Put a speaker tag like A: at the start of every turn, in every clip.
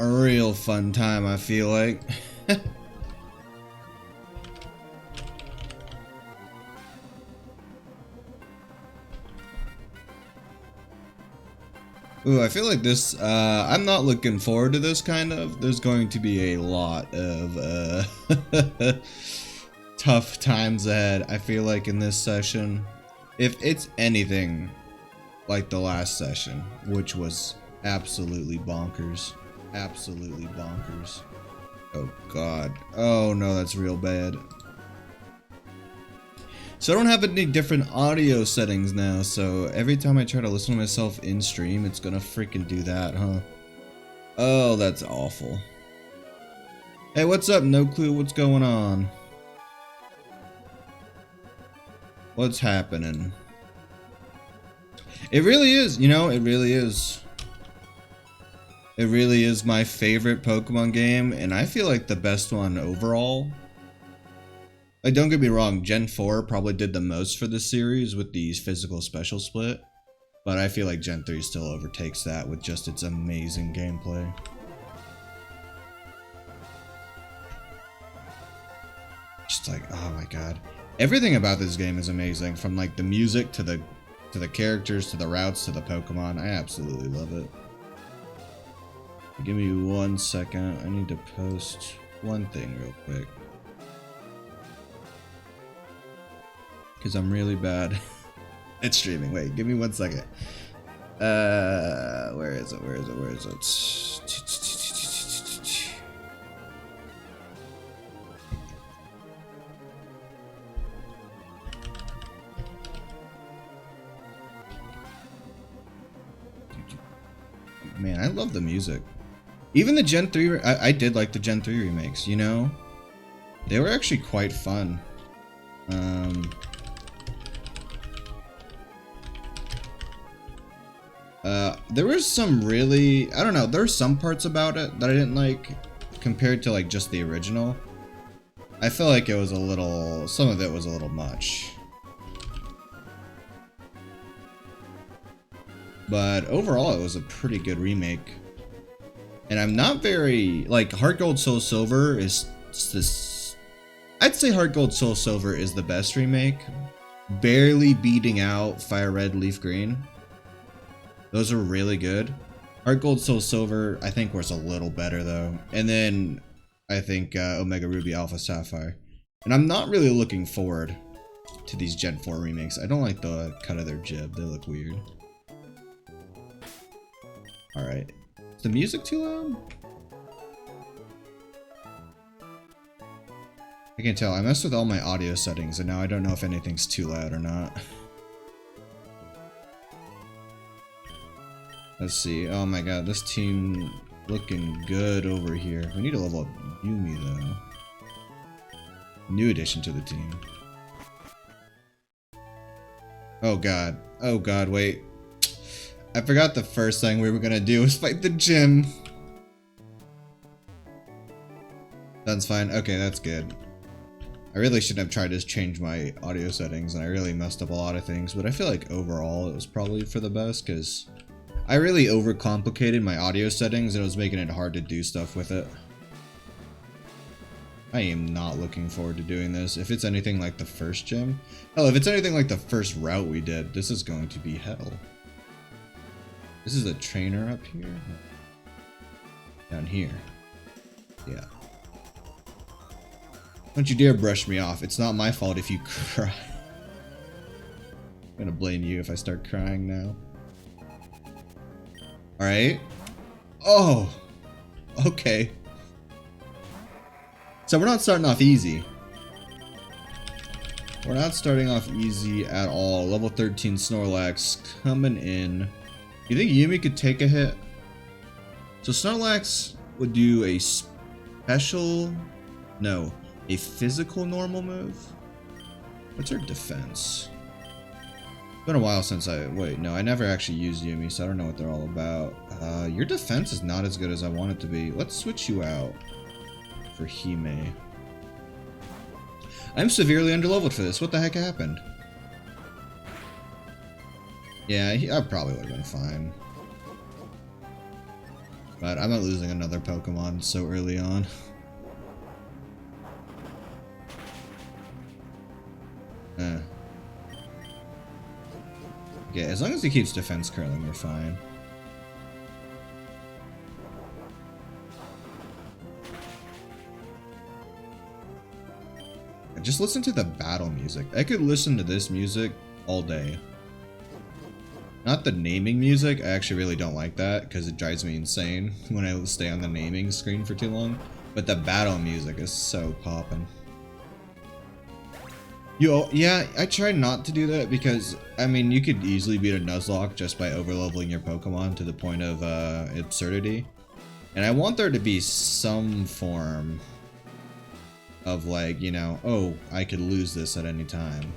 A: a real fun time, I feel like. Ooh, I feel like this, I'm not looking forward to this kind of. There's going to be a lot of, tough times ahead, I feel like, in this session. If it's anything like the last session, which was absolutely bonkers. Absolutely bonkers. Oh god. Oh no, that's real bad. So I don't have any different audio settings now, so every time I try to listen to myself in stream, it's gonna freaking do that, huh? Oh, that's awful. Hey, what's up? No clue what's going on. What's happening? It really is, you know, it really is. It really is my favorite Pokemon game, and I feel like the best one overall. Like, don't get me wrong, Gen 4 probably did the most for this series with the physical special split, but I feel like Gen 3 still overtakes that with just its amazing gameplay. Just like, oh my god. Everything about this game is amazing, from like the music to the characters to the routes to the Pokemon. I absolutely love it. Give me 1 second. I need to post one thing real quick. Because I'm really bad at streaming. Wait, give me 1 second. Where is it? Where is it? Where is it? Man, I love the music. Even the Gen 3, I did like the Gen 3 remakes, you know? They were actually quite fun. There was some really, I don't know, there's some parts about it that I didn't like compared to like just the original. I feel like it was a little, some of it was a little much. But overall, it was a pretty good remake. And I'm not very, like, Heart Gold Soul Silver is this, I'd say Heart Gold Soul Silver is the best remake. Barely beating out Fire Red Leaf Green. Those are really good. Heart Gold Soul Silver, I think, was a little better, though. And then, I think, Omega Ruby Alpha Sapphire. And I'm not really looking forward to these Gen 4 remakes. I don't like the cut of their jib. They look weird. Alright. Is the music too loud? I can tell. I messed with all my audio settings, and now I don't know if anything's too loud or not. Let's see. Oh my god, this team looking good over here. We need to level up Yumi, though. New addition to the team. Oh god. Oh god, wait. I forgot the first thing we were gonna do was fight the gym. That's fine. Okay, that's good. I really shouldn't have tried to change my audio settings, and I really messed up a lot of things, but I feel like overall it was probably for the best, because I really overcomplicated my audio settings, and it was making it hard to do stuff with it. I am not looking forward to doing this. If it's anything like the first gym, hell, if it's anything like the first route we did, this is going to be hell. This is a trainer up here? Down here. Yeah. Don't you dare brush me off. It's not my fault if you cry. I'm gonna blame you if I start crying now. Alright. Oh! Okay. So we're not starting off easy. We're not starting off easy at all. Level 13 Snorlax coming in. You think Yumi could take a hit? So Snorlax would do a special... No. A physical normal move? What's her defense? It's been a while since I... Wait, no, I never actually used Yumi, so I don't know what they're all about. Your defense is not as good as I want it to be. Let's switch you out for Hime. I'm severely underleveled for this. What the heck happened? Yeah, I probably would have been fine. But I'm not losing another Pokemon so early on. Okay, as long as he keeps defense curling, we're fine. Just listen to the battle music. I could listen to this music all day. Not the naming music. I actually really don't like that because it drives me insane when I stay on the naming screen for too long. But the battle music is so poppin'. Yeah, I try not to do that because, I mean, you could easily beat a Nuzlocke just by overleveling your Pokemon to the point of absurdity. And I want there to be some form of, like, you know, oh, I could lose this at any time.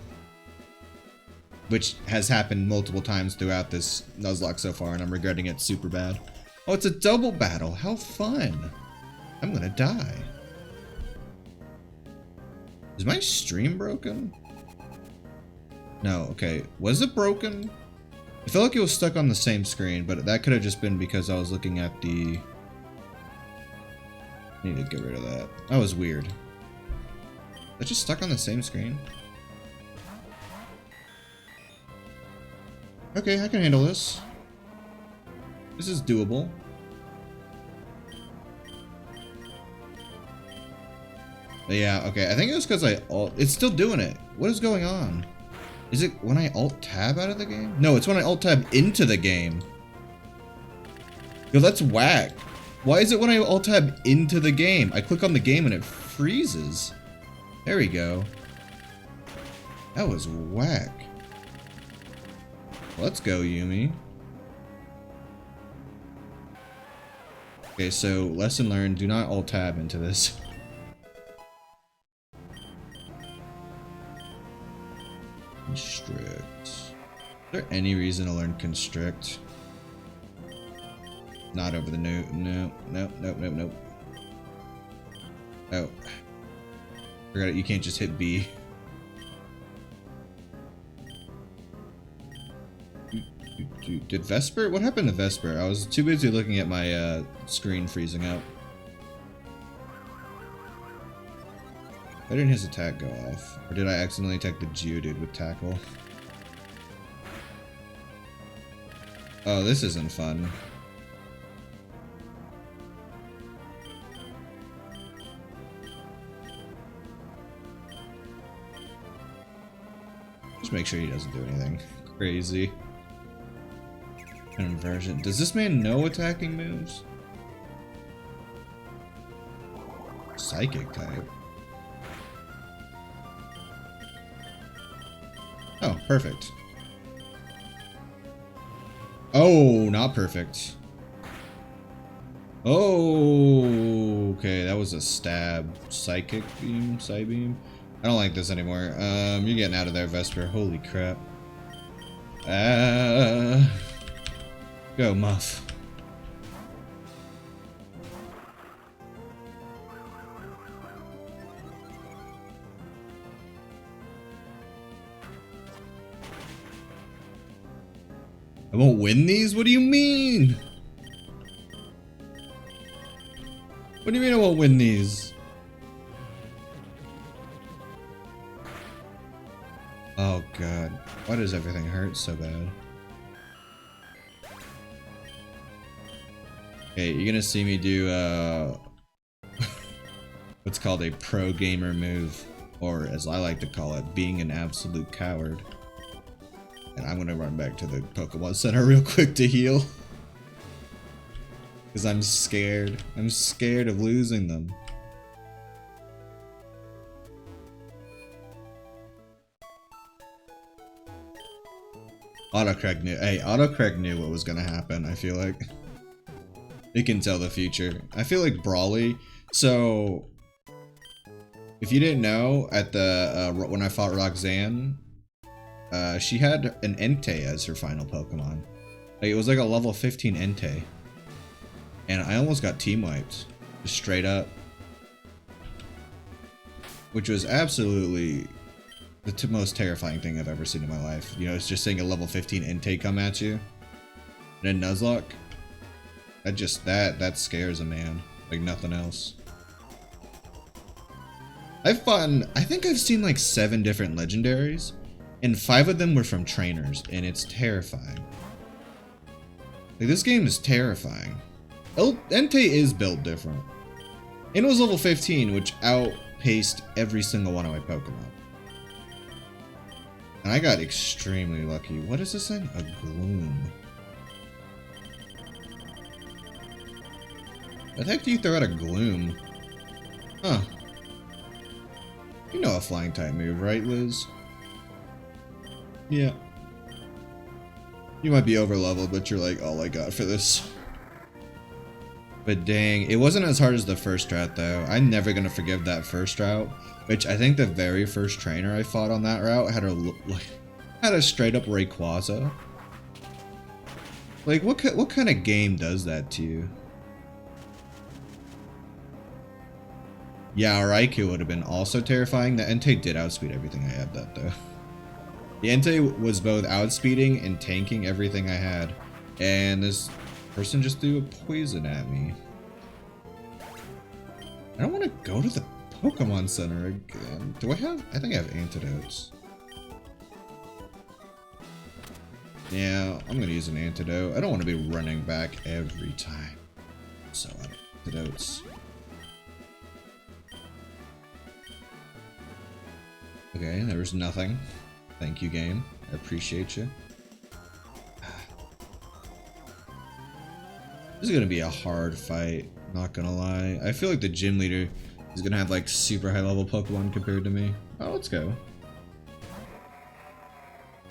A: Which has happened multiple times throughout this Nuzlocke so far, and I'm regretting it super bad. Oh, it's a double battle. How fun. I'm gonna die. Is my stream broken? No, okay. Was it broken? I felt like it was stuck on the same screen, but that could have just been because I was looking at the... I need to get rid of that. That was weird. That just stuck on the same screen? Okay, I can handle this. This is doable. But yeah, okay, I think it was because it's still doing it. What is going on? Is it when I alt-tab out of the game? No, it's when I alt-tab into the game. Yo, that's whack. Why is it when I alt-tab into the game? I click on the game and it freezes. There we go. That was whack. Let's go, Yumi. Okay, so lesson learned, do not alt-tab into this. Constrict. Is there any reason to learn Constrict? Not over the nope. Oh. Forgot it, you can't just hit B. Did Vesper? What happened to Vesper? I was too busy looking at my screen freezing up. Why didn't his attack go off? Or did I accidentally attack the Geodude with Tackle? Oh, this isn't fun. Just make sure he doesn't do anything crazy. Conversion. Does this man know attacking moves? Psychic type. Oh, perfect. Oh, not perfect. Oh, okay, that was a stab. Psychic beam, Psy beam. I don't like this anymore. You're getting out of there, Vesper. Holy crap. Go, Muff. I won't win these? What do you mean? What do you mean I won't win these? Oh god. Why does everything hurt so bad? Okay, you're gonna see me do what's called a pro gamer move, or as I like to call it, being an absolute coward. And I'm gonna run back to the Pokemon Center real quick to heal. Because I'm scared. I'm scared of losing them. Autocorrect knew. Hey, autocorrect knew what was gonna happen, I feel like. It can tell the future. I feel like Brawly. So, if you didn't know, at the when I fought Roxanne, she had an Entei as her final Pokemon. Like, it was like a level 15 Entei. And I almost got team wiped. Just straight up. Which was absolutely the most terrifying thing I've ever seen in my life. You know, it's just seeing a level 15 Entei come at you. And a Nuzlocke. That scares a man like nothing else. I think I've seen like 7 different legendaries, and 5 of them were from trainers, and it's terrifying. Like, this game is terrifying. Entei is built different. And it was level 15, which outpaced every single one of my Pokemon. And I got extremely lucky. What is this thing? A Gloom. What the heck do you throw out a Gloom? Huh. You know a flying type move, right, Liz? Yeah. You might be over leveled, but you're like all I got for this. But dang, it wasn't as hard as the first route though. I'm never gonna forgive that first route, which I think the very first trainer I fought on that route had a straight up Rayquaza. Like what kind of game does that to you? Yeah, Raikou would have been also terrifying. The Entei did outspeed everything I had that though. The Entei was both outspeeding and tanking everything I had. And this person just threw a poison at me. I don't want to go to the Pokemon Center again. Do I have? I think I have antidotes. Yeah, I'm going to use an antidote. I don't want to be running back every time. So, antidotes. Okay, there was nothing. Thank you, game. I appreciate you. This is gonna be a hard fight, not gonna lie. I feel like the gym leader is gonna have like super high level Pokemon compared to me. Oh, let's go.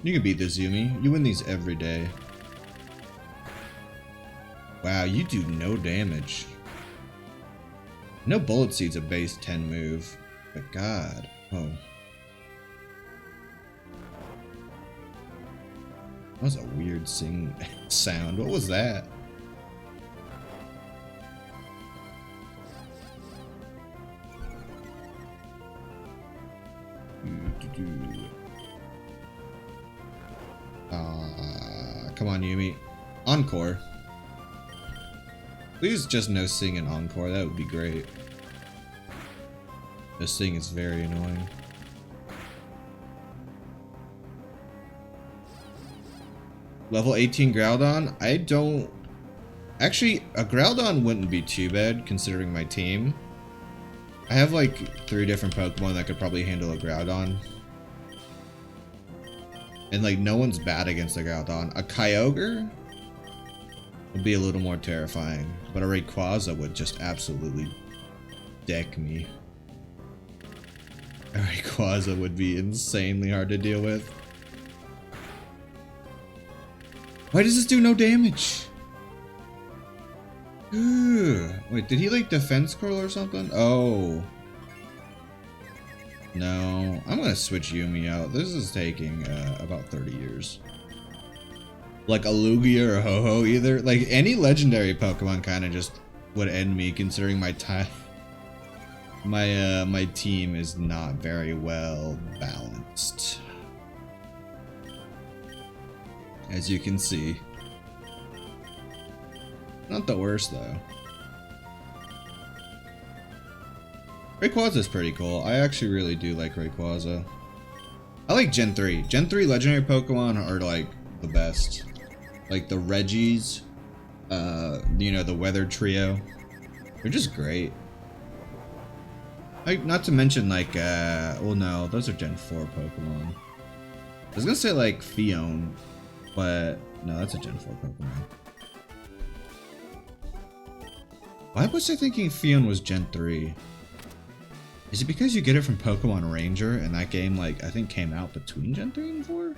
A: You can beat this, Yumi. You win these every day. Wow, you do no damage. No Bullet Seed's a base 10 move, but god. Oh. That was a weird sound. What was that? Come on, Yumi. Encore. Please just no sing and encore. That would be great. The sing is very annoying. Level 18 Groudon? I don't... Actually, a Groudon wouldn't be too bad, considering my team. I have like 3 different Pokemon that could probably handle a Groudon. And like, no one's bad against a Groudon. A Kyogre would be a little more terrifying. But a Rayquaza would just absolutely deck me. A Rayquaza would be insanely hard to deal with. Why does this do no damage? Ugh. Wait, did he like defense curl or something? Oh. No, I'm gonna switch Yumi out. This is taking about 30 years. Like a Lugia or a Ho-Oh either. Like any legendary Pokemon kind of just would end me, considering my time. My team is not very well balanced, as you can see. Not the worst though. Rayquaza's pretty cool. I actually really do like Rayquaza. I like Gen 3. Gen 3 legendary Pokemon are like the best. Like the Reggies, you know, the Weather Trio. They're just great. Like, not to mention like, well no, those are Gen 4 Pokemon. I was gonna say like Fion, but no, that's a Gen 4 Pokemon. Why was I thinking Fion was Gen 3? Is it because you get it from Pokemon Ranger and that game, like, I think came out between Gen 3 and 4?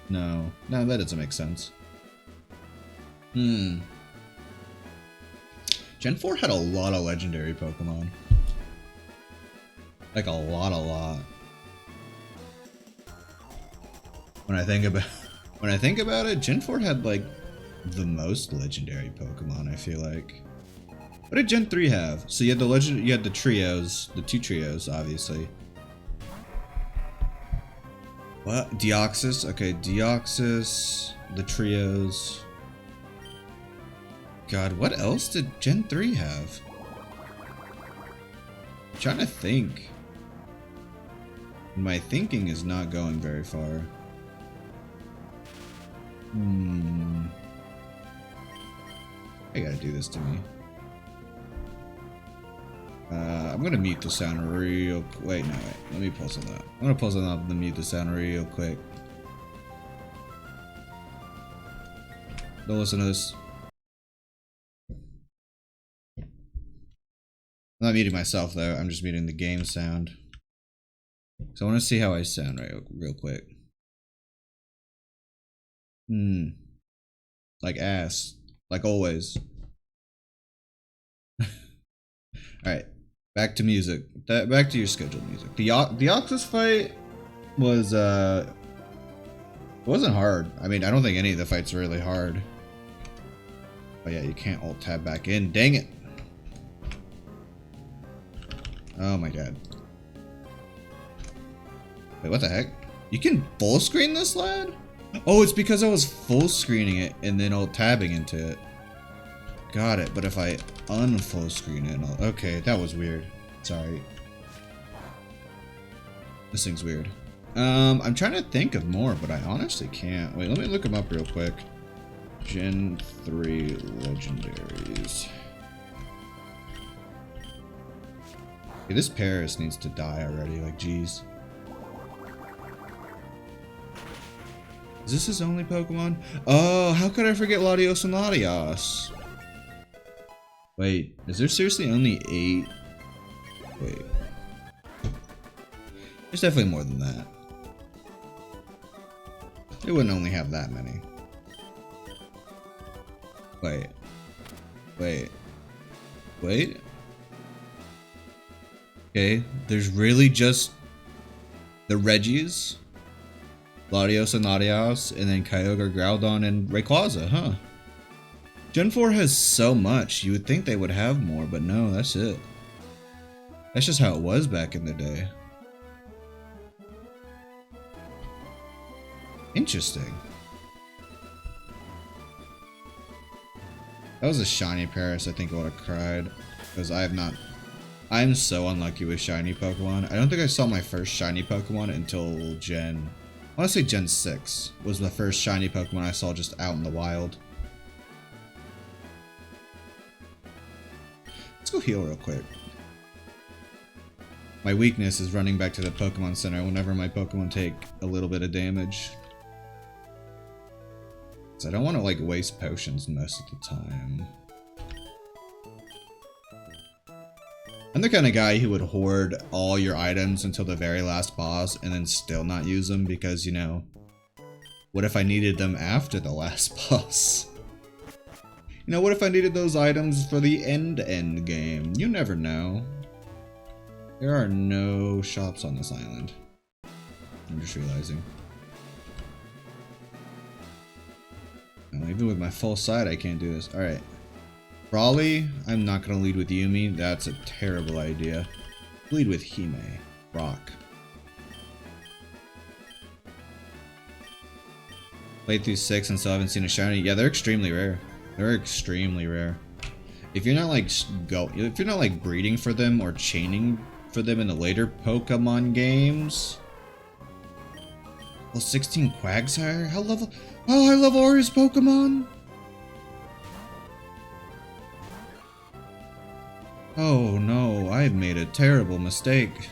A: No, that doesn't make sense. Gen 4 had a lot of legendary Pokemon. Like a lot. When I think about it, Gen 4 had like the most legendary Pokemon, I feel like. What did Gen 3 have? So you had the trios, the 2 trios, obviously. What? Deoxys? Okay, Deoxys, the trios. God, what else did Gen 3 have? I'm trying to think. My thinking is not going very far. I gotta do this to me. I'm gonna mute the sound real quick. Wait, no, wait. Let me pause on that. I'm gonna pause on that and mute the sound real quick. Don't listen to this. I'm not muting myself though, I'm just muting the game sound. So I want to see how I sound real quick. Like ass. Like always. Alright. Back to music. Back to your scheduled music. The Octus fight was it wasn't hard. I mean, I don't think any of the fights are really hard. But yeah, you can't alt tab back in. Dang it. Oh my god. Wait, what the heck? You can full screen this, lad? Oh, it's because I was full screening it and then alt tabbing into it. Got it, but if I unfull screen it, okay, that was weird. Sorry. This thing's weird. I'm trying to think of more, but I honestly can't. Wait, let me look them up real quick. Gen 3 legendaries. Okay, this Paris needs to die already, like jeez. Is this his only Pokemon? Oh, how could I forget Latios and Latios? Wait, is there seriously only 8? Wait. There's definitely more than that. It wouldn't only have that many. Wait. Wait. Wait. Okay, there's really just the Reggies, Latios and Latios, and then Kyogre, Groudon, and Rayquaza, huh? Gen 4 has so much, you would think they would have more, but no, that's it. That's just how it was back in the day. Interesting. That was a shiny Paris, I think I would have cried. Because I'm so unlucky with shiny Pokemon. I don't think I saw my first shiny Pokemon until Gen... I want to say Gen 6 was the first shiny Pokemon I saw just out in the wild. Let's go heal real quick. My weakness is running back to the Pokemon Center whenever my Pokemon take a little bit of damage. So I don't want to like waste potions most of the time. I'm the kind of guy who would hoard all your items until the very last boss and then still not use them because, you know, what if I needed them after the last boss? You know, what if I needed those items for the end game? You never know. There are no shops on this island. I'm just realizing. No, even with my full side, I can't do this. Alright. Raleigh, I'm not going to lead with Yumi. That's a terrible idea. Lead with Hime. Rock. Played through 6 and still haven't seen a shiny. Yeah, they're extremely rare. They're extremely rare. If you're not like breeding for them or chaining for them in the later Pokemon games. Well, 16 Quagsire? How level? Oh, I love Aura's Pokemon. Oh no, I made a terrible mistake.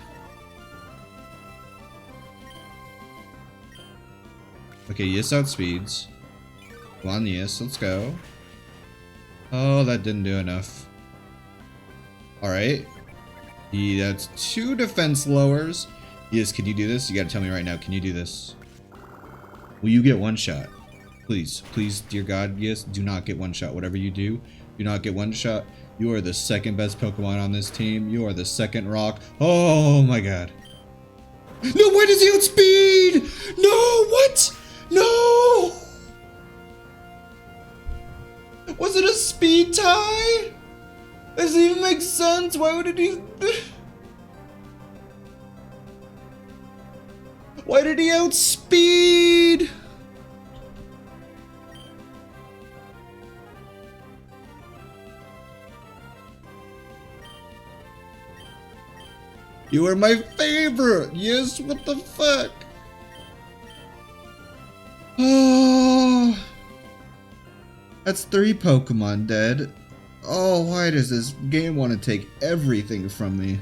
A: Okay, yes outspeeds. Come on, yes, let's go. Oh, that didn't do enough. Alright. That's 2 defense lowers. Yes, can you do this? You gotta tell me right now, can you do this? Will you get one shot? Please, please, dear God, yes, do not get one shot. Whatever you do not get one shot. You are the second best Pokemon on this team. You are the second rock. Oh my god. No, why does he outspeed? No, what? No! Was it a speed tie? Does it even make sense? Why would it even... Why did he outspeed? You are my favorite! Yes, what the fuck? Oh, that's 3 Pokemon dead. Oh, why does this game want to take everything from me?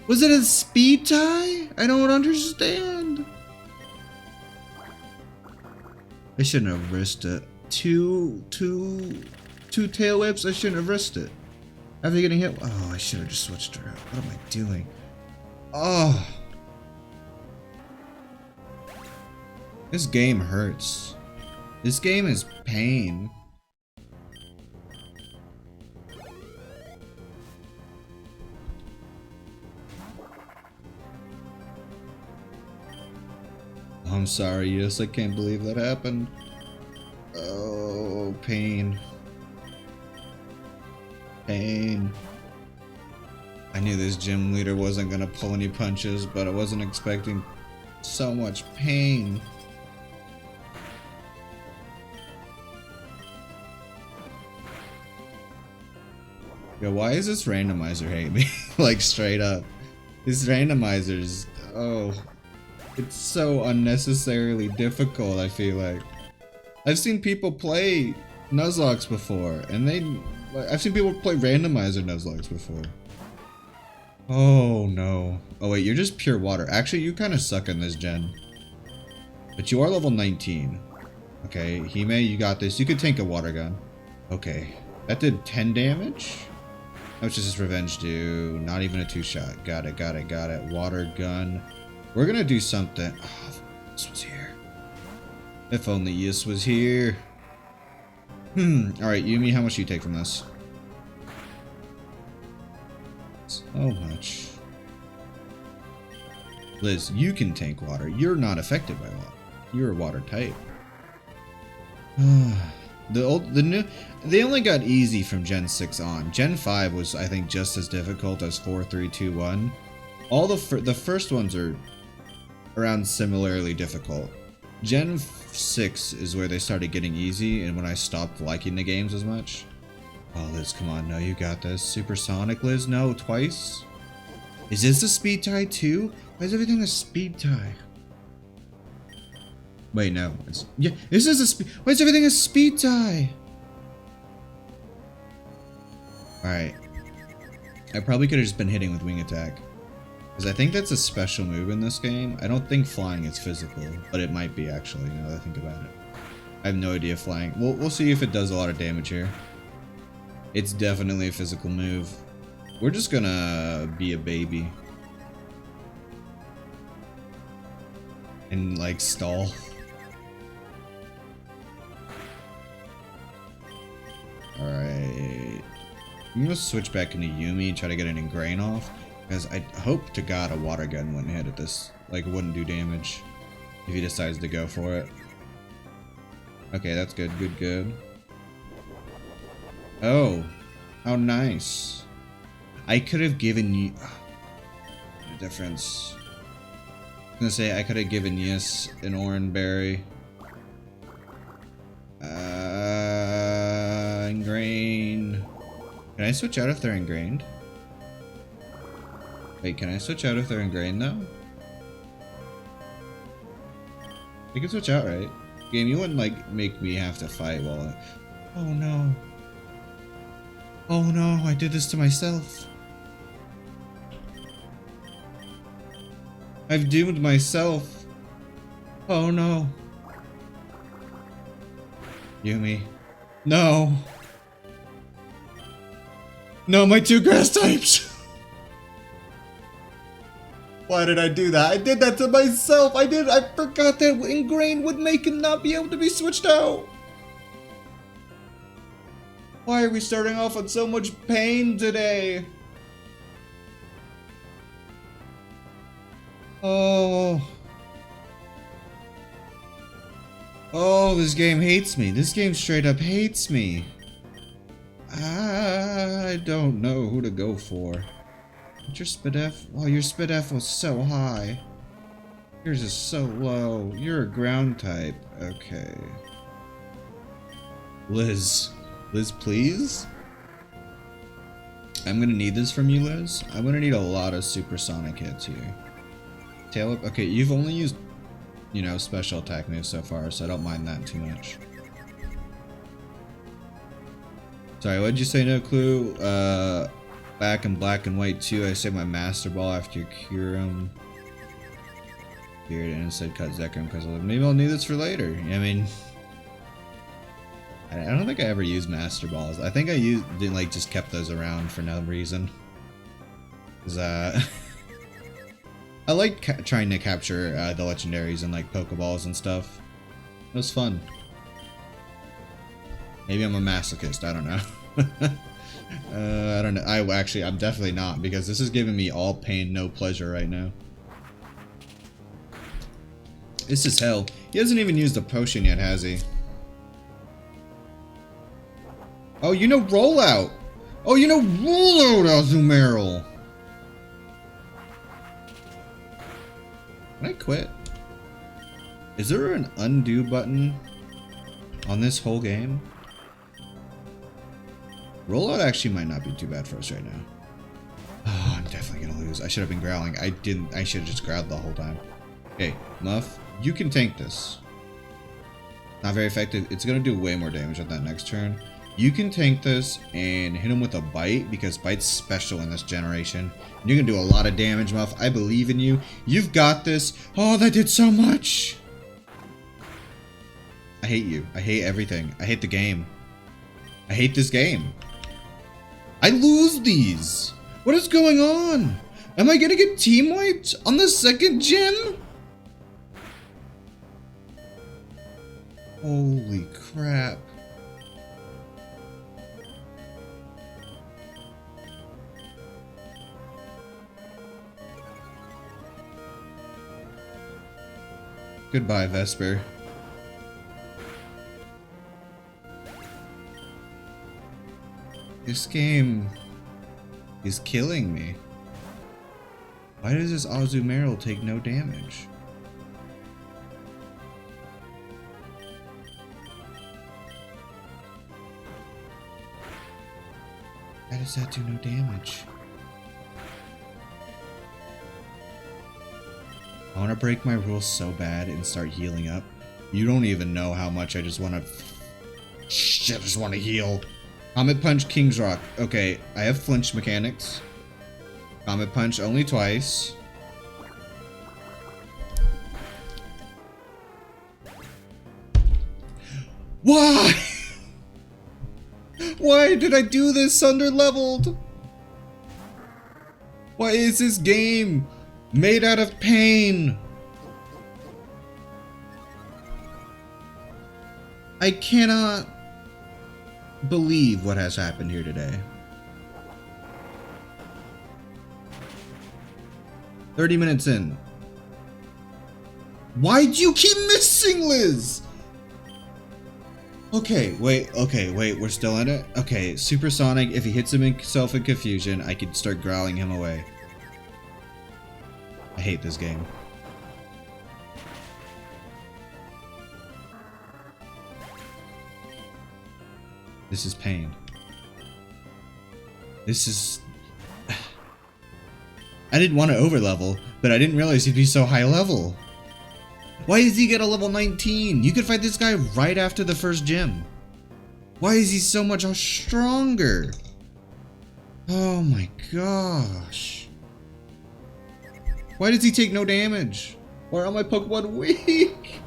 A: Was it a speed tie? I don't understand. I shouldn't have risked it. Two tail whips? I shouldn't have risked it. After getting hit? Oh, I should have just switched around. What am I doing? Oh. This game hurts. This game is pain. I'm sorry, yes, I can't believe that happened. Oh, pain. Pain. I knew this gym leader wasn't gonna pull any punches, but I wasn't expecting so much pain. Yo, why is this randomizer hate me? Like, straight up. This randomizer's... oh... it's so unnecessarily difficult, I feel like. I've seen people play Nuzlocke before, and I've seen people play randomizer Nuzlocke before. Oh no. Oh wait, you're just pure water. Actually, you kind of suck in this gen. But you are level 19. Okay, Hime, you got this. You could tank a water gun. Okay. That did 10 damage? How much does this revenge do? Not even a 2-shot. Got it, got it, got it. Water gun. We're gonna do something. Oh, if this was here. If only Yus was here. Alright, Yumi, how much do you take from this? So much. Liz, you can tank water. You're not affected by water. You're a water type. They only got easy from Gen 6 on. Gen 5 was, I think, just as difficult as 4, 3, 2, 1. All the first ones are around similarly difficult. Gen 6 is where they started getting easy, and when I stopped liking the games as much. Oh, Liz, come on, no, you got this. Supersonic, Liz, no, twice. Is this a speed tie too? Why is everything a speed tie? Wait, no. Yeah, this is a speed. Why is everything a speed tie? Alright. I probably could have just been hitting with wing attack. Because I think that's a special move in this game. I don't think flying is physical, but it might be actually, now that I think about it. I have no idea flying. We'll see if it does a lot of damage here. It's definitely a physical move. We're just gonna be a baby. And like stall. Alright. I'm gonna switch back into Yumi and try to get an ingrain off. Because I hope to God a water gun wouldn't hit at this. Like, it wouldn't do damage if he decides to go for it. Okay, that's good, good, good. Oh, how nice. I could have given you... the difference. I was gonna say, I could have given Yus an orange berry. Ingrain. Can I switch out if they're ingrained? Wait, can I switch out if they're ingrained though? You can switch out, right? Game, you wouldn't like make me have to fight while oh no. Oh no, I did this to myself. I've doomed myself. Oh no. Yumi. No. No, my 2 grass types. Why did I do that? I did that to myself. I forgot that ingrained would make him not be able to be switched out. Why are we starting off with so much pain today? Oh. Oh, this game hates me. This game straight up hates me. I don't know who to go for. What's your SpDef? Oh, your SpDef was so high. Yours is so low. You're a ground type. Okay. Liz. Liz, please? I'm gonna need this from you, Liz. I'm gonna need a lot of supersonic hits here. Tail whip. Okay, you've only used, you know, special attack moves so far, so I don't mind that too much. Sorry, what did you say? No clue. Back in black and white too. I saved my master ball after you cure him. Cured and instead cut Zekrom because maybe I'll need this for later. I mean, I don't think I ever used master balls. I think I just kept those around for no reason. Cause I like trying to capture the legendaries and like Pokeballs and stuff. It was fun. Maybe I'm a masochist. I don't know. I don't know. I'm definitely not, because this is giving me all pain, no pleasure right now. This is hell. He hasn't even used a potion yet, has he? Oh, you know rollout. Oh, you know rollout, Azumarill. Can I quit? Is there an undo button on this whole game? Rollout actually might not be too bad for us right now. Oh, I'm definitely gonna lose. I should have been growling. I should have just growled the whole time. Okay, Muff, you can tank this. Not very effective. It's gonna do way more damage on that next turn. You can tank this and hit him with a bite, because bite's special in this generation. You're gonna do a lot of damage, Muff. I believe in you. You've got this. Oh, that did so much. I hate you. I hate everything. I hate the game. I hate this game. I lose these. What is going on? Am I gonna get team wiped on the second gym? Holy crap. Goodbye, Vesper. This game is killing me. Why does this Azumarill take no damage? Why does that do no damage? I want to break my rules so bad and start healing up. You don't even know how much I just want to... Shit, I just want to heal. Comet Punch, King's Rock. Okay, I have flinch mechanics. Comet Punch only twice. Why? Why did I do this under-leveled? Why is this game made out of pain? I cannot believe what has happened here today. 30 minutes in. Why do you keep missing, Liz? Okay, wait, we're still in it? Okay, Supersonic, if he hits himself in confusion, I can start growling him away. I hate this game. This is pain. This is... I didn't want to overlevel, but I didn't realize he'd be so high level. Why does he get a level 19? You could fight this guy right after the first gym. Why is he so much stronger? Oh my gosh. Why does he take no damage? Why are my Pokemon weak?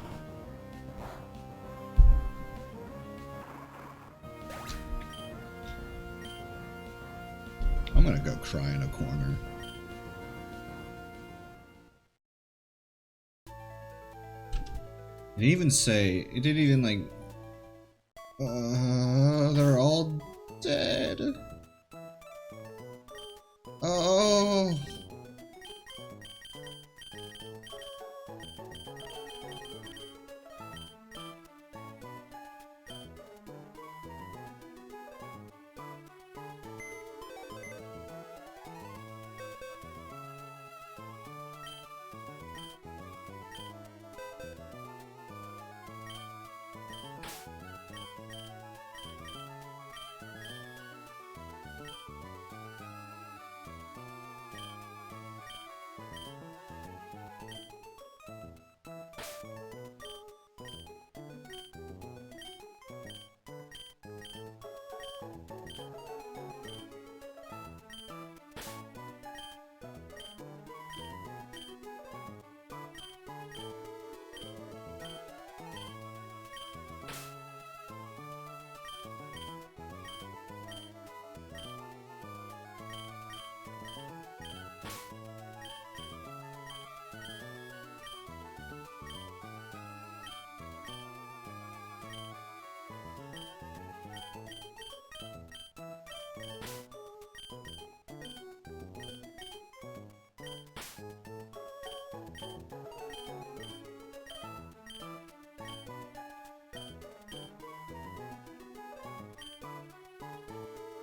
A: I'm gonna go cry in a corner. It didn't even say, it didn't even like, they're all dead. Oh.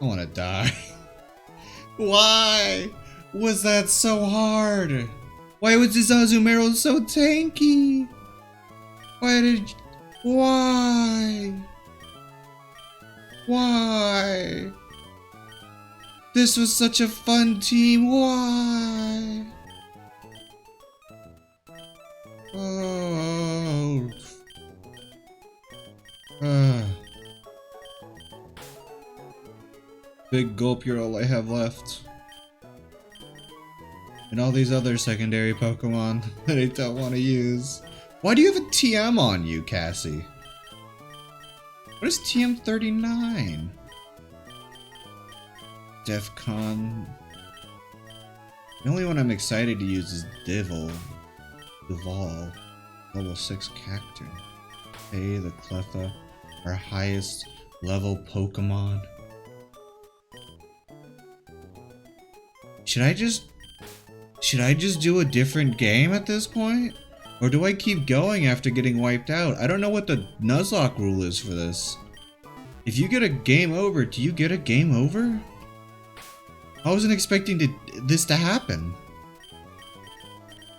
A: I wanna die. Why was that so hard? Why was this Azumarill so tanky? Why did... Why? Why? This was such a fun team. Why? Oh. Big gulp, you're all I have left. And all these other secondary Pokemon that I don't want to use. Why do you have a TM on you, Cassie? What is TM39? Defcon. The only one I'm excited to use is Duval, level 6 Cacturn. Hey, the Cleffa, our highest level Pokemon. Should I just do a different game at this point? Or do I keep going after getting wiped out? I don't know what the Nuzlocke rule is for this. If you get a game over, do you get a game over? I wasn't expecting this to happen.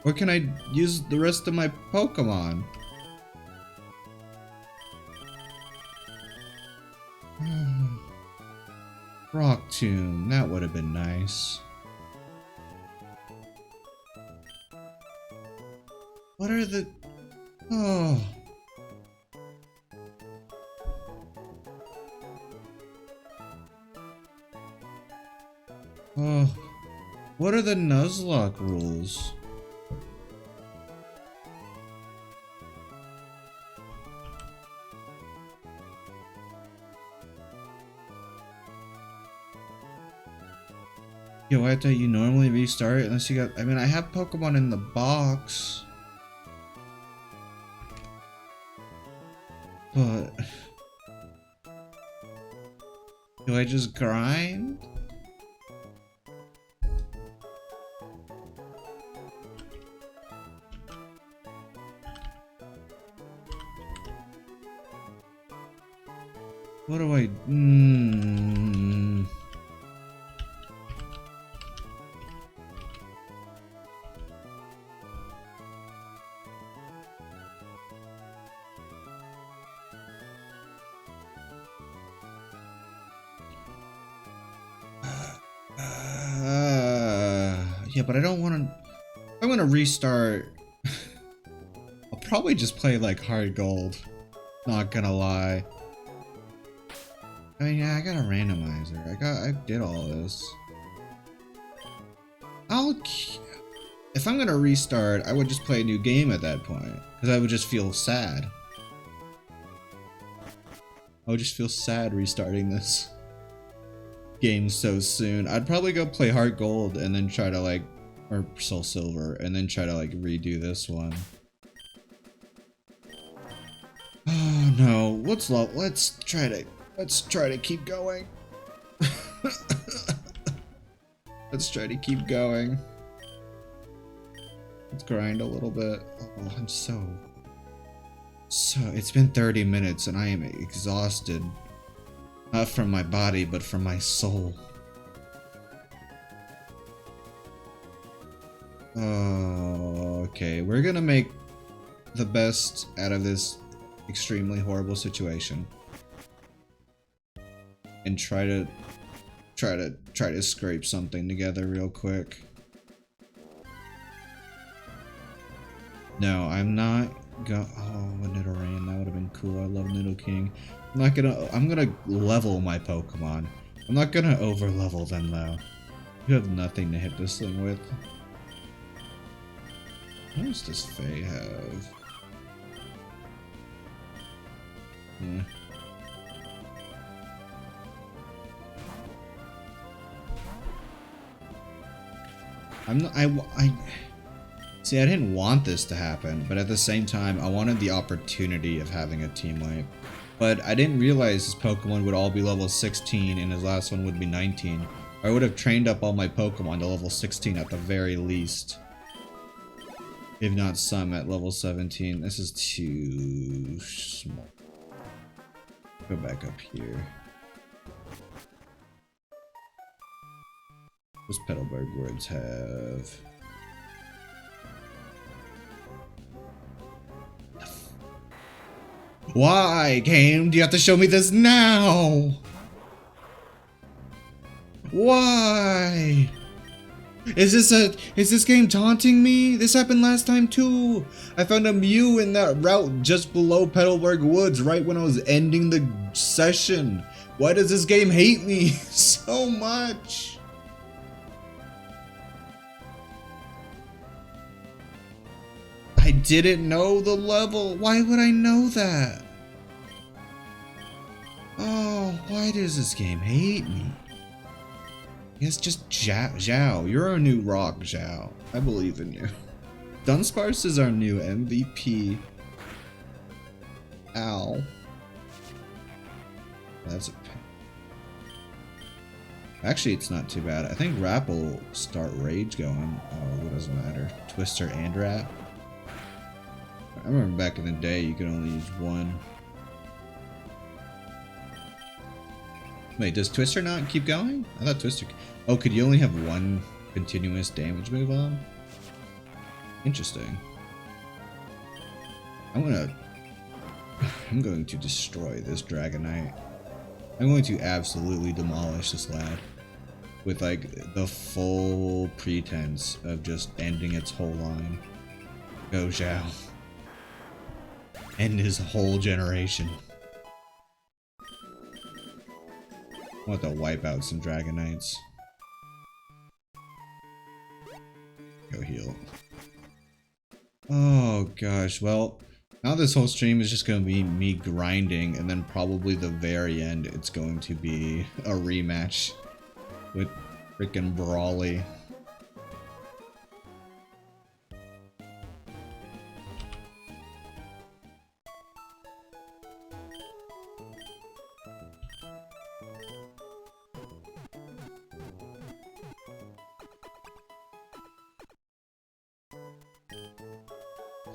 A: Or can I use the rest of my Pokemon? Rock Tomb, that would have been nice. What are the... Oh. Oh. What are the Nuzlocke rules? Yo, I thought you normally restart unless you got... I mean, I have Pokemon in the box. But... do I just grind? What do I... yeah, but I don't want to... If I'm gonna restart... I'll probably just play like hard gold. Not gonna lie. I mean, yeah, I got a randomizer. I did all this. If I'm gonna restart, I would just play a new game at that point. Because I would just feel sad. I would just feel sad restarting this game so soon. I'd probably go play Heart Gold and then try to like, or Soul Silver, and then try to like redo this one. Oh no, let's try to keep going. Let's try to keep going. Let's grind a little bit. Oh, I'm so it's been 30 minutes and I am exhausted. Not from my body, but from my soul. Oh, okay. We're gonna make the best out of this extremely horrible situation. And try to scrape something together real quick. No, I'm not go. Oh, a Nidoran, that would have been cool. I love Nidoking. I'm gonna level my Pokemon. I'm not gonna over level them though. You have nothing to hit this thing with. What does this Fae have? Yeah. See, I didn't want this to happen, but at the same time, I wanted the opportunity of having a team wipe. But I didn't realize his Pokemon would all be level 16 and his last one would be 19. I would have trained up all my Pokemon to level 16 at the very least. If not some at level 17. This is too small. Go back up here. Does Petalburg Woods have? Why, game? Do you have to show me this now? Why? Is this game taunting me? This happened last time too. I found a Mew in that route just below Petalburg Woods right when I was ending the session. Why does this game hate me so much? I didn't know the level. Why would I know that? Oh, why does this game hate me? It's just Zhao. You're our new rock, Zhao. I believe in you. Dunsparce is our new MVP. Ow. That's a pain. Actually, it's not too bad. I think Rap will start Rage going. Oh, it doesn't matter. Twister and Rap. I remember back in the day, you could only use one. Wait, does Twister not keep going? I thought Twister... Oh, could you only have one continuous damage move on? Interesting. I'm going to destroy this Dragonite. I'm going to absolutely demolish this lad. With, like, the full pretense of just ending its whole line. Go, Zhao. End his whole generation. I want to wipe out some Dragonites. Go heal. Oh gosh, well, now this whole stream is just going to be me grinding, and then probably the very end it's going to be a rematch with freaking Brawly.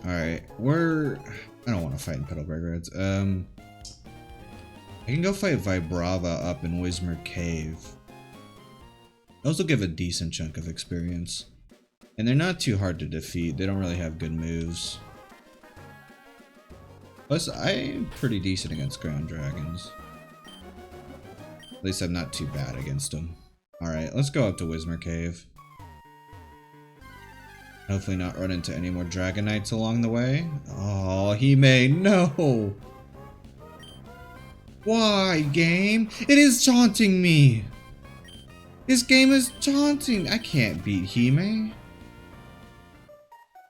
A: Alright, I don't want to fight in Petalburg Reds. I can go fight Vibrava up in Wismer Cave. Those will give a decent chunk of experience. And they're not too hard to defeat. They don't really have good moves. Plus, I'm pretty decent against ground dragons. At least I'm not too bad against them. Alright, let's go up to Wismer Cave. Hopefully not run into any more Dragonites along the way. Oh, Hime, no! Why, game? It is taunting me! This game is taunting. I can't beat Hime.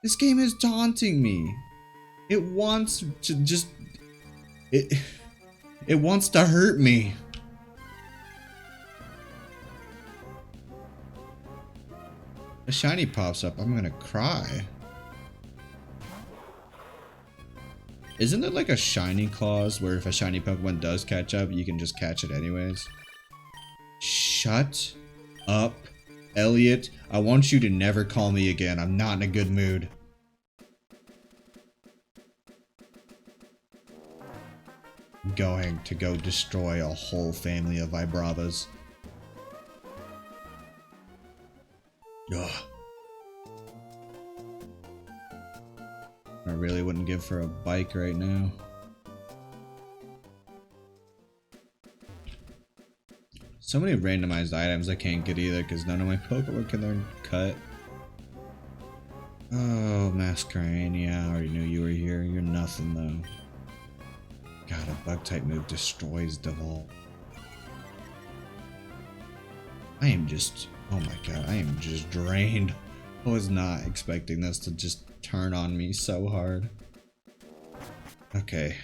A: This game is taunting me. It wants to just... It wants to hurt me. A shiny pops up, I'm gonna cry. Isn't it like a shiny clause where if a shiny Pokemon does catch up, you can just catch it anyways? Shut up, Elliot. I want you to never call me again. I'm not in a good mood. I'm going to go destroy a whole family of Vibravas. Ugh. I really wouldn't give for a bike right now. So many randomized items I can't get either because none of my Pokemon can learn Cut. Oh, Masquerania, I already knew you were here. You're nothing though. God, a bug type move destroys Devolve. I am just... Oh my god, I am just drained. I was not expecting this to just turn on me so hard. Okay.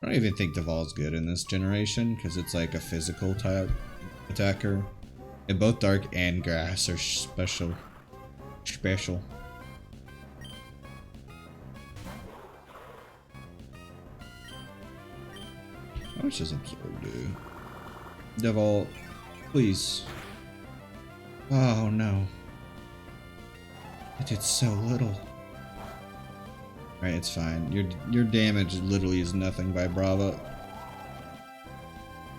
A: I don't even think Devol's good in this generation, because it's like a physical type attacker. And both Dark and Grass are special. How much does Absorb do? Devol, please. Oh no. I did so little. Alright, it's fine. Your damage literally is nothing by Bravo.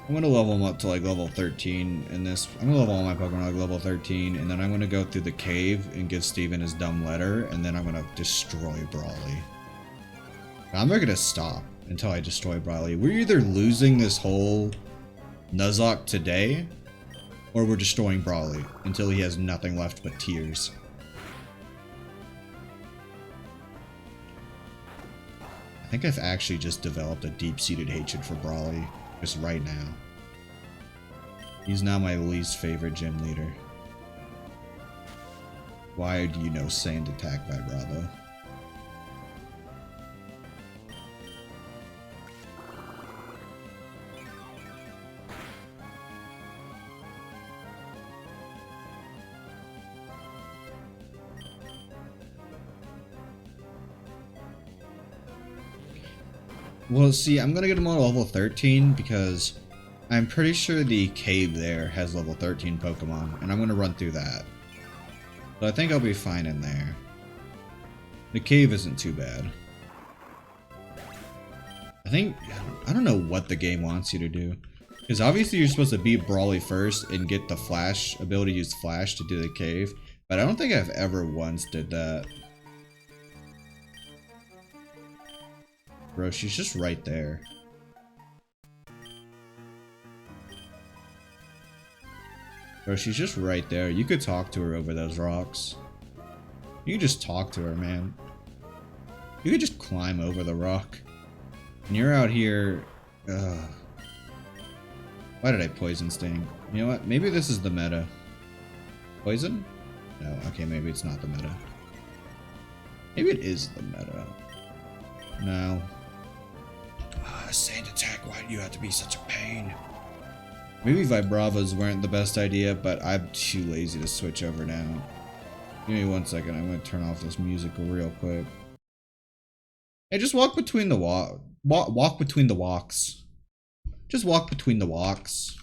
A: I'm gonna level them up to like level 13 in this. I'm gonna level all my Pokemon like level 13, and then I'm gonna go through the cave and give Steven his dumb letter, and then I'm gonna destroy Brawly. I'm not gonna stop until I destroy Brawly. We're either losing this whole Nuzlocke today, or we're destroying Brawly until he has nothing left but tears. I think I've actually just developed a deep-seated hatred for Brawly, just right now. He's now my least favorite gym leader. Why do you know Sand Attack by Bravo? Well, see, I'm gonna get him on level 13 because I'm pretty sure the cave there has level 13 Pokemon, and I'm gonna run through that. So I think I'll be fine in there. The cave isn't too bad. I don't know what the game wants you to do. Because obviously you're supposed to beat Brawly first and get the Flash, ability to use Flash to do the cave, but I don't think I've ever once did that. Bro, she's just right there. Bro, she's just right there. You could talk to her over those rocks. You can just talk to her, man. You could just climb over the rock. And you're out here... Ugh. Why did I Poison Sting? You know what? Maybe this is the meta. Poison? No, okay, maybe it's not the meta. Maybe it is the meta. No. Sand Attack, why do you have to be such a pain? Maybe Vibravas weren't the best idea, but I'm too lazy to switch over now. Give me 1 second, I'm gonna turn off this music real quick. Hey, just walk between the walk between the walks. Just walk between the walks.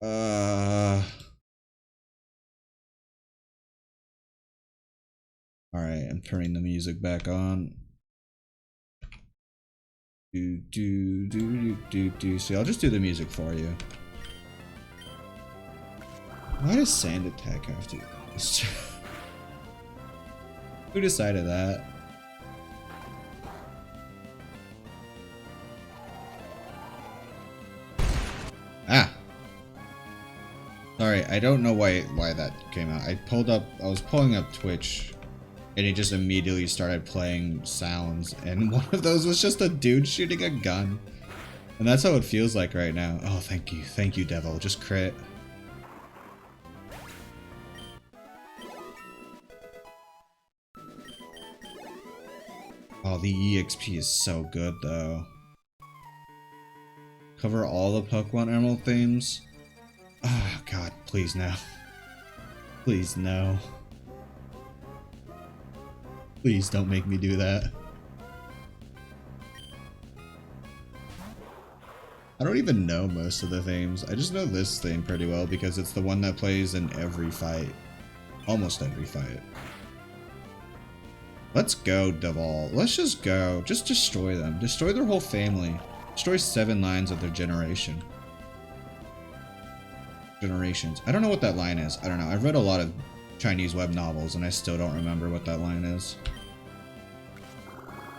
A: Alright, I'm turning the music back on. See, I'll just do the music for you. Why does Sand Attack have to? Who decided that? Ah. Sorry, I don't know why that came out. I was pulling up Twitch. And it just immediately started playing sounds, and one of those was just a dude shooting a gun. And that's how it feels like right now. Oh, thank you, devil. Just crit. Oh, the EXP is so good, though. Cover all the Pokemon Emerald themes? Oh, God, please no. Please no. Please don't make me do that. I don't even know most of the themes. I just know this theme pretty well because it's the one that plays in every fight. Almost every fight. Let's go, Deval. Let's just go. Just destroy them. Destroy their whole family. Destroy 7 lines of their generation. Generations. I don't know what that line is. I don't know. I've read a lot of Chinese web novels and I still don't remember what that line is.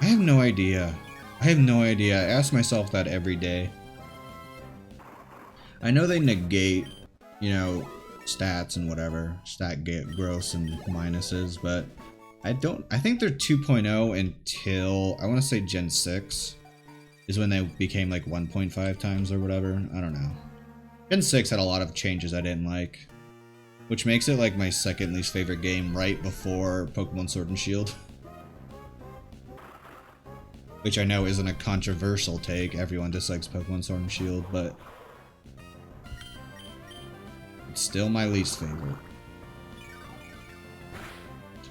A: I have no idea. I have no idea. I ask myself that every day. I know they negate, you know, stats and whatever. Stat growths and minuses, but I think they're 2.0 until, I want to say Gen 6 is when they became like 1.5 times or whatever. I don't know. Gen 6 had a lot of changes I didn't like, which makes it like my second least favorite game right before Pokemon Sword and Shield. Which I know isn't a controversial take, everyone dislikes Pokemon Sword and Shield, but it's still my least favorite.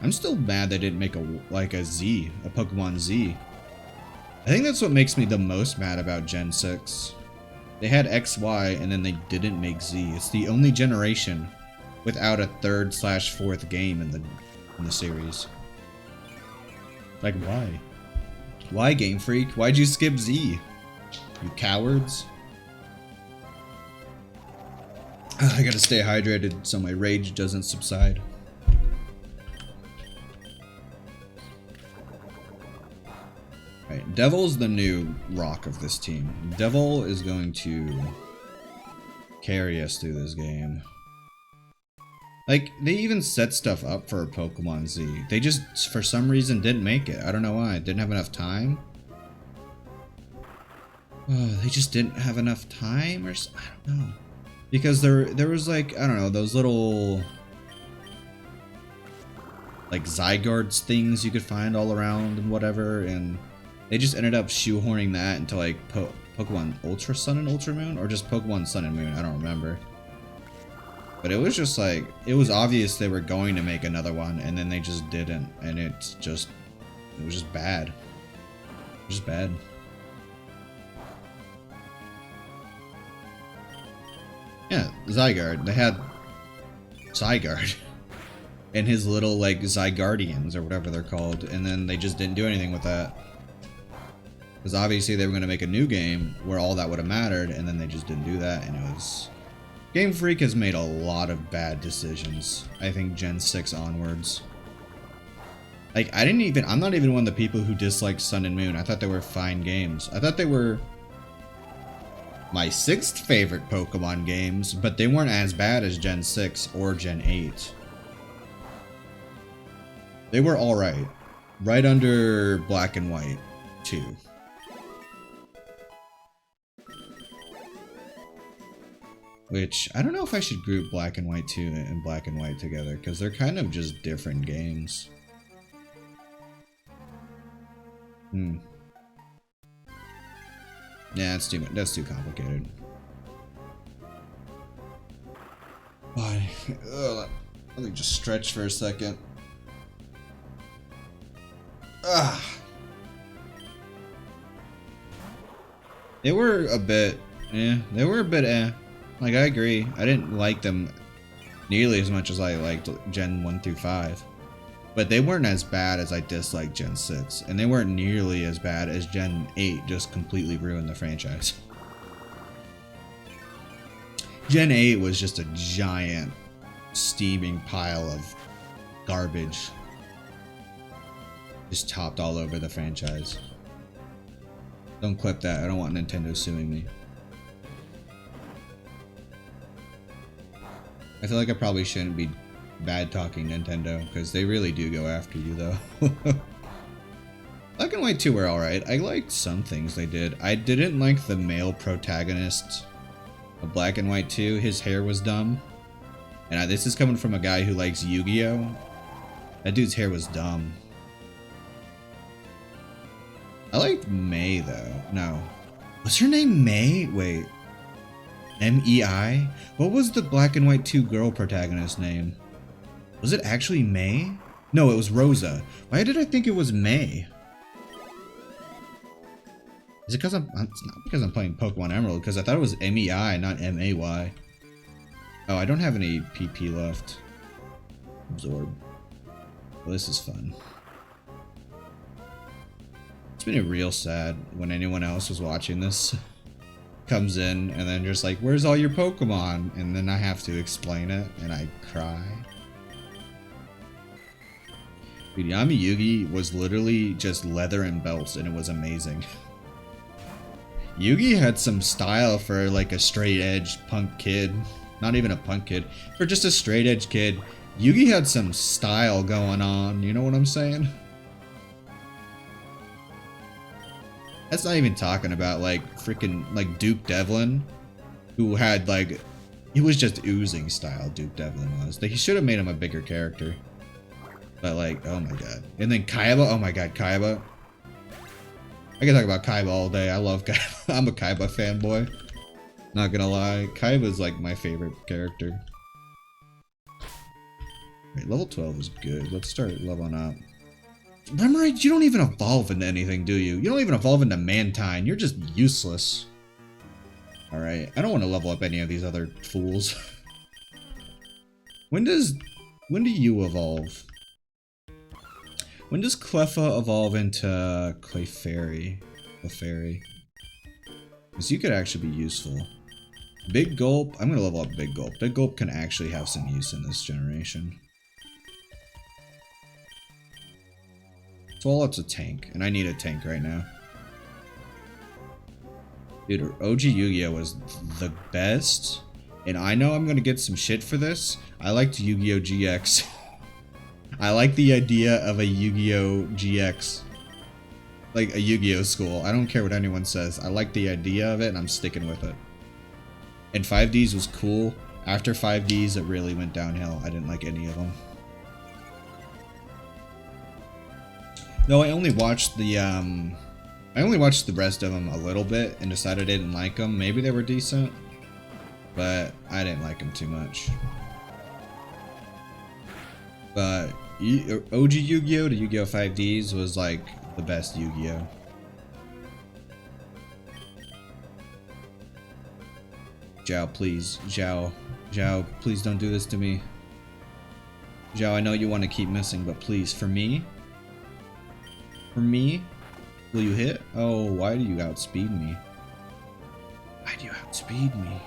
A: I'm still mad they didn't make a Pokemon Z. I think that's what makes me the most mad about Gen 6. They had X, Y, and then they didn't make Z. It's the only generation without a 3rd/4th game in the series. Like, why? Why, Game Freak? Why'd you skip Z? You cowards. I gotta stay hydrated so my rage doesn't subside. Alright, Devil's the new rock of this team. Devil is going to carry us through this game. Like, they even set stuff up for Pokemon Z. They just, for some reason, didn't make it. I don't know why. Didn't have enough time? Oh, they just didn't have enough time? Or I don't know. Because there was like, I don't know, those little like Zygardes things you could find all around and whatever, and they just ended up shoehorning that into like Pokemon Ultra Sun and Ultra Moon, or just Pokemon Sun and Moon, I don't remember. But it was just like, it was obvious they were going to make another one, and then they just didn't, and it was just bad. It was just bad. Yeah, Zygarde. They had Zygarde and his little like Zygardians or whatever they're called, and then they just didn't do anything with that. Because obviously they were going to make a new game where all that would have mattered, and then they just didn't do that, and it was... Game Freak has made a lot of bad decisions, I think Gen 6 onwards. Like, I'm not even one of the people who dislike Sun and Moon. I thought they were fine games. I thought they were my 6th favorite Pokemon games, but they weren't as bad as Gen 6 or Gen 8. They were alright. Right under Black and White 2. Which, I don't know if I should group Black and White 2 and Black and White together, because they're kind of just different games. Yeah, that's too complicated. Why? Let me just stretch for a second. They were a bit, Like, I agree. I didn't like them nearly as much as I liked Gen 1 through 5. But they weren't as bad as I disliked Gen 6. And they weren't nearly as bad as Gen 8 just completely ruined the franchise. Gen 8 was just a giant steaming pile of garbage. Just topped all over the franchise. Don't clip that. I don't want Nintendo suing me. I feel like I probably shouldn't be bad talking Nintendo, because they really do go after you though. Black and White 2 were alright. I liked some things they did. I didn't like the male protagonist of Black and White 2. His hair was dumb. And this is coming from a guy who likes Yu-Gi-Oh! That dude's hair was dumb. I liked Mei though. No. Was her name Mei? Wait. M-E-I? What was the Black and White 2 girl protagonist name? Was it actually Mei? No, it was Rosa. Why did I think it was Mei? Is it because it's not because I'm playing Pokemon Emerald, because I thought it was M-E-I, not M-A-Y. Oh, I don't have any PP left. Absorb. Well, this is fun. It's been real sad when anyone else was watching this. Comes in and then just like, where's all your Pokemon? And then I have to explain it and I cry. Dude, Yami Yugi was literally just leather and belts, and it was amazing. Yugi had some style for like a straight edge punk kid. Not even a punk kid, for just a straight edge kid. Yugi had some style going on, you know what I'm saying? That's not even talking about like freaking like Duke Devlin, who had like, he was just oozing style. Duke Devlin was. He should have made him a bigger character. But like, oh my god. And then Kaiba, oh my god, Kaiba. I can talk about Kaiba all day. I love Kaiba. I'm a Kaiba fanboy. Not gonna lie, Kaiba's like my favorite character. Wait, level 12 is good. Let's start leveling up. Remember, you don't even evolve into anything, do you? You don't even evolve into Mantine. You're just useless. Alright, I don't want to level up any of these other fools. When do you evolve? When does Cleffa evolve into Clefairy? Clefairy. Because you could actually be useful. Big Gulp, I'm gonna level up Big Gulp. Big Gulp can actually have some use in this generation. Swallow Up's a tank, and I need a tank right now. Dude, OG Yu-Gi-Oh! Was the best, and I know I'm gonna get some shit for this. I liked Yu-Gi-Oh! GX. I like the idea of a Yu-Gi-Oh! GX. Like a Yu-Gi-Oh! School. I don't care what anyone says. I like the idea of it, and I'm sticking with it. And 5Ds was cool. After 5Ds, it really went downhill. I didn't like any of them. No, I only watched the rest of them a little bit and decided I didn't like them. Maybe they were decent, but I didn't like them too much. But OG Yu-Gi-Oh! To Yu-Gi-Oh! 5Ds was like the best Yu-Gi-Oh! Zhao, please. Zhao, please don't do this to me. Zhao, I know you want to keep missing, but please, for me? For me? Will you hit? Oh, why do you outspeed me? Why do you outspeed me?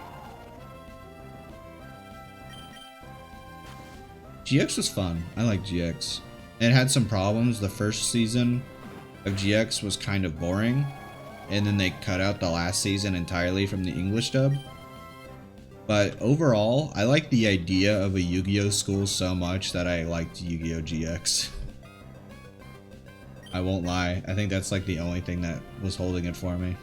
A: GX was fun. I like GX. It had some problems. The first season of GX was kind of boring, and then they cut out the last season entirely from the English dub. But overall, I like the idea of a Yu-Gi-Oh! School so much that I liked Yu-Gi-Oh! GX. I won't lie, I think that's like the only thing that was holding it for me.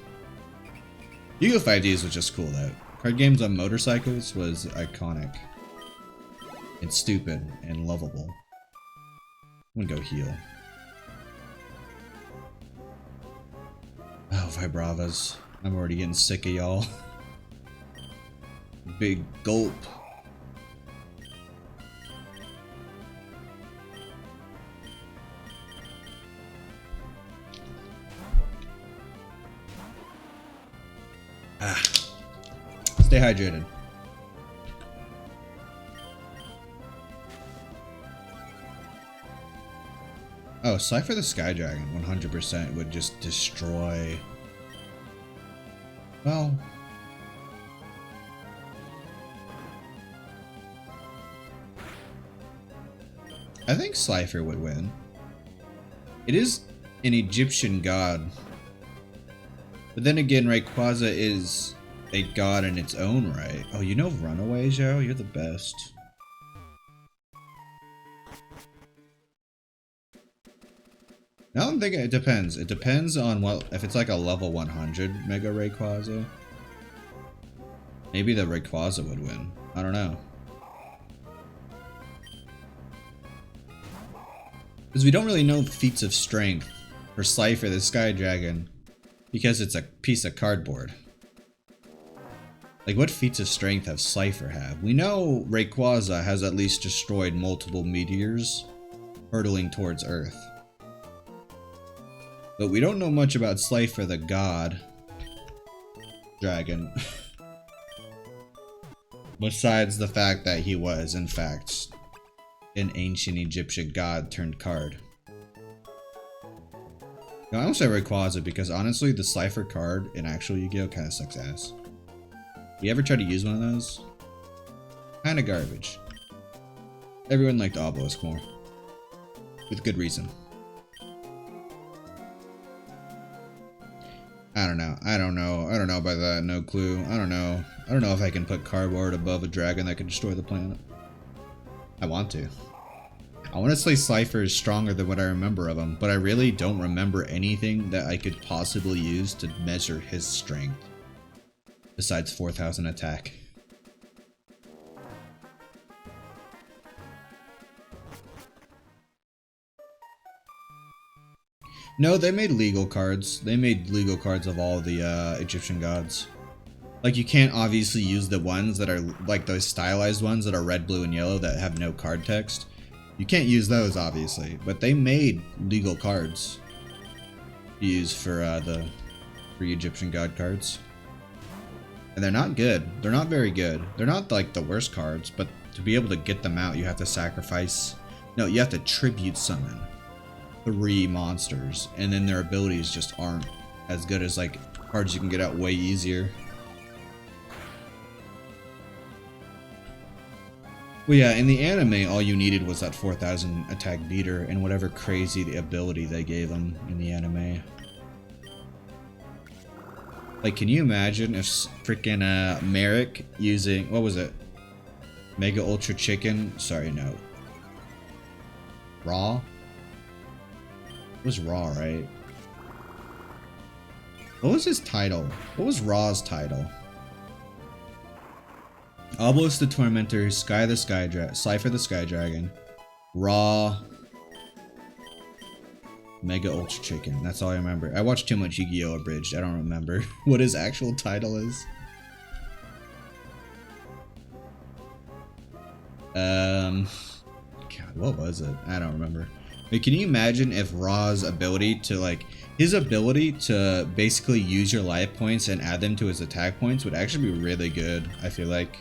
A: Yu-Gi-Oh! 5Ds was just cool though. Card games on motorcycles was iconic. And stupid and lovable. I'm gonna go heal. Oh, Vibravas. I'm already getting sick of y'all. Big Gulp. Stay hydrated. Oh, Cypher the Sky Dragon 100% would just destroy. Well, I think Cypher would win. It is an Egyptian god. But then again, Rayquaza is a god in its own right. Oh, you know Runaway, Zhao? You're the best. Now I'm thinking it depends. It depends on what, if it's like a level 100 Mega Rayquaza. Maybe the Rayquaza would win. I don't know. Because we don't really know feats of strength for Cypher the Sky Dragon because it's a piece of cardboard. Like, what feats of strength have Cypher have? We know Rayquaza has at least destroyed multiple meteors hurtling towards Earth. But we don't know much about Cypher the God Dragon. Besides the fact that he was, in fact, an ancient Egyptian god turned card. No, I don't say Rayquaza because honestly, the Cypher card in actual Yu-Gi-Oh! Kind of sucks ass. You ever try to use one of those? Kinda garbage. Everyone liked Obelisk more. With good reason. I don't know. I don't know about that. No clue. I don't know if I can put cardboard above a dragon that can destroy the planet. I want to. I want to say Cypher is stronger than what I remember of him, but I really don't remember anything that I could possibly use to measure his strength. Besides 4,000 attack. No, they made legal cards. They made legal cards of all the Egyptian gods. Like, you can't obviously use the ones that are, like those stylized ones that are red, blue, and yellow that have no card text. You can't use those, obviously. But they made legal cards to use for the Egyptian god cards. And they're not good. They're not very good. They're not, like, the worst cards, but to be able to get them out, you have to sacrifice... No, you have to tribute summon 3 monsters, and then their abilities just aren't as good as, like, Cards you can get out way easier. Well, yeah, in the anime, all you needed was that 4,000 attack beater and whatever crazy ability they gave him in the anime. Like, can you imagine if freaking Merrick using, what was it? Mega Ultra Chicken? Sorry, no. Raw? It was Raw, right? What was his title? What was Raw's title? Obelisk the Tormentor, Sky the Sky Dragon, Cypher the Sky Dragon, Raw, Mega Ultra Chicken. That's all I remember. I watched too much Yu-Gi-Oh! Abridged. I don't remember what his actual title is. God, what was it? I don't remember. But can you imagine if Raw's ability to, like, his ability to basically use your life points and add them to his attack points would actually be really good, I feel like.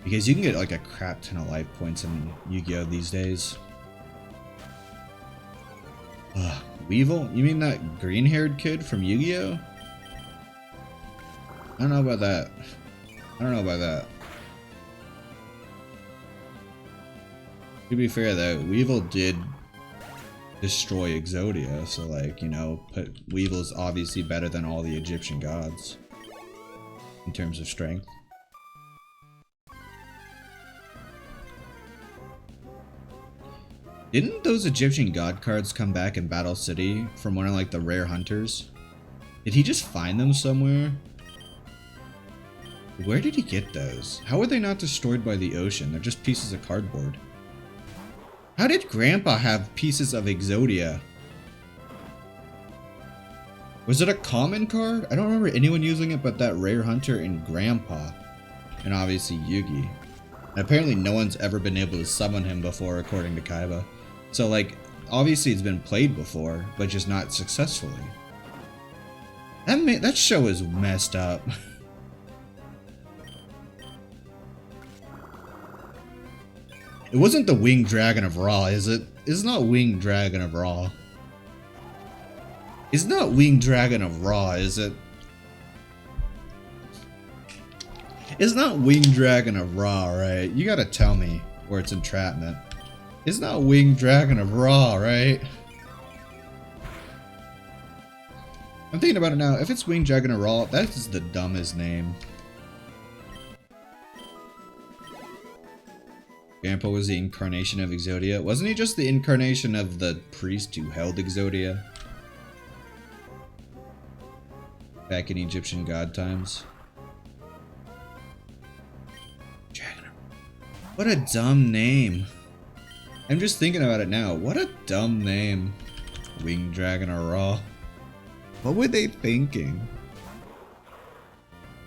A: Because you can get like a crap ton of life points in Yu-Gi-Oh! These days. Weevil? You mean that green-haired kid from Yu-Gi-Oh? I don't know about that. I don't know about that. To be fair though, Weevil did destroy Exodia, so like, you know, Weevil's obviously better than all the Egyptian gods in terms of strength. Didn't those Egyptian god cards come back in Battle City from one of like the rare hunters? Did he just find them somewhere? Where did he get those? How were they not destroyed by the ocean? They're just pieces of cardboard. How did Grandpa have pieces of Exodia? Was it a common card? I don't remember anyone using it but that rare hunter and Grandpa. And obviously Yugi. And apparently no one's ever been able to summon him before, according to Kaiba. So like, obviously it's been played before, but just not successfully. That show is messed up. It wasn't the Winged Dragon of Ra, is it? It's not Winged Dragon of Ra. It's not Winged Dragon of Ra, is it? It's not Winged Dragon of Ra, right? You gotta tell me where it's entrapment. It's not Winged Dragon of Ra, right? I'm thinking about it now. If it's Winged Dragon of Ra, that is the dumbest name. Grandpa was the incarnation of Exodia. Wasn't he just the incarnation of the priest who held Exodia? Back in Egyptian god times. Dragon. What a dumb name. I'm just thinking about it now. What a dumb name. Winged Dragon or Raw. What were they thinking?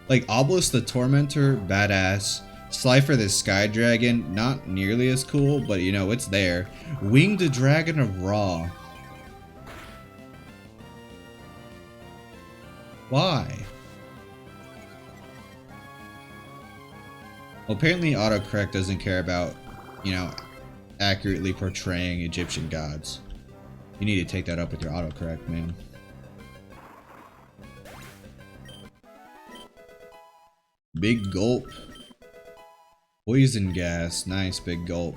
A: Like Obelisk the Tormentor, badass. Slifer the Sky Dragon, not nearly as cool, but you know, it's there. Winged Dragon of Ra. Why? Well, apparently autocorrect doesn't care about, you know, accurately portraying Egyptian gods. You need to take that up with your autocorrect, man. Big gulp. Poison gas. Nice, big gulp.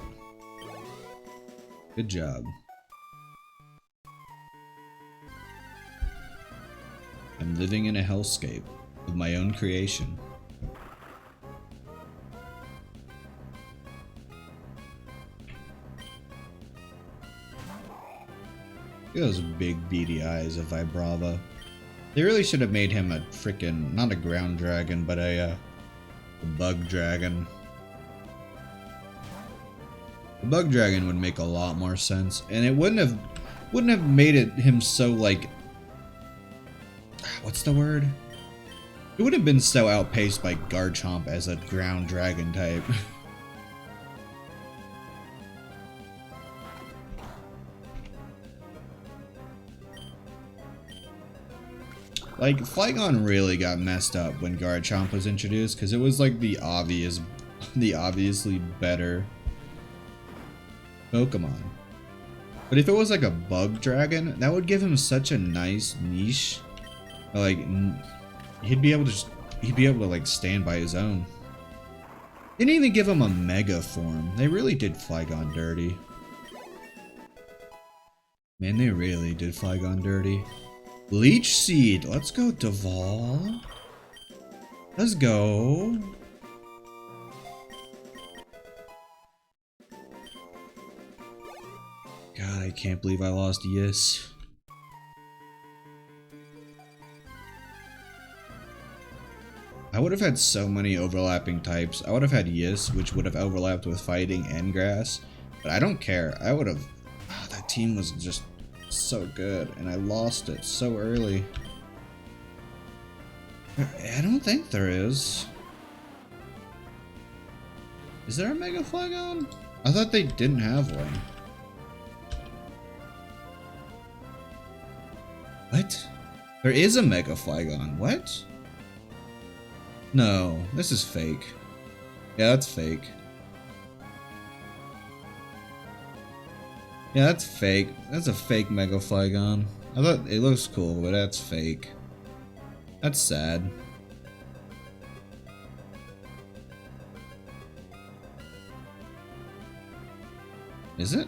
A: Good job. I'm living in a hellscape of my own creation. Look at those big beady eyes of Vibrava. They really should have made him a freaking, not a ground dragon, but a bug dragon. The bug dragon would make a lot more sense, and it wouldn't have made him so like, what's the word? It would have been so outpaced by Garchomp as a ground dragon type. Like, Flygon really got messed up when Garchomp was introduced, because it was like the obviously better Pokemon. But if it was like a bug dragon, that would give him such a nice niche. Like, he'd be able to like stand by his own. Didn't even give him a mega form. They really did Flygon dirty. Man, they really did Flygon dirty. Leech Seed. Let's go, Duval. Let's go. God, I can't believe I lost Yes. I would have had so many overlapping types. I would have had Yes, which would have overlapped with Fighting and Grass. But I don't care. I would have... Oh, that team was just so good. And I lost it so early. I don't think there is. Is there a Mega Flygon? I thought they didn't have one. What? There is a Mega Flygon. What? No, this is fake. Yeah, that's fake. Yeah, that's fake. That's a fake Mega Flygon. I thought it looks cool, but that's fake. That's sad. Is it?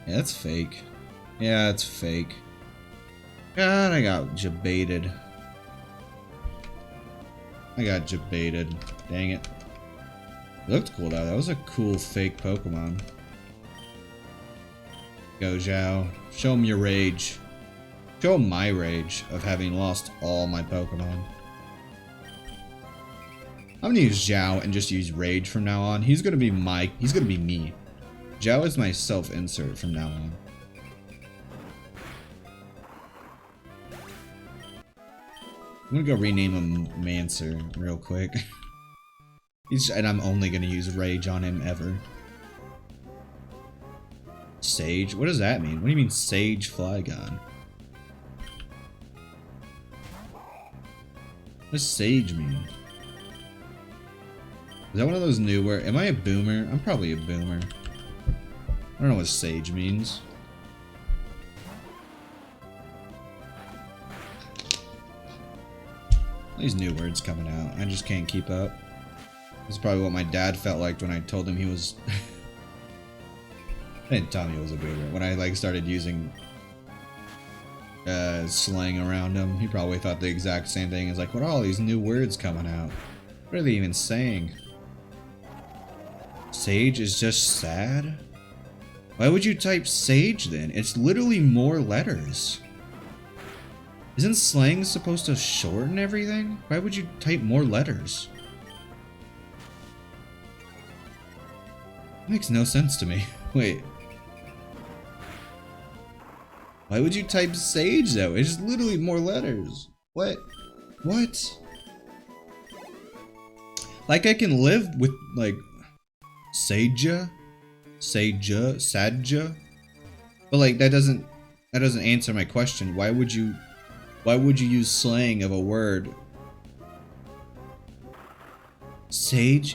A: Yeah, that's fake. Yeah, it's fake. God, I got jebaited. I got jebaited. Dang it. It looked cool though. That was a cool fake Pokemon. Go, Zhao. Show him your rage. Show him my rage of having lost all my Pokemon. I'm gonna use Zhao and just use rage from now on. He's gonna be me. Zhao is my self-insert from now on. I'm gonna go rename him Mancer real quick. And I'm only gonna use Rage on him ever. Sage? What does that mean? What do you mean Sage Flygon? What does Sage mean? Is that one of those new where... Am I a boomer? I'm probably a boomer. I don't know what Sage means. These new words coming out. I just can't keep up. This is probably what my dad felt like when I told him he was... I didn't tell him he was a boomer. When I like started using slang around him, he probably thought the exact same thing. He's like, what are all these new words coming out? What are they even saying? Sage is just sad? Why would you type Sage then? It's literally more letters. Isn't slang supposed to shorten everything? Why would you type more letters? That makes no sense to me. Wait. Why would you type Sage though? It's just literally more letters. What? What? Like I can live with like Saja? Sadja? But like that doesn't answer my question. Why would you use slang of a word? Sadja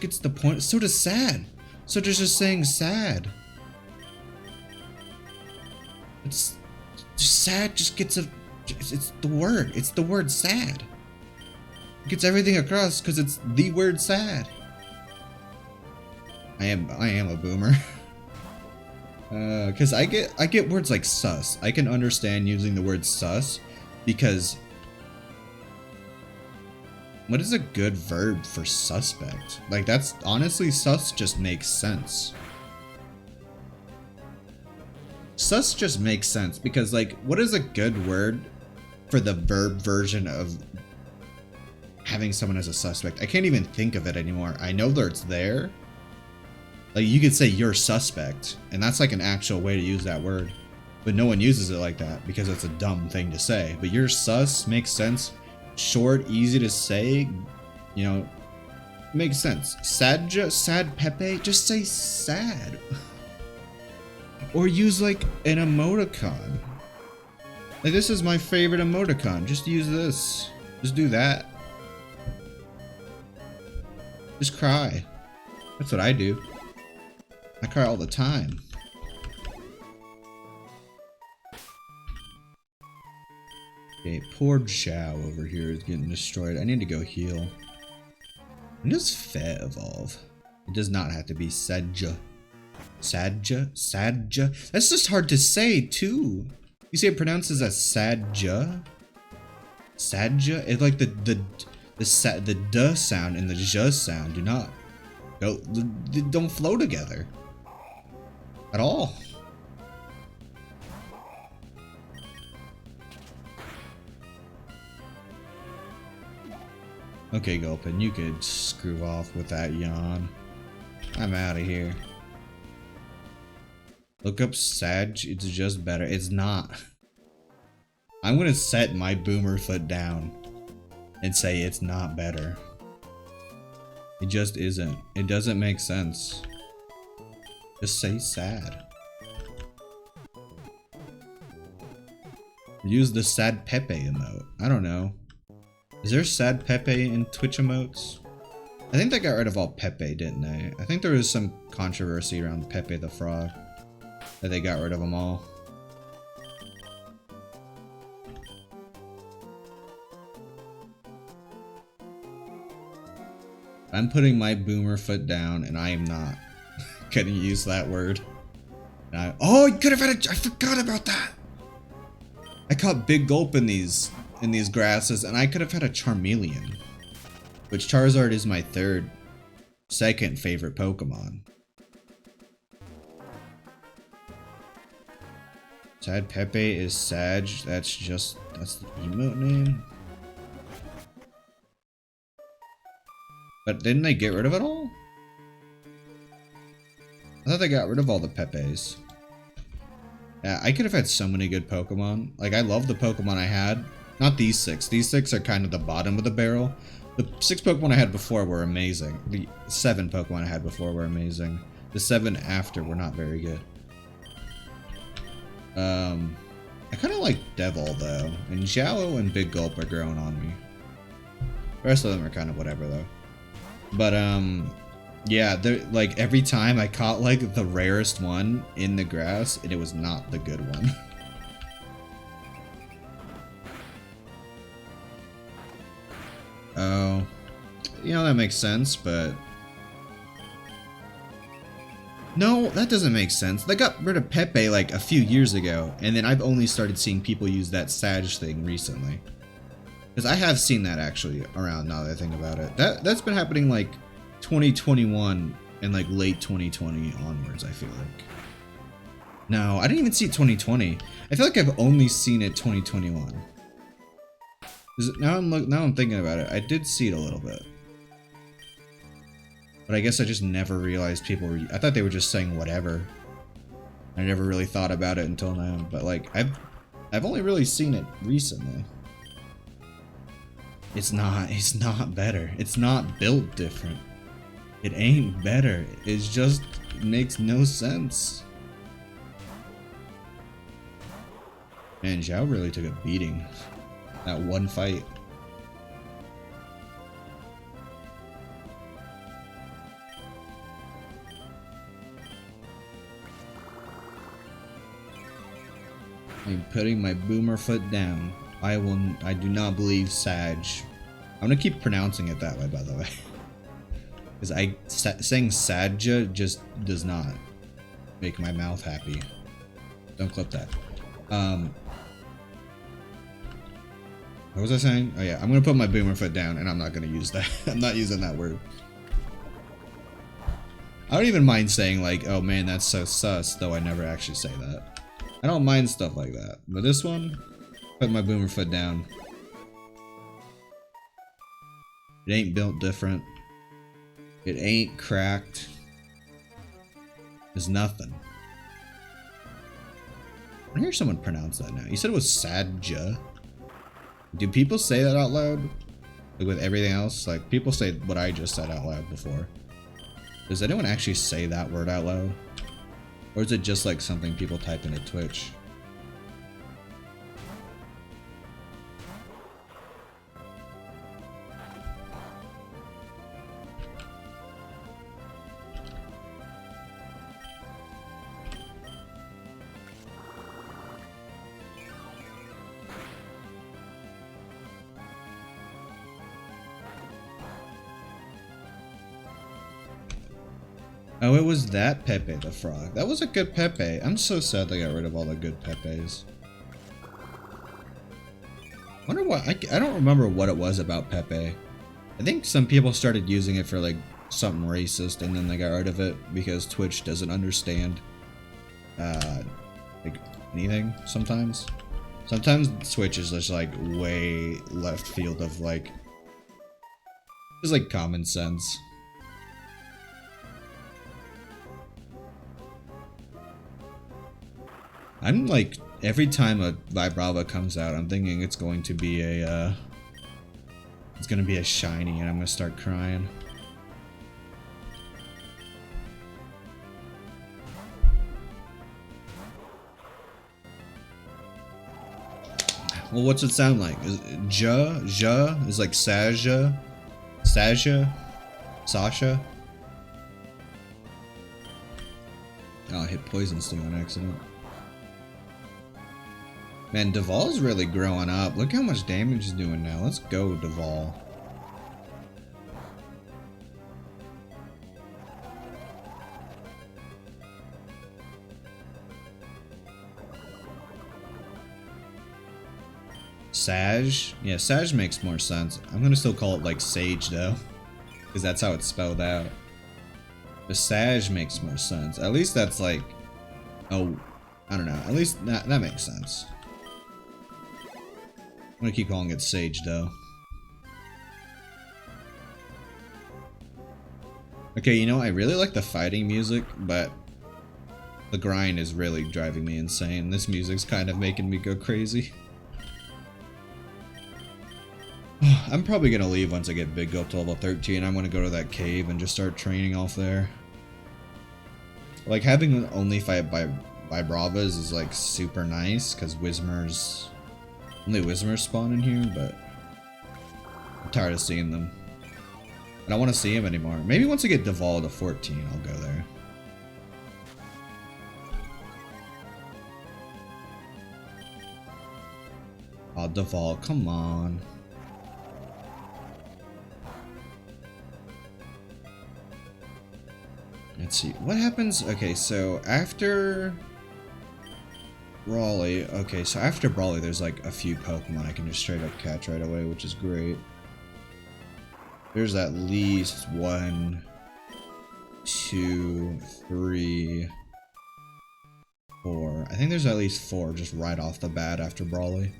A: gets the point. So does sad. So does just saying sad. It's just sad. Just gets it's the word. It's the word sad. It gets everything across because it's the word sad. I am a boomer. Because I get words like sus. I can understand using the word sus because what is a good verb for suspect? Like that's honestly sus just makes sense. Sus just makes sense because like what is a good word for the verb version of having someone as a suspect? I can't even think of it anymore. I know that it's there. Like you could say you're suspect, and that's like an actual way to use that word. But no one uses it like that because it's a dumb thing to say. But you're sus makes sense. Short, easy to say, you know, makes sense. Sad Pepe, just say sad. Or use like an emoticon. Like this is my favorite emoticon. Just use this. Just do that. Just cry. That's what I do. I cry all the time. Okay, poor Zhao over here is getting destroyed. I need to go heal. When does Fe evolve? It does not have to be Sadja. Sadja? Sadja? That's just hard to say, too. You say it pronounces as Sadja? Sadja? It's like the D sound and the J sound do not go, they don't flow together. At all. Okay, Gulpin, you could screw off with that yawn. I'm out of here. Look up Sag, it's just better. It's not. I'm gonna set my boomer foot down and say it's not better. It just isn't. It doesn't make sense. Just say sad. Use the sad Pepe emote. I don't know. Is there sad Pepe in Twitch emotes? I think they got rid of all Pepe, didn't they? I think there was some controversy around Pepe the Frog. That they got rid of them all. I'm putting my boomer foot down and I am not gonna use that word. Oh, you could have had I forgot about that! I caught Big Gulp in these grasses and I could have had a Charmeleon. Which Charizard is my second favorite Pokemon. Sad Pepe is Sag, that's the emote name. But didn't they get rid of it all? I thought they got rid of all the Pepes. Yeah, I could have had so many good Pokemon. Like, I love the Pokemon I had. Not these 6. These 6 are kind of the bottom of the barrel. The 6 Pokemon I had before were amazing. The 7 Pokemon I had before were amazing. The 7 after were not very good. I kind of like Devil though, and Xiao and Big Gulp are growing on me. The rest of them are kind of whatever though. But yeah, they're like every time I caught like the rarest one in the grass, and it was not the good one. Oh, you know that makes sense, but. No, that doesn't make sense. They got rid of Pepe like a few years ago, and then I've only started seeing people use that Sag thing recently. Because I have seen that actually around now that I think about it. That's been happening like 2021 and like late 2020 onwards, I feel like. No, I didn't even see it 2020. I feel like I've only seen it 2021. Now I'm thinking about it. I did see it a little bit. But I guess I just never realized people were. I thought they were just saying whatever. I never really thought about it until now. But like I've only really seen it recently. It's not better. It's not built different. It ain't better. It's just it makes no sense. Man, Zhao really took a beating. That one fight. I'm putting my boomer foot down. I do not believe Sag. I'm gonna keep pronouncing it that way, by the way. Because saying Sadja just does not make my mouth happy. Don't clip that. What was I saying? Oh yeah, I'm gonna put my boomer foot down and I'm not gonna use that. I'm not using that word. I don't even mind saying like, oh man, that's so sus, though I never actually say that. I don't mind stuff like that, but this one, put my boomer foot down. It ain't built different. It ain't cracked. There's nothing. I hear someone pronounce that now. You said it was Sadja. Do people say that out loud? Like with everything else? Like people say what I just said out loud before. Does anyone actually say that word out loud? Or is it just like something people type into Twitch? Oh, it was that Pepe the Frog. That was a good Pepe. I'm so sad they got rid of all the good Pepes. Wonder what, I don't remember what it was about Pepe. I think some people started using it for like something racist and then they got rid of it because Twitch doesn't understand like anything sometimes. Sometimes Twitch is just like way left field of like just like common sense. I'm like every time a Vibrava comes out, I'm thinking it's going to be a shiny and I'm gonna start crying. Well, what's it sound like? Is Ja is like Sasha? Sasha? Sasha? Oh, I hit Poison Sting on accident. Man, Duval's really growing up. Look how much damage he's doing now. Let's go, Duval. Saj? Yeah, Saj makes more sense. I'm gonna still call it like Sage though, because that's how it's spelled out. But Saj makes more sense. At least that's like, oh, I don't know. At least that makes sense. I'm gonna keep calling it Sage though. Okay, you know, I really like the fighting music, but the grind is really driving me insane. This music's kind of making me go crazy. I'm probably gonna leave once I get big up to level 13. I'm gonna go to that cave and just start training off there. Like, having only fight by Bravas is like super nice, because only Whismers spawn in here, but I'm tired of seeing them. I don't want to see him anymore. Maybe once I get Duval to 14, I'll go there. Oh, Duval, come on. Let's see. What happens? Okay, so after Brawly, okay, so after Brawly, there's like a few Pokemon I can just straight up catch right away, which is great. There's at least 1, 2, 3, 4. I think there's at least 4 just right off the bat after Brawly.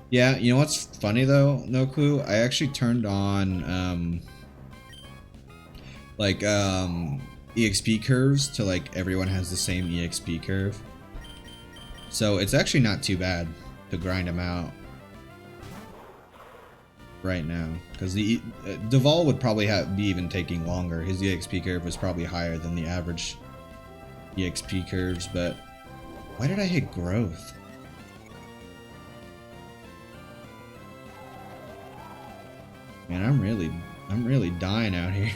A: Yeah, you know what's funny though, No Clue? I actually turned on EXP curves to like everyone has the same EXP curve. So it's actually not too bad to grind them out right now, because the Duval would probably be even taking longer. His EXP curve was probably higher than the average EXP curves, but why did I hit growth? Man, I'm really dying out here.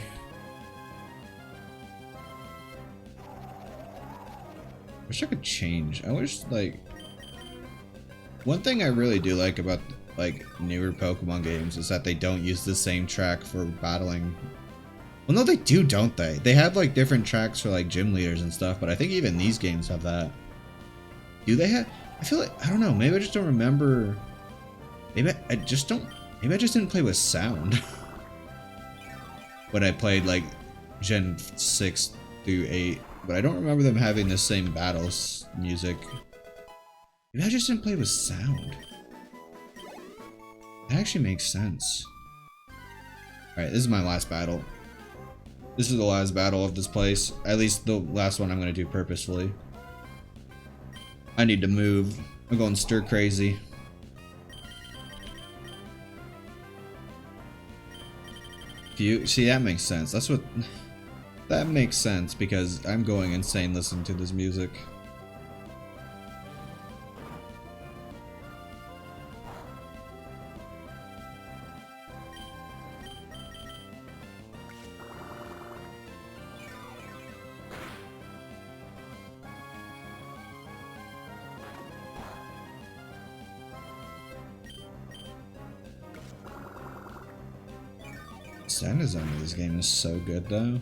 A: Wish I could change. I wish, like, one thing I really do like about like newer Pokemon games is that they don't use the same track for battling. Well, no, they do, don't they? They have like different tracks for like gym leaders and stuff, but I think even these games have that. Do they have? I feel like, I don't know, maybe I just don't remember. Maybe I just didn't play with sound when I played like Gen 6 through 8, but I don't remember them having the same battles music. Maybe I just didn't play with sound. That actually makes sense. Alright, this is my last battle. This is the last battle of this place. At least the last one I'm going to do purposefully. I need to move. I'm going stir crazy. See, that makes sense. That makes sense, because I'm going insane listening to this music. Sound design of this game is so good though.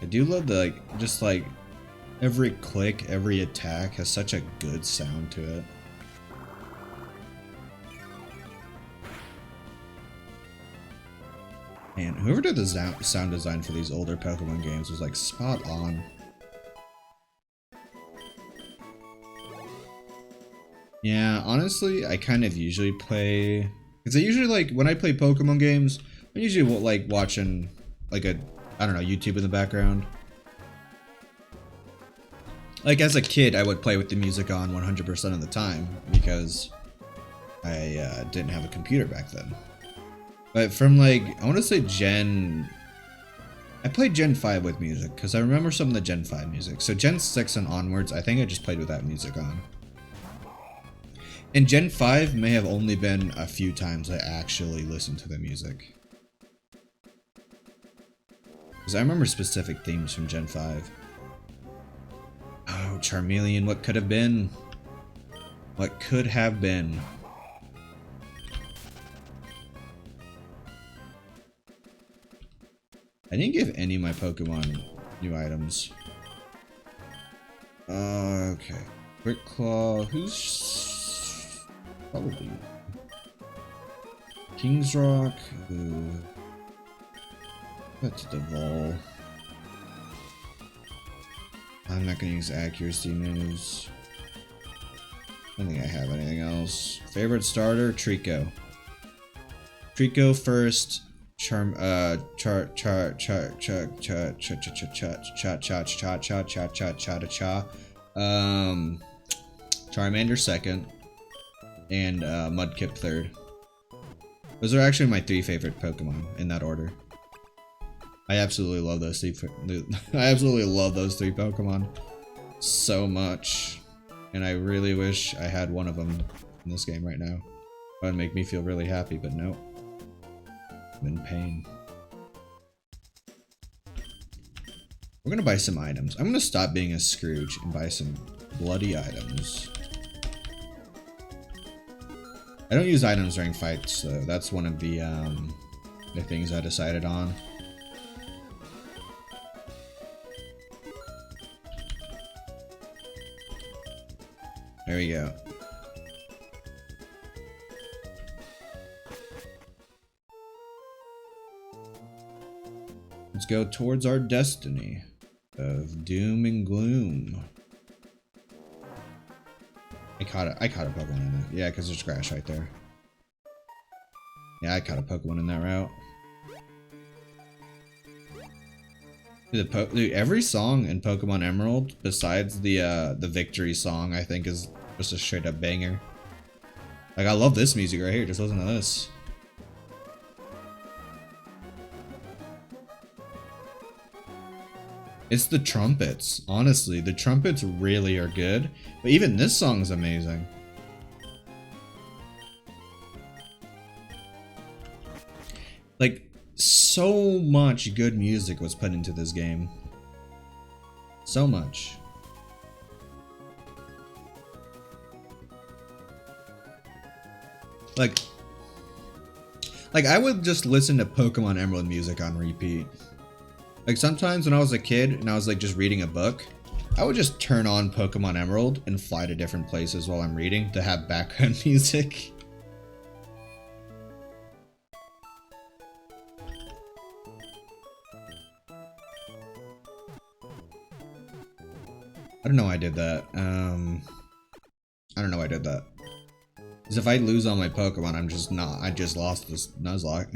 A: I do love the just like every click, every attack has such a good sound to it. Man, whoever did the sound design for these older Pokemon games was like spot on. Yeah, honestly, I kind of usually play, because I usually like, when I play Pokemon games, I usually like watching like I don't know, YouTube in the background. Like as a kid, I would play with the music on 100% of the time because I didn't have a computer back then. But from like, I want to say I played Gen 5 with music because I remember some of the Gen 5 music. So Gen 6 and onwards, I think I just played with that music on. And Gen 5 may have only been a few times I actually listened to the music. Because I remember specific themes from Gen 5. Oh, Charmeleon, what could have been? What could have been? I didn't give any of my Pokemon new items. Okay. Quick Claw, who's... Probably King's Rock. That's Deval. I'm not gonna use accuracy moves. I don't think I have anything else. Favorite starter, Trico. Trico first. Charmander second. And Mudkip third. Those are actually my 3 favorite Pokemon in that order. I absolutely love those 3. I absolutely love those 3 Pokemon so much, and I really wish I had one of them in this game right now. That would make me feel really happy, but no, I'm in pain. We're gonna buy some items. I'm gonna stop being a Scrooge and buy some bloody items. I don't use items during fights, so that's one of the things I decided on. There we go. Let's go towards our destiny of doom and gloom. I caught a Pokemon in it. Yeah, because there's grass right there. Yeah, I caught a Pokemon in that route. Dude, every song in Pokemon Emerald, besides the victory song, I think is just a straight up banger. Like, I love this music right here. Just listen to this. It's the trumpets. Honestly, the trumpets really are good. But even this song is amazing. Like, so much good music was put into this game. So much. Like I would just listen to Pokemon Emerald music on repeat. Like sometimes when I was a kid and I was like just reading a book, I would just turn on Pokemon Emerald and fly to different places while I'm reading to have background music. I don't know why I did that. I don't know why I did that. Because if I lose all my Pokemon, I just lost this Nuzlocke.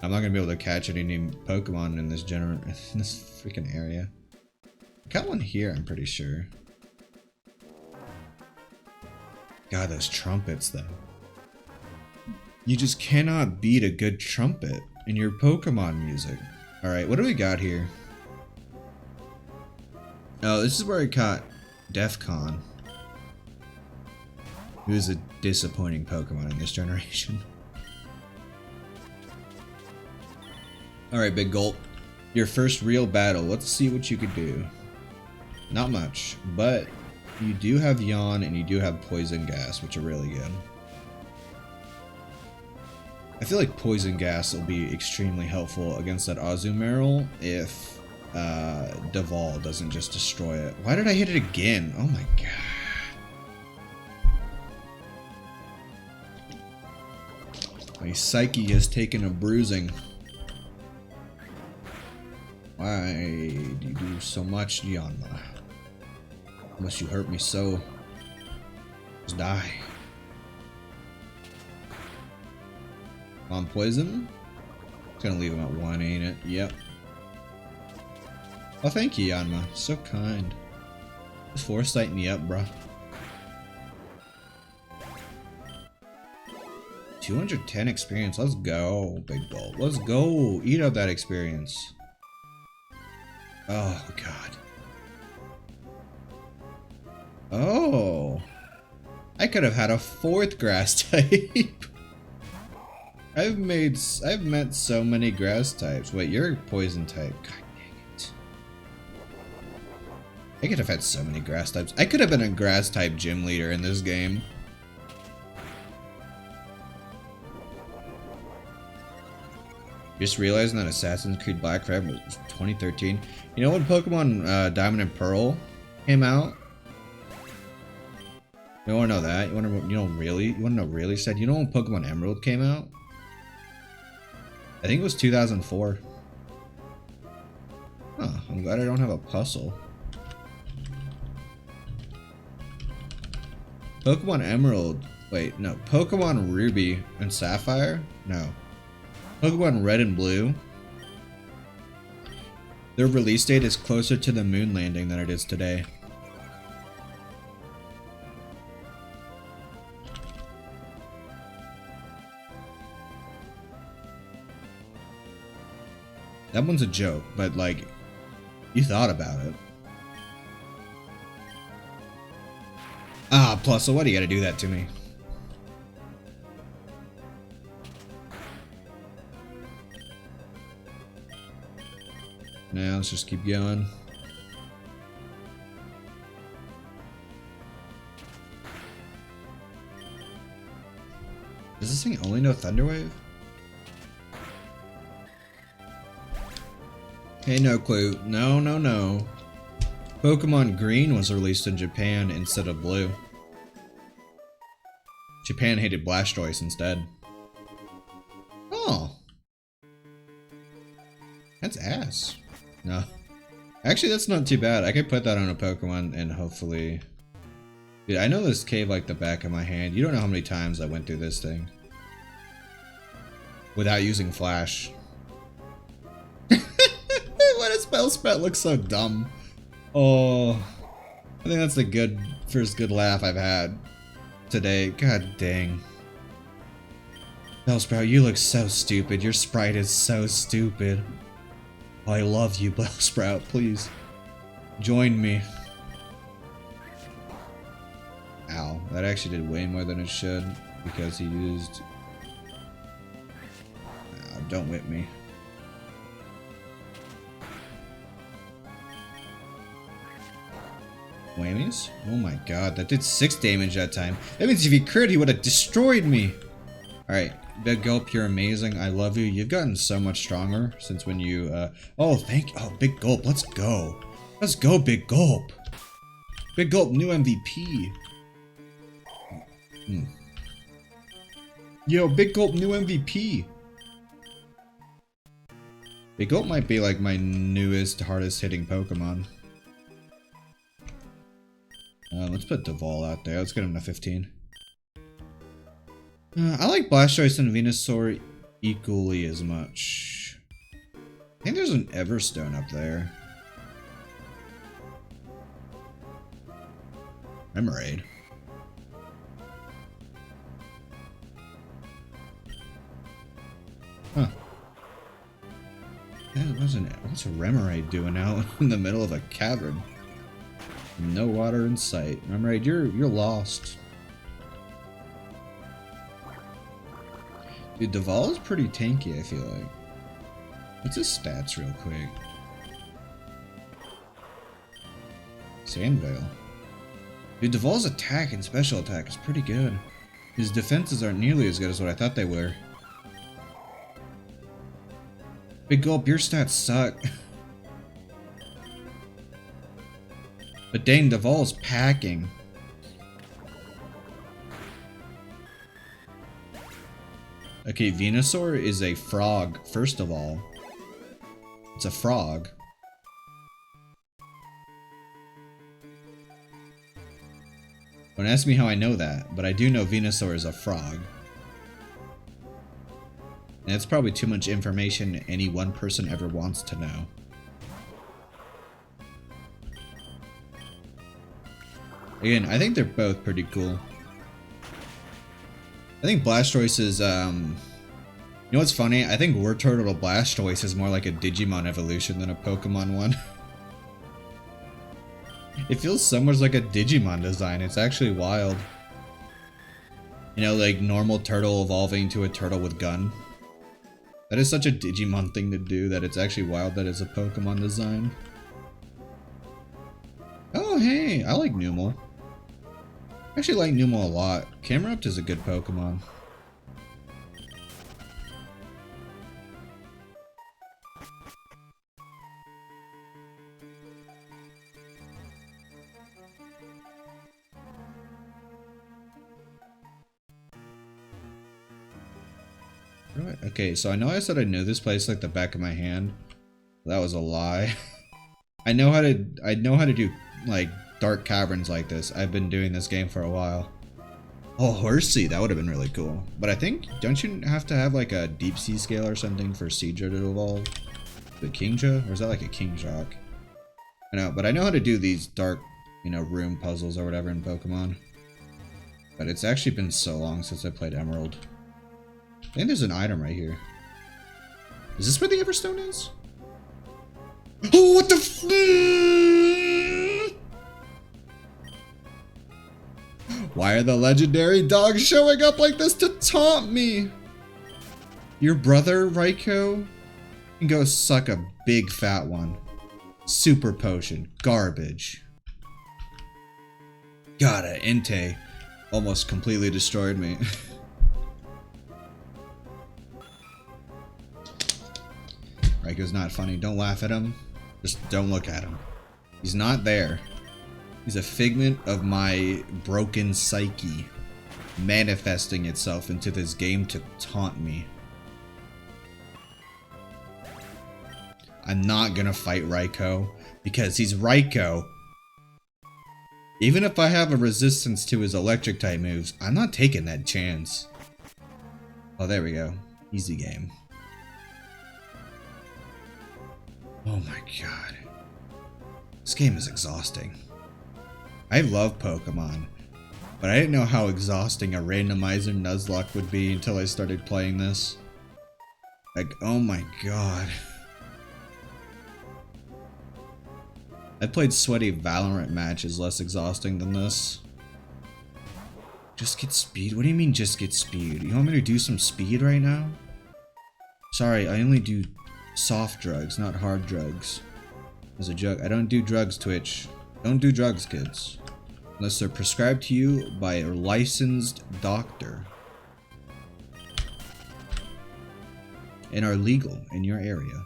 A: I'm not gonna be able to catch any new Pokemon in this freaking area. I got one here, I'm pretty sure. God, those trumpets though. You just cannot beat a good trumpet in your Pokemon music. Alright, what do we got here? Oh, this is where I caught Defcon. Who is a disappointing Pokemon in this generation. Alright, Big Gulp. Your first real battle. Let's see what you could do. Not much, but you do have Yawn and you do have Poison Gas, which are really good. I feel like Poison Gas will be extremely helpful against that Azumarill if Deval doesn't just destroy it. Why did I hit it again? Oh my god. My psyche has taken a bruising. Why do you do so much, Yanma? Unless you hurt me so. Just die. On poison? It's gonna leave him at 1, ain't it? Yep. Oh, thank you, Yanma. So kind. Just foresight me up, bruh. 210 experience. Let's go, big gulp. Let's go. Eat up that experience. Oh, God. Oh. I could have had a 4th grass type. I've met so many grass types. Wait, you're a poison type. God dang it. I could have had so many grass types. I could have been a grass type gym leader in this game. Just realizing that Assassin's Creed Black Flag was 2013. You know when Pokemon Diamond and Pearl came out? You wanna know that? You wanna know really sad? You know when Pokemon Emerald came out? I think it was 2004. Huh, I'm glad I don't have a puzzle. Pokemon Emerald. Wait, no. Pokemon Ruby and Sapphire? No. Pokemon Red and Blue. Their release date is closer to the moon landing than it is today. That one's a joke, but like, you thought about it. Ah, plus, so why do you gotta do that to me? Now let's just keep going. Does this thing only know Thunder Wave? Hey, no clue. No, no, no. Pokemon Green was released in Japan instead of Blue. Japan hated Blastoise instead. Oh. That's ass. No. Actually, that's not too bad. I could put that on a Pokemon and hopefully... Dude, I know this cave like the back of my hand. You don't know how many times I went through this thing. Without using Flash. Why does Bellsprout look so dumb? Oh, I think that's the first good laugh I've had today. God dang. Bellsprout, you look so stupid. Your sprite is so stupid. Oh, I love you, Bellsprout. Please, join me. Ow, that actually did way more than it should because he used... Oh, don't whip me. Whammies? Oh my god, that did 6 damage that time. That means if he crit, he would have destroyed me. Alright, Big Gulp, you're amazing. I love you. You've gotten so much stronger since when you, Oh, Big Gulp, let's go. Let's go, Big Gulp. Big Gulp, new MVP. Yo, Big Gulp, new MVP. Big Gulp might be like my newest, hardest hitting Pokemon. Let's put Deval out there. Let's get him to 15. I like Blastoise and Venusaur equally as much. I think there's an Everstone up there. Remoraid. Huh. Yeah, what's a Remoraid doing out in the middle of a cavern? No water in sight. Remoraid, you're lost. Dude, Deval is pretty tanky, I feel like. What's his stats real quick? Sandvale. Dude, Deval's attack and special attack is pretty good. His defenses aren't nearly as good as what I thought they were. Big Gulp, your stats suck. But dang, Duval's packing. Okay, Venusaur is a frog, first of all. It's a frog. Don't ask me how I know that, but I do know Venusaur is a frog. And it's probably too much information any one person ever wants to know. Again, I think they're both pretty cool. I think Blastoise is, you know what's funny? I think Wartortle to Blastoise is more like a Digimon evolution than a Pokemon one. It feels somewhat like a Digimon design. It's actually wild. You know, like normal turtle evolving to a turtle with gun. That is such a Digimon thing to do that it's actually wild that it's a Pokemon design. Oh, hey, I like Numel. I actually like Numel a lot. Camerupt is a good Pokemon. Right. Okay, so I know I said I knew this place like the back of my hand. That was a lie. I know how to do like dark caverns like this. I've been doing this game for a while. Oh, Horsey, that would have been really cool. But I think, don't you have to have like a deep sea scale or something for Seadra to evolve? The Kingdra? Or is that like a Kingdra? I know, but I know how to do these dark, you know, room puzzles or whatever in Pokemon. But it's actually been so long since I played Emerald. I think there's an item right here. Is this where the Everstone is? Oh, what the f- Why are the legendary dogs showing up like this to taunt me? Your brother, Raikou? Can go suck a big fat one. Super potion. Garbage. God, Entei almost completely destroyed me. Raikou's not funny. Don't laugh at him. Just don't look at him. He's not there. He's a figment of my broken psyche, manifesting itself into this game to taunt me. I'm not gonna fight Raikou, because he's Raikou. Even if I have a resistance to his electric type moves, I'm not taking that chance. Oh, there we go. Easy game. Oh my god. This game is exhausting. I love Pokemon, but I didn't know how exhausting a randomizer Nuzlocke would be until I started playing this. Like, oh my god. I played sweaty Valorant matches less exhausting than this. Just get speed? What do you mean just get speed? You want me to do some speed right now? Sorry, I only do soft drugs, not hard drugs. As a joke, I don't do drugs, Twitch. Don't do drugs, kids. Unless they're prescribed to you by a licensed doctor. And are legal in your area.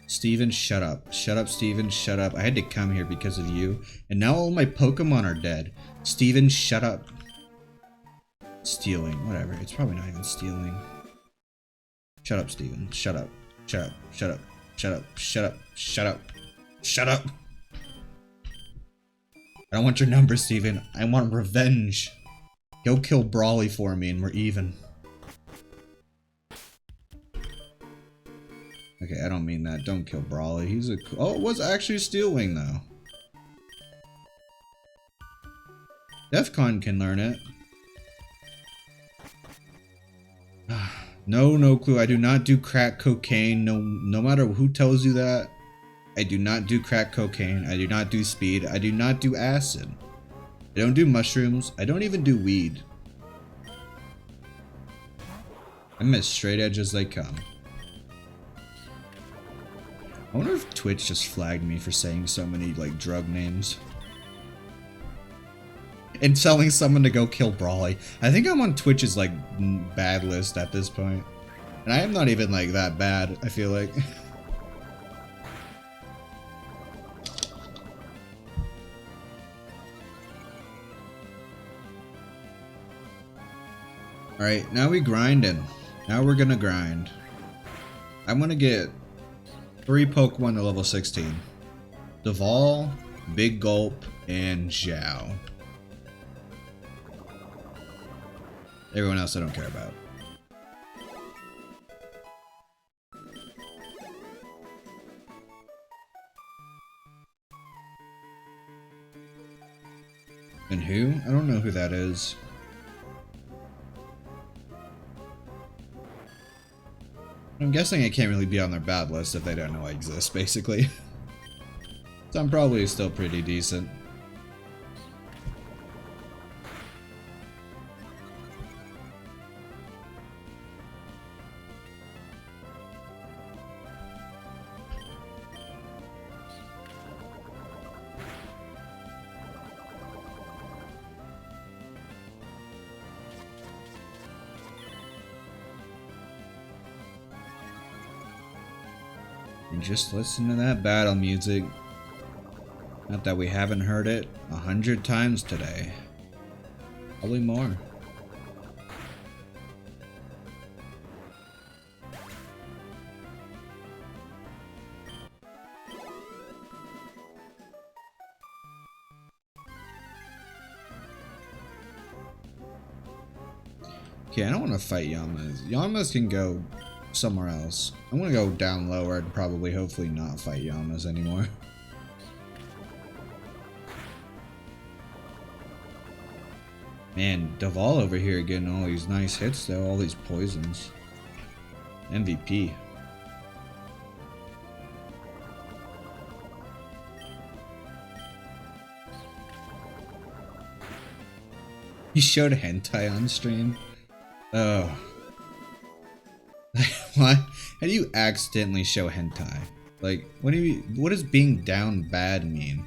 A: Steven, shut up. Shut up, Steven, shut up. I had to come here because of you. And now all my Pokemon are dead. Steven, shut up. Stealing, whatever. It's probably not even stealing. Shut up, Steven. Shut up. Shut up. Shut up. Shut up. Shut up. Shut up. Shut up. I don't want your number, Steven. I want revenge. Go kill Brawly for me and we're even. Okay, I don't mean that. Don't kill Brawly. He's a... Oh, it was actually a Steel Wing, though. Defcon can learn it. No clue. I do not do crack cocaine. No matter who tells you that. I do not do crack cocaine. I do not do speed. I do not do acid. I don't do mushrooms. I don't even do weed. I'm as straight edge as they come. I wonder if Twitch just flagged me for saying so many, like, drug names. and telling someone to go kill Brawly. I think I'm on Twitch's like bad list at this point. And I am not even like that bad, I feel like. Alright, now we grinding. Now we're gonna grind. I'm gonna get 3 Pokemon to level 16. Duval, Big Gulp, and Zhao. Everyone else I don't care about. And who? I don't know who that is. I'm guessing I can't really be on their bad list if they don't know I exist, basically. So I'm probably still pretty decent. And just listen to that battle music. Not that we haven't heard it 100 times today. Probably more. Okay, I don't want to fight Yamas. Yamas can go somewhere else. I'm gonna go down lower and probably hopefully not fight Yamas anymore. Man, Duval over here getting all these nice hits though, all these poisons. MVP. He showed hentai on stream. Oh. What? How do you accidentally show hentai? Like, what does being down bad mean?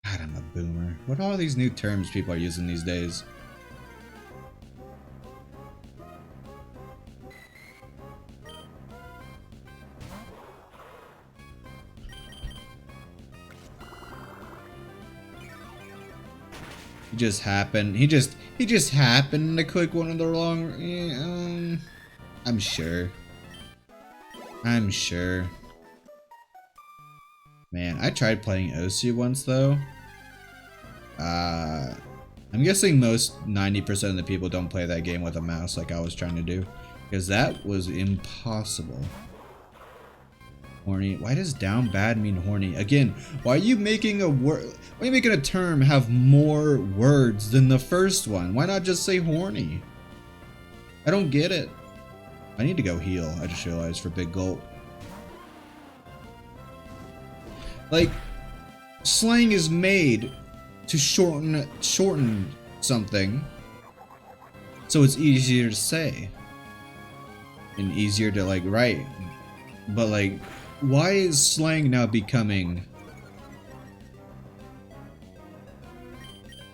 A: God, I'm a boomer. What are all these new terms people are using these days? He just happened to click one of the wrong. Yeah, I'm sure. Man, I tried playing OC once though. I'm guessing most 90% of the people don't play that game with a mouse like I was trying to do, because that was impossible. Horny. Why does down bad mean horny? Again, why are you making a word? Why are you making a term have more words than the first one? Why not just say horny? I don't get it. I need to go heal. I just realized for Big Gulp. Like, slang is made to shorten something, so it's easier to say and easier to like write. But like, why is slang now becoming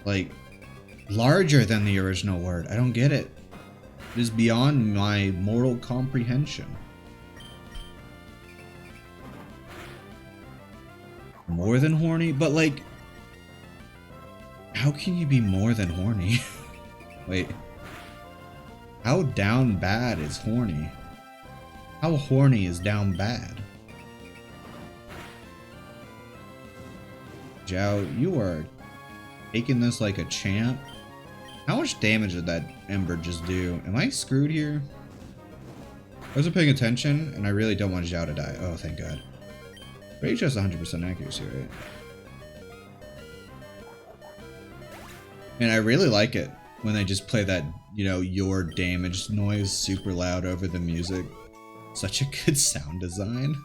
A: like larger than the original word? I don't get it. It is beyond my mortal comprehension. More than horny? But like, how can you be more than horny? Wait. How down bad is horny? How horny is down bad? Zhao, you are taking this like a champ. How much damage did that Ember just do? Am I screwed here? I wasn't paying attention, and I really don't want Zhao to die. Oh, thank God. Rage has 100% accuracy, right? And I really like it when they just play that, you know, your damage noise super loud over the music. Such a good sound design.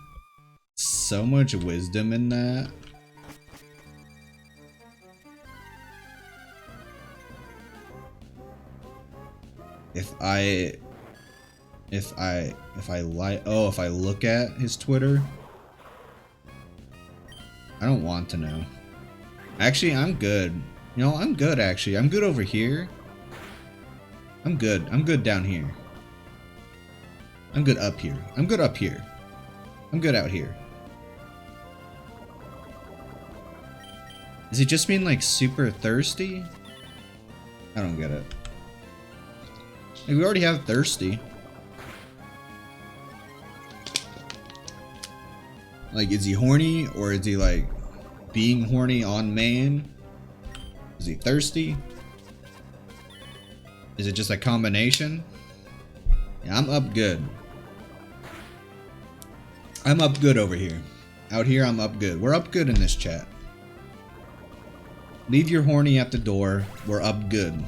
A: So much wisdom in that. If I look at his Twitter, I don't want to know. Actually, I'm good. You know, I'm good actually. I'm good over here. I'm good. I'm good down here. I'm good up here. I'm good up here. I'm good out here. Does it just mean like super thirsty? I don't get it. Like, we already have thirsty. Like, is he horny or is he like being horny on main? Is he thirsty? Is it just a combination? Yeah, I'm up good. I'm up good over here. Out here, I'm up good. We're up good in this chat. Leave your horny at the door. We're up good.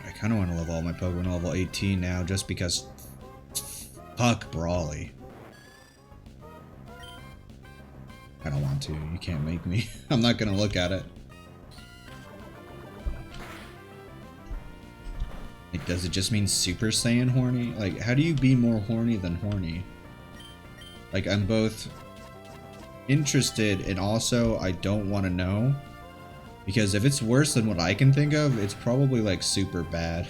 A: I kind of want to level all my Pokemon to level 18 now just because. Fuck Brawly. I don't want to. You can't make me. I'm not gonna look at it. Like, does it just mean Super Saiyan horny? Like, how do you be more horny than horny? Like, I'm both interested and also I don't want to know. Because if it's worse than what I can think of, it's probably like super bad.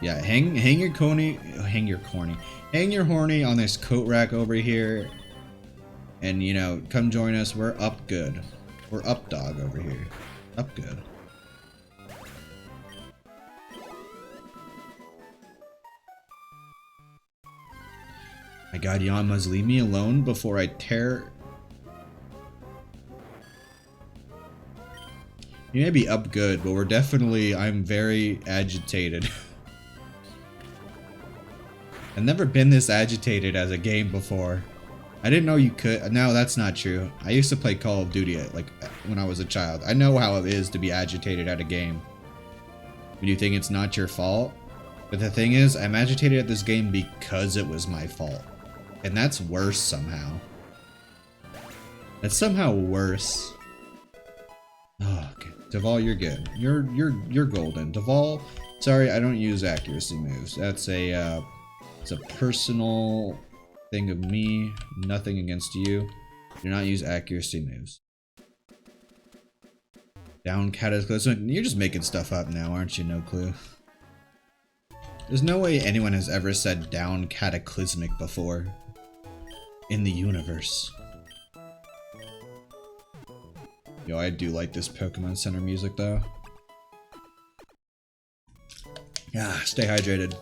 A: Yeah, hang your horny on this coat rack over here. And, you know, come join us. We're up good. We're up dog over here. Up good. My god, Yanmas, leave me alone before I tear... You may be up good, but we're definitely... I'm very agitated. I've never been this agitated as a game before. I didn't know you could. No, that's not true. I used to play Call of Duty like when I was a child. I know how it is to be agitated at a game. But you think it's not your fault? But the thing is, I'm agitated at this game because it was my fault. And that's worse somehow. That's somehow worse. Oh, okay. Deval, you're good. You're golden. Deval, sorry, I don't use accuracy moves. That's a it's a personal thing of me. Nothing against you. Do not use accuracy moves. Down cataclysmic. You're just making stuff up now, aren't you? No clue. There's no way anyone has ever said down cataclysmic before in the universe. Yo, I do like this Pokemon Center music though. Yeah, stay hydrated.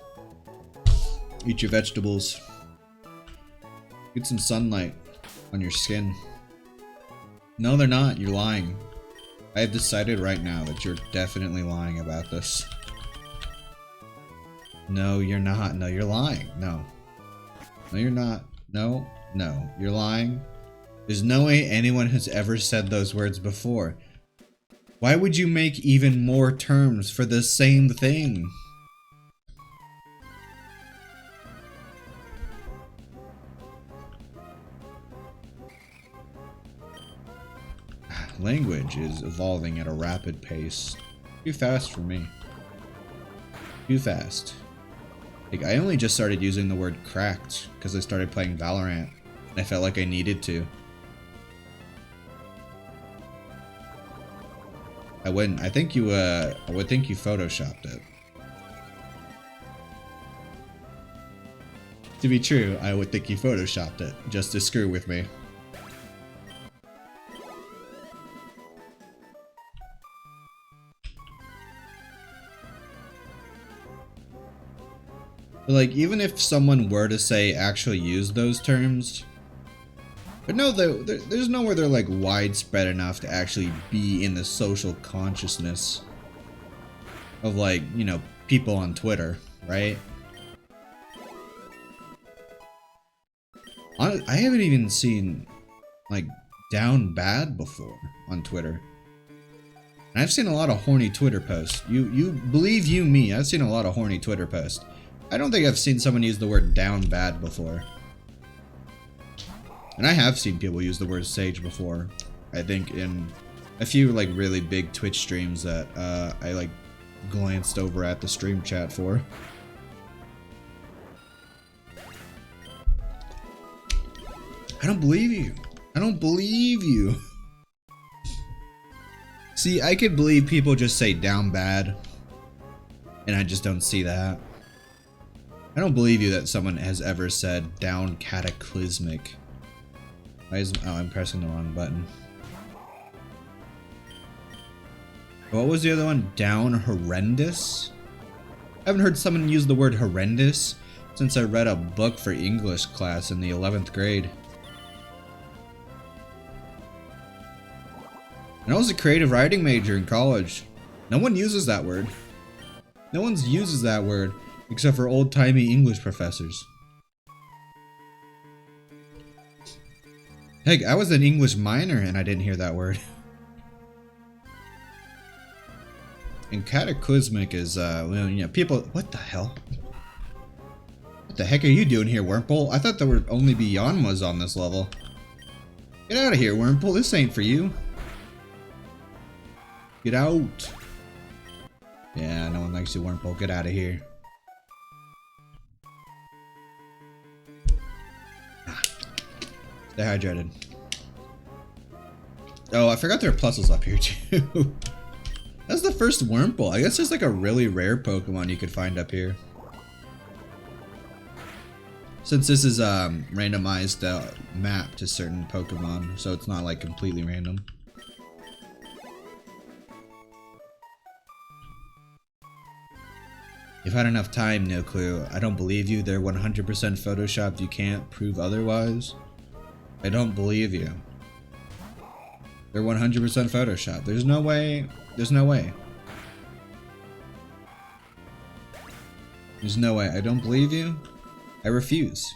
A: Eat your vegetables. Get some sunlight on your skin. No, they're not. You're lying. I have decided right now that you're definitely lying about this. No, you're not. No, you're lying. No. No, you're not. No, no. You're lying. There's no way anyone has ever said those words before. Why would you make even more terms for the same thing? Language is evolving at a rapid pace. Too fast for me. Too fast. Like, I only just started using the word cracked because I started playing Valorant. And I felt like I needed to. I wouldn't. I would think you photoshopped it. To be true, I would think you photoshopped it just to screw with me. But like, even if someone were to say actually use those terms, but no, there's nowhere they're like widespread enough to actually be in the social consciousness of, like, you know, people on Twitter, right? I haven't even seen like down bad before on Twitter. And I've seen a lot of horny Twitter posts. You believe you me, I've seen a lot of horny Twitter posts. I don't think I've seen someone use the word down bad before. And I have seen people use the word sage before. I think in a few like really big Twitch streams that I like glanced over at the stream chat for. I don't believe you. I don't believe you. See, I could believe people just say down bad, and I just don't see that. I don't believe you that someone has ever said down cataclysmic. Oh, I'm pressing the wrong button. What was the other one? Down horrendous? I haven't heard someone use the word horrendous since I read a book for English class in the 11th grade. And I was a creative writing major in college. No one uses that word. No one uses that word except for old-timey English professors. Heck, I was an English minor and I didn't hear that word. And cataclysmic is, well, you know, people. What the hell? What the heck are you doing here, Wurmple? I thought there would only be Yanmas on this level. Get out of here, Wurmple. This ain't for you. Get out. Yeah, no one likes you, Wurmple. Get out of here. Stay hydrated. Oh, I forgot there are pluses up here, too. That's the first Wurmple. I guess there's like a really rare Pokemon you could find up here. Since this is randomized map to certain Pokemon, so it's not like completely random. You've had enough time, no clue. I don't believe you. They're 100% photoshopped. You can't prove otherwise. I don't believe you. They're 100% photoshopped. There's no way. There's no way. There's no way. I don't believe you. I refuse.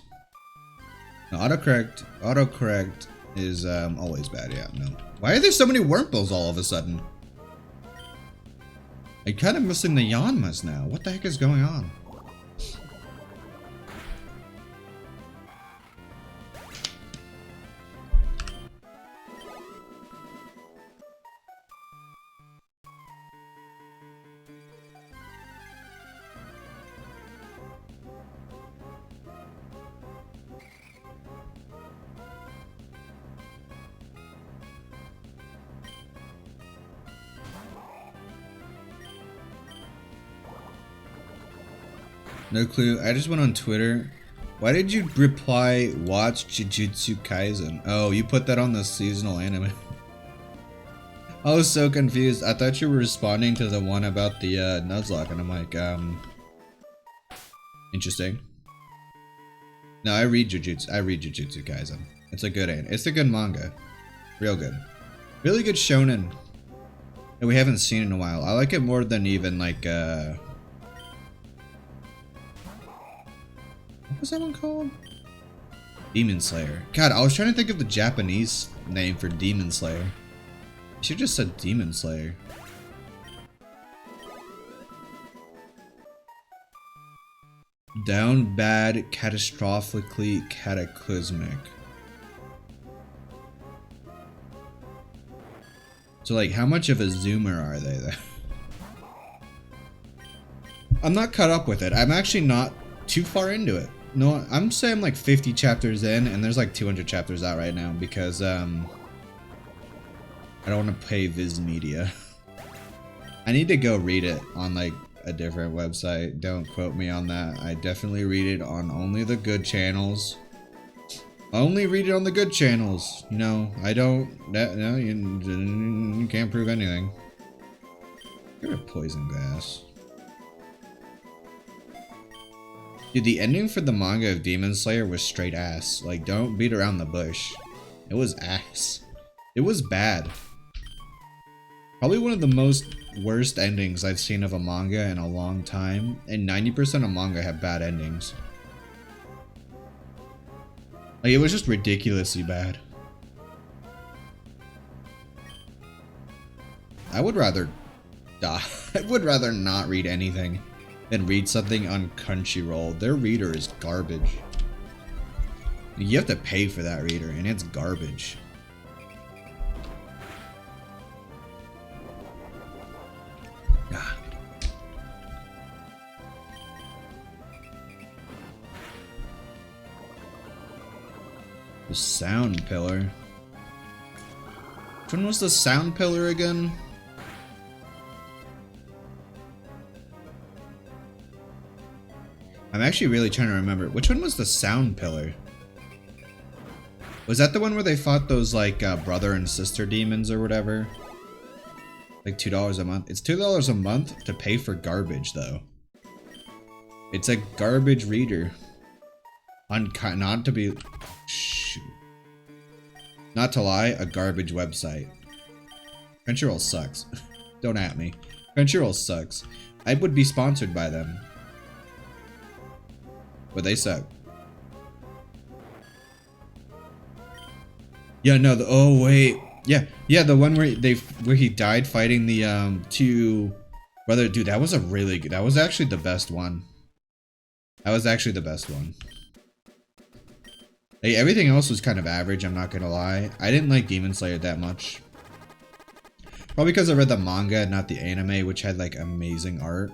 A: No, autocorrect is always bad. Yeah, no. Why are there so many Wurmples all of a sudden? I'm kind of missing the Yanmas now. What the heck is going on? No clue. I just went on Twitter. Why did you reply, watch Jujutsu Kaisen? Oh, you put that on the seasonal anime. I was so confused. I thought you were responding to the one about the Nuzlocke, and I'm like, interesting. No, I read Jujutsu Kaisen. It's a good anime. It's a good manga. Real good. Really good shonen that we haven't seen in a while. I like it more than even like what was that one called? Demon Slayer. God, I was trying to think of the Japanese name for Demon Slayer. I should have just said Demon Slayer. Down bad, catastrophically cataclysmic. So like, how much of a zoomer are they then? I'm not caught up with it. I'm actually not too far into it. No, I'm saying I'm like 50 chapters in, and there's like 200 chapters out right now because I don't want to pay Viz Media. I need to go read it on like a different website. Don't quote me on that. I definitely read it on only the good channels. I only read it on the good channels. You know, I don't. No, you can't prove anything. Get rid of poison gas. Dude, the ending for the manga of Demon Slayer was straight ass. Like, don't beat around the bush. It was ass. It was bad. Probably one of the most worst endings I've seen of a manga in a long time. And 90% of manga have bad endings. Like, it was just ridiculously bad. I would rather die. I would rather not read anything than read something on Crunchyroll. Their reader is garbage. You have to pay for that reader, and it's garbage. Ah. The sound pillar. Which one was the sound pillar again? I'm actually really trying to remember. Which one was the sound pillar? Was that the one where they fought those like brother and sister demons or whatever? Like $2 a month. It's $2 a month to pay for garbage though. It's a garbage reader. Not to be... Shoot. Not to lie, a garbage website. Crunchyroll sucks. Don't at me. Crunchyroll sucks. I would be sponsored by them. But they suck. Yeah, no, oh wait. Yeah, the one where he died fighting the two brother, dude, that was a really good, that was actually the best one. That was actually the best one. Like, everything else was kind of average, I'm not gonna lie. I didn't like Demon Slayer that much. Probably because I read the manga, not the anime, which had like amazing art.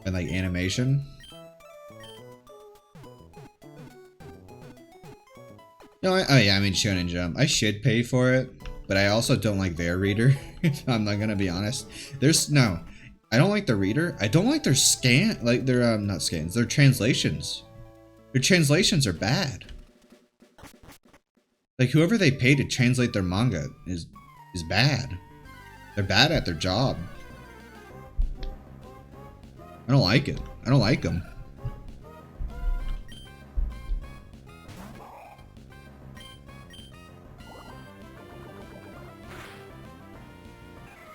A: And like animation. No, yeah, I mean Shonen Jump. I should pay for it, but I also don't like their reader. I'm not gonna be honest. I don't like the reader. I don't like their not scans, their translations. Their translations are bad. Like whoever they pay to translate their manga is bad. They're bad at their job. I don't like it. I don't like them.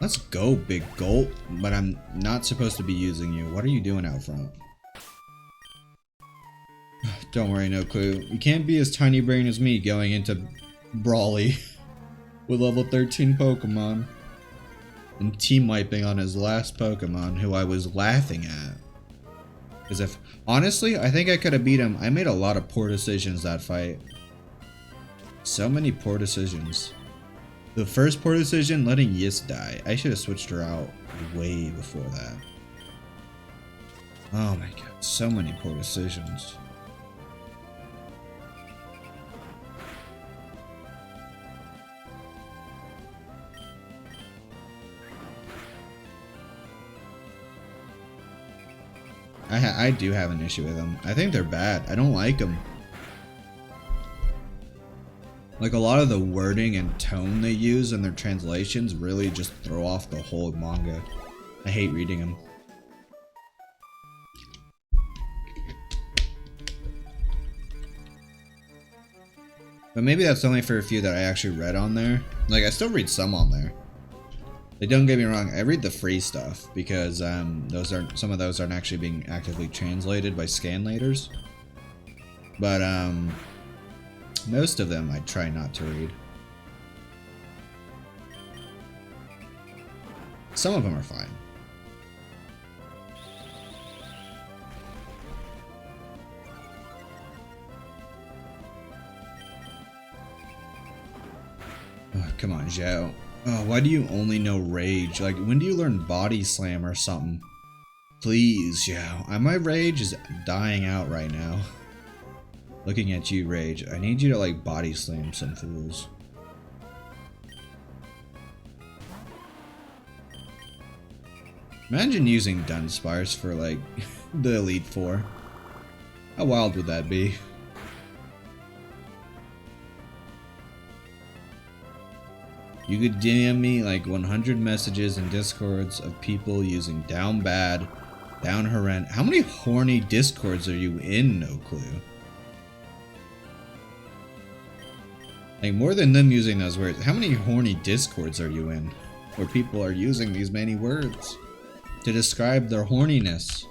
A: Let's go, big gulp. But I'm not supposed to be using you. What are you doing out front? Don't worry, no clue. You can't be as tiny brain as me going into Brawly with level 13 Pokemon. And team wiping on his last Pokemon, who I was laughing at. Because honestly, I think I could have beat him. I made a lot of poor decisions that fight. So many poor decisions. The first poor decision, letting Yis die. I should have switched her out way before that. Oh my god, so many poor decisions. I do have an issue with them. I think they're bad. I don't like them. Like a lot of the wording and tone they use in their translations really just throw off the whole manga. I hate reading them. But maybe that's only for a few that I actually read on there. Like I still read some on there. Like, don't get me wrong, I read the free stuff because some of those aren't actually being actively translated by scanlators. But most of them I try not to read. Some of them are fine. Oh, come on, Zhao. Oh, why do you only know Rage? Like, when do you learn Body Slam or something? Please, Zhao. My Rage is dying out right now. Looking at you, Rage. I need you to, like, Body Slam some fools. Imagine using Dunsparce for, like, the Elite Four. How wild would that be? You could DM me like 100 messages and discords of people using down bad, down horrendous. How many horny discords are you in? No clue. Like more than them using those words, how many horny discords are you in? Where people are using these many words to describe their horniness.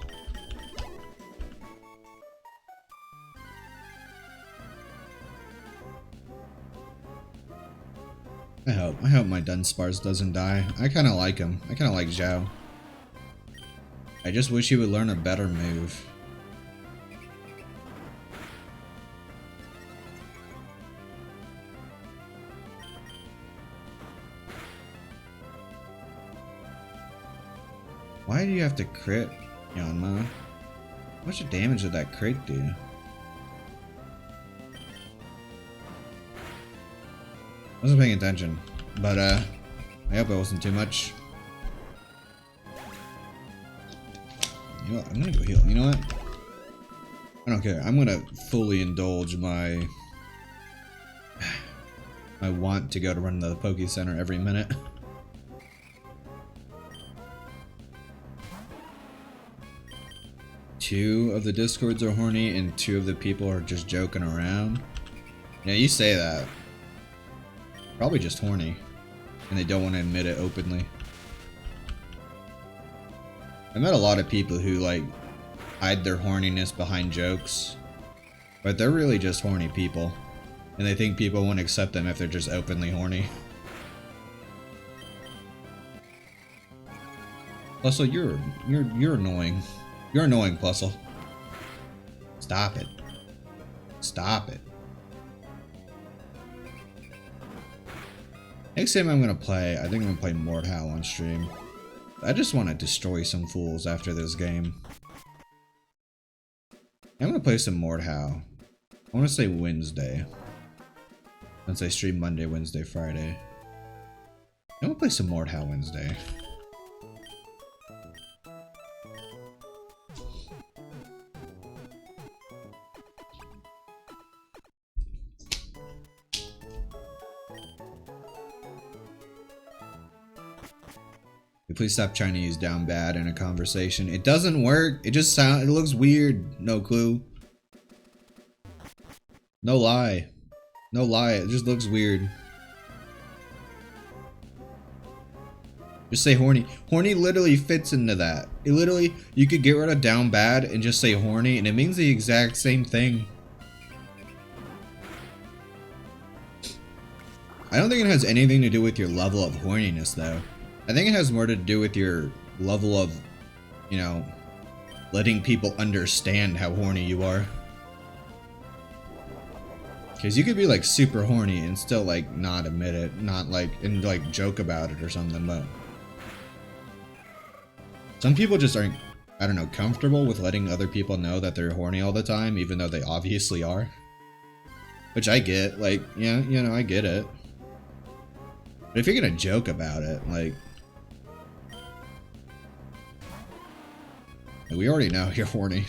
A: I hope my Dunsparce doesn't die. I kind of like him. I kind of like Zhao. I just wish he would learn a better move. Why do you have to crit, Yanma? How much damage did that crit do? wasn't paying attention, but I hope it wasn't too much. You know what? I'm gonna go heal. You know what? I don't care. I'm gonna fully indulge my want to go to run the Poke Center every minute. Two of the Discords are horny and two of the people are just joking around. Yeah, you say that. Probably just horny. And they don't want to admit it openly. I met a lot of people who like hide their horniness behind jokes. But they're really just horny people. And they think people won't accept them if they're just openly horny. Plusle, you're annoying. You're annoying, Plusle. Stop it. Stop it. Next time I'm gonna play, I think I'm gonna play Mordhau on stream. I just want to destroy some fools after this game. I'm gonna play some Mordhau. I want to say Wednesday. Since I stream Monday, Wednesday, Friday. I'm gonna play some Mordhau Wednesday. Please stop trying to use down bad in a conversation. It doesn't work. It just it looks weird. No clue. No lie. No lie. It just looks weird. Just say horny. Horny literally fits into that. It literally, you could get rid of down bad and just say horny and it means the exact same thing. I don't think it has anything to do with your level of horniness though. I think it has more to do with your level of, you know, letting people understand how horny you are. Because you could be like super horny and still like not admit it, not like, and like joke about it or something, but some people just aren't, I don't know, comfortable with letting other people know that they're horny all the time, even though they obviously are. Which I get, like, yeah, you know, I get it. But if you're gonna joke about it, like, we already know you're horny.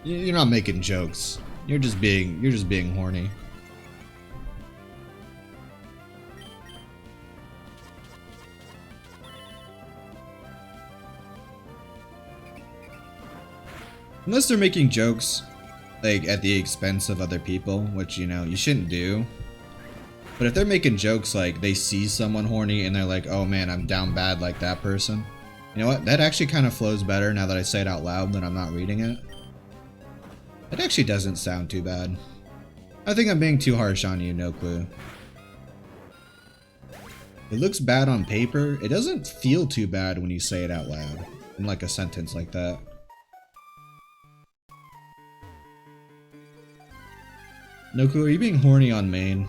A: You're not making jokes. You're just being horny. Unless they're making jokes, like, at the expense of other people, which, you know, you shouldn't do. But if they're making jokes like they see someone horny and they're like, oh man, I'm down bad like that person. You know what? That actually kind of flows better now that I say it out loud than I'm not reading it. It actually doesn't sound too bad. I think I'm being too harsh on you, no clue. It looks bad on paper. It doesn't feel too bad when you say it out loud. In like a sentence like that. No clue, are you being horny on main?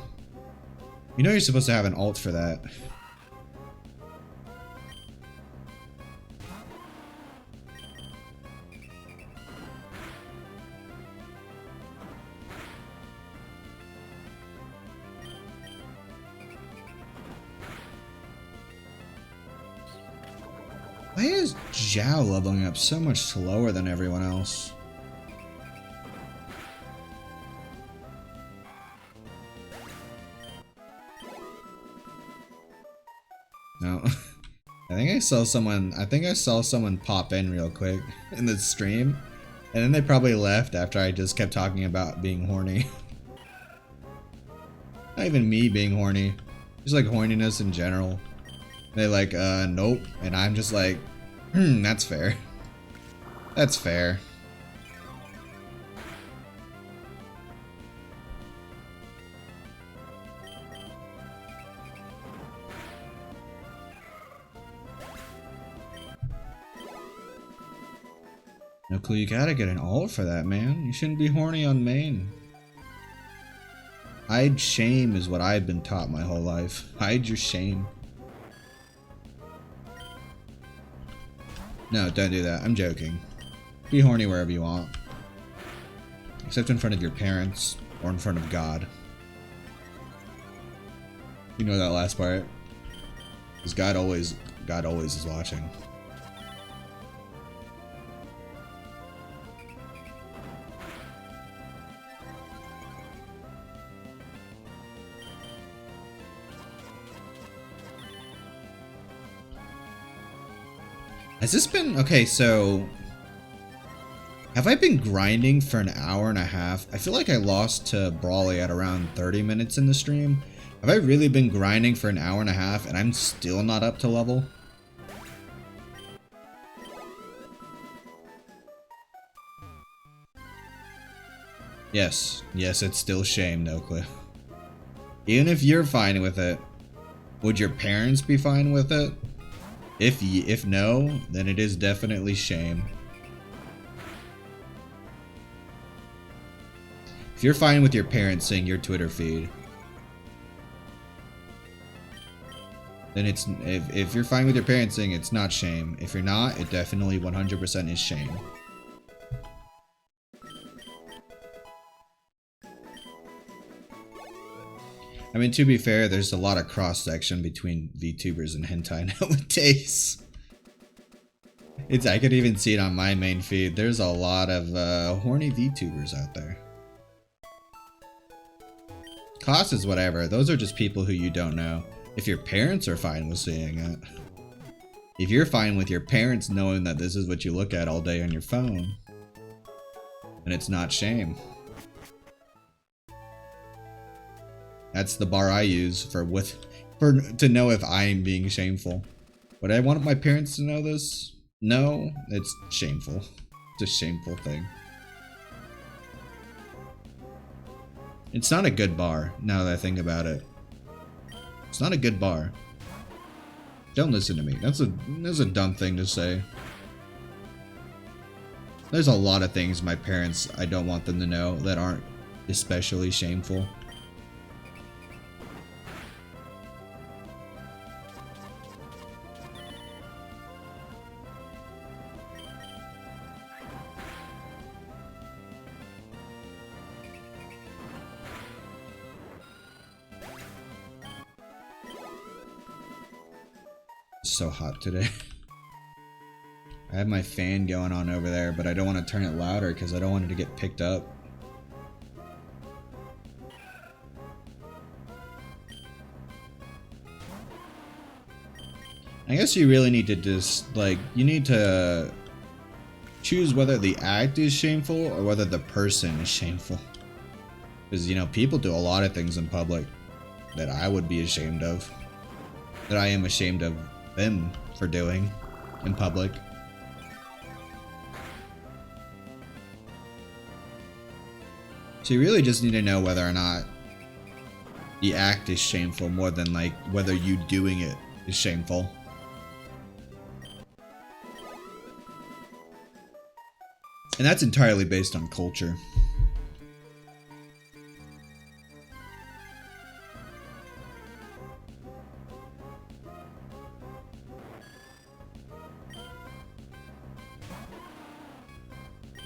A: You know you're supposed to have an alt for that. Why is Zhao leveling up so much slower than everyone else? No. I think I saw someone pop in real quick in the stream. And then they probably left after I just kept talking about being horny. Not even me being horny. Just like horniness in general. They like, nope. And I'm just like, that's fair. That's fair. No clue, you gotta get an alt for that, man. You shouldn't be horny on main. Hide shame is what I've been taught my whole life. Hide your shame. No, don't do that. I'm joking. Be horny wherever you want. Except in front of your parents or in front of God. You know that last part? Because God always is watching. Has this been... Okay, so... Have I been grinding for an hour and a half? I feel like I lost to Brawly at around 30 minutes in the stream. Have I really been grinding for an hour and a half and I'm still not up to level? Yes. Yes, it's still shame, no clip. Even if you're fine with it, would your parents be fine with it? If no, then it is definitely shame. If you're fine with your parents seeing your Twitter feed, then it's if you're fine with your parents seeing, it's not shame. If you're not, it definitely 100% is shame. I mean, to be fair, there's a lot of cross-section between VTubers and hentai nowadays. I could even see it on my main feed. There's a lot of horny VTubers out there. Class is whatever. Those are just people who you don't know. If your parents are fine with seeing it. If you're fine with your parents knowing that this is what you look at all day on your phone, then it's not shame. That's the bar I use for to know if I'm being shameful. Would I want my parents to know this? No, it's shameful. It's a shameful thing. It's not a good bar, now that I think about it. It's not a good bar. Don't listen to me. That's a dumb thing to say. There's a lot of things my parents, I don't want them to know that aren't especially shameful. It's so hot today. I have my fan going on over there, but I don't want to turn it louder because I don't want it to get picked up. I guess you really need to just, like, you need to choose whether the act is shameful or whether the person is shameful. Because, you know, people do a lot of things in public that I would be ashamed of. That I am ashamed of them for doing in public. So you really just need to know whether or not the act is shameful more than like whether you doing it is shameful. And that's entirely based on culture.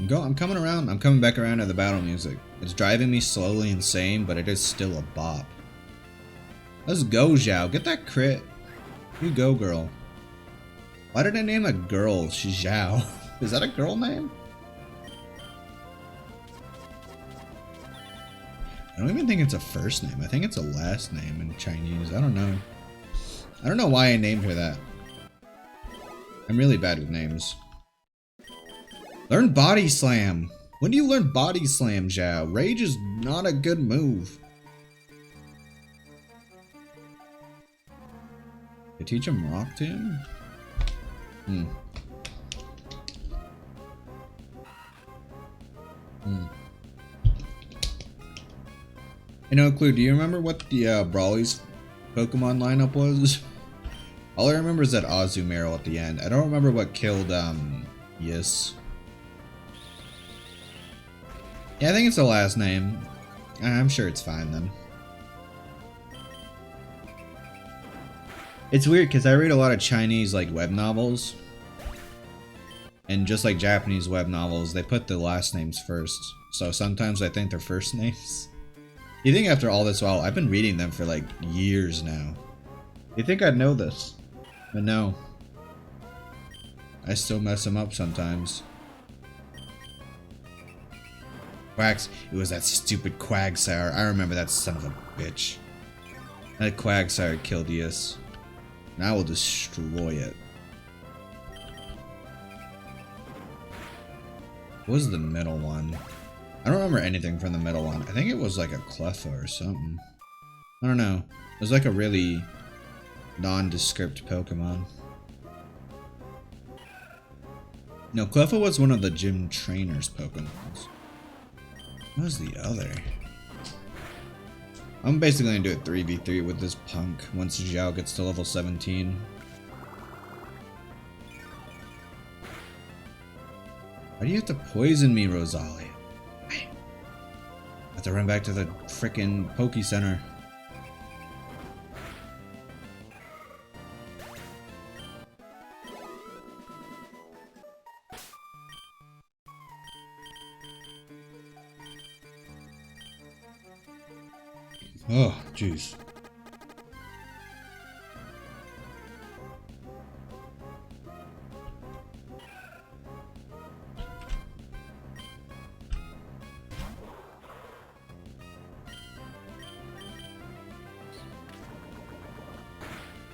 A: I'm coming around. I'm coming back around to the battle music. It's driving me slowly insane, but it is still a bop. Let's go, Zhao. Get that crit. You go, girl. Why did I name a girl Zhao? Is that a girl name? I don't even think it's a first name. I think it's a last name in Chinese. I don't know. I don't know why I named her that. I'm really bad with names. Learn Body Slam. When do you learn Body Slam, Zhao? Rage is not a good move. They teach him Rock Tomb? You know, Clue, do you remember what the Brawly's Pokemon lineup was? All I remember is that Azumarill at the end. I don't remember what killed, Yes. Yeah, I think it's the last name. I'm sure it's fine then. It's weird because I read a lot of Chinese like web novels. And just like Japanese web novels, they put the last names first. So sometimes I think they're first names. You think after all this while, I've been reading them for like years now. You think I'd know this, but no. I still mess them up sometimes. Quacks, it was that stupid Quagsire. I remember that son of a bitch. That Quagsire killed Eos. And I will destroy it. What was the middle one? I don't remember anything from the middle one. I think it was like a Cleffa or something. I don't know. It was like a really nondescript Pokemon. No, Cleffa was one of the gym trainers Pokemons. What was the other? I'm basically gonna do a 3v3 with this punk once Xiao gets to level 17. Why do you have to poison me, Rosalia? I have to run back to the frickin' Poke Center. Oh, jeez.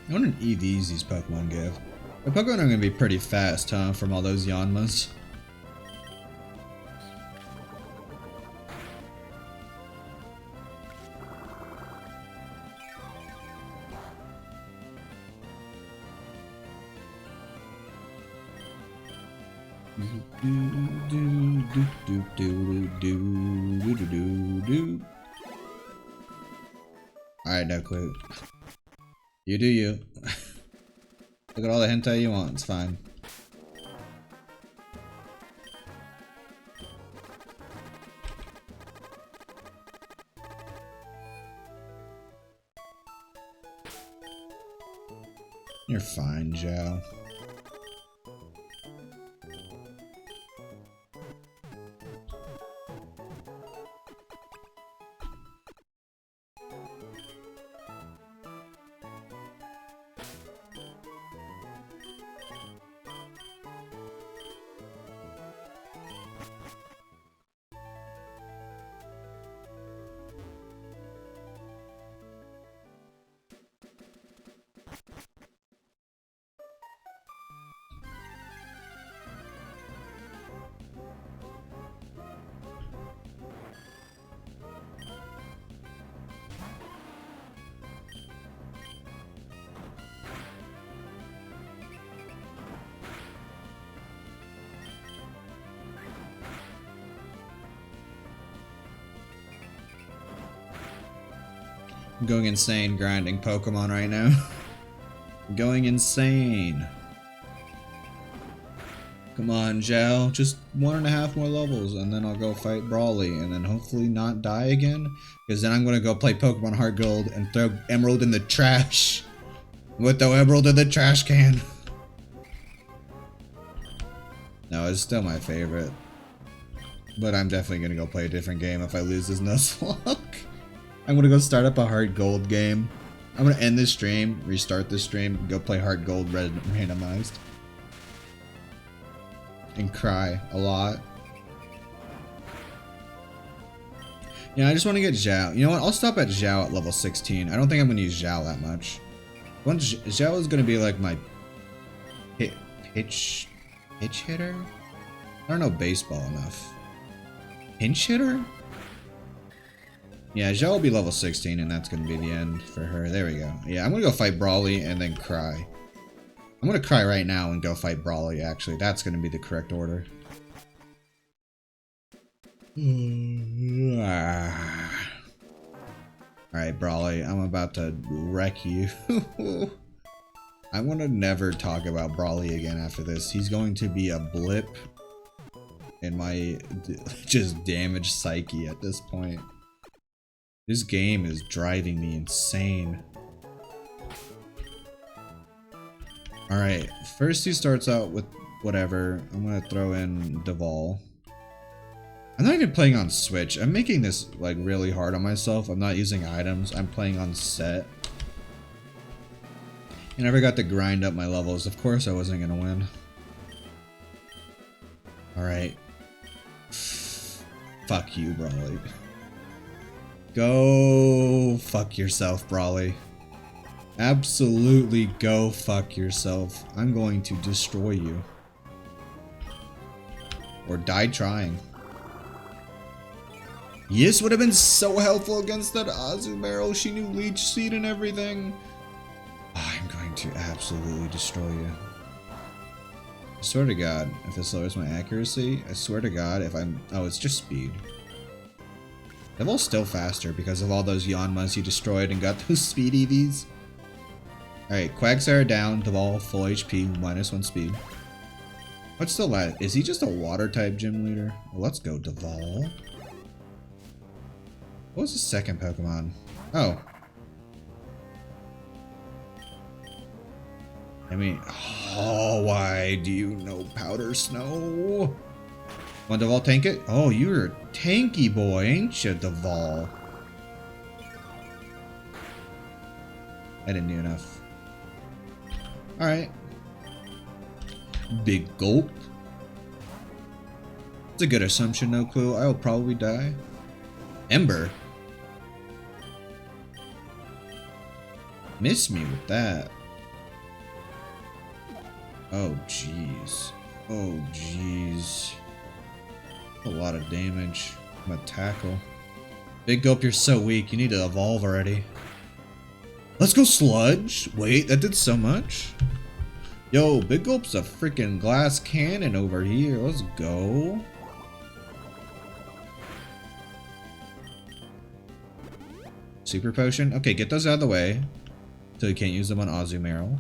A: I wonder what EVs these Pokemon give. The Pokemon are gonna be pretty fast, huh, from all those Yanmas. Alright, no clue. You do you. Look at all the hentai you want, it's fine. You're fine, Zhao. I'm going insane grinding Pokemon right now. I'm going insane. Come on, Zhao. Just 1.5 more levels and then I'll go fight Brawly and then hopefully not die again. Because then I'm going to go play Pokemon Heart Gold and throw Emerald in the trash. With the Emerald in the trash can. No, it's still my favorite. But I'm definitely going to go play a different game if I lose this Nuzlocke. I'm gonna go start up a Heart Gold game. I'm gonna end this stream, restart this stream, and go play Heart Gold randomized. And cry a lot. Yeah, I just want to get Zhao. You know what? I'll stop at Zhao at level 16. I don't think I'm gonna use Zhao that much. Zhao is gonna be like my pitch hitter? I don't know baseball enough. Pinch hitter? Yeah, Zhao will be level 16 and that's gonna be the end for her. There we go. Yeah, I'm gonna go fight Brawly and then cry. I'm gonna cry right now and go fight Brawly, actually. That's gonna be the correct order. Alright, Brawly, I'm about to wreck you. I want to never talk about Brawly again after this. He's going to be a blip in my just damaged psyche at this point. This game is driving me insane. Alright, first he starts out with whatever. I'm gonna throw in Duval. I'm not even playing on Switch. I'm making this like really hard on myself. I'm not using items. I'm playing on set. I never got to grind up my levels. Of course I wasn't gonna win. Alright. Fuck you, Brawly. Go fuck yourself, Brawly. Absolutely go fuck yourself. I'm going to destroy you. Or die trying. Yes, would have been so helpful against that Azumarill. She knew Leech Seed and everything. Oh, I'm going to absolutely destroy you. I swear to God, if this lowers my accuracy, I swear to God, if I'm... Oh, it's just speed. Devil's still faster because of all those Yanmas you destroyed and got those speed EVs. Alright, Quagsire down, Deval full HP, -1 speed. What's the last? Is he just a water type gym leader? Well, let's go, Deval. What was the second Pokemon? Oh. I mean, oh, why do you know Powder Snow? Want Deval tank it? Oh, you're a tanky boy, ain't you, Deval? I didn't do enough. Alright. Big gulp. It's a good assumption, no clue. I will probably die. Ember. Miss me with that. Oh, jeez. Oh, jeez. A lot of damage. I'm gonna tackle. Big Gulp, you're so weak. You need to evolve already. Let's go Sludge. Wait, that did so much. Yo, Big Gulp's a freaking glass cannon over here. Let's go. Super Potion. Okay, get those out of the way. So you can't use them on Azumarill.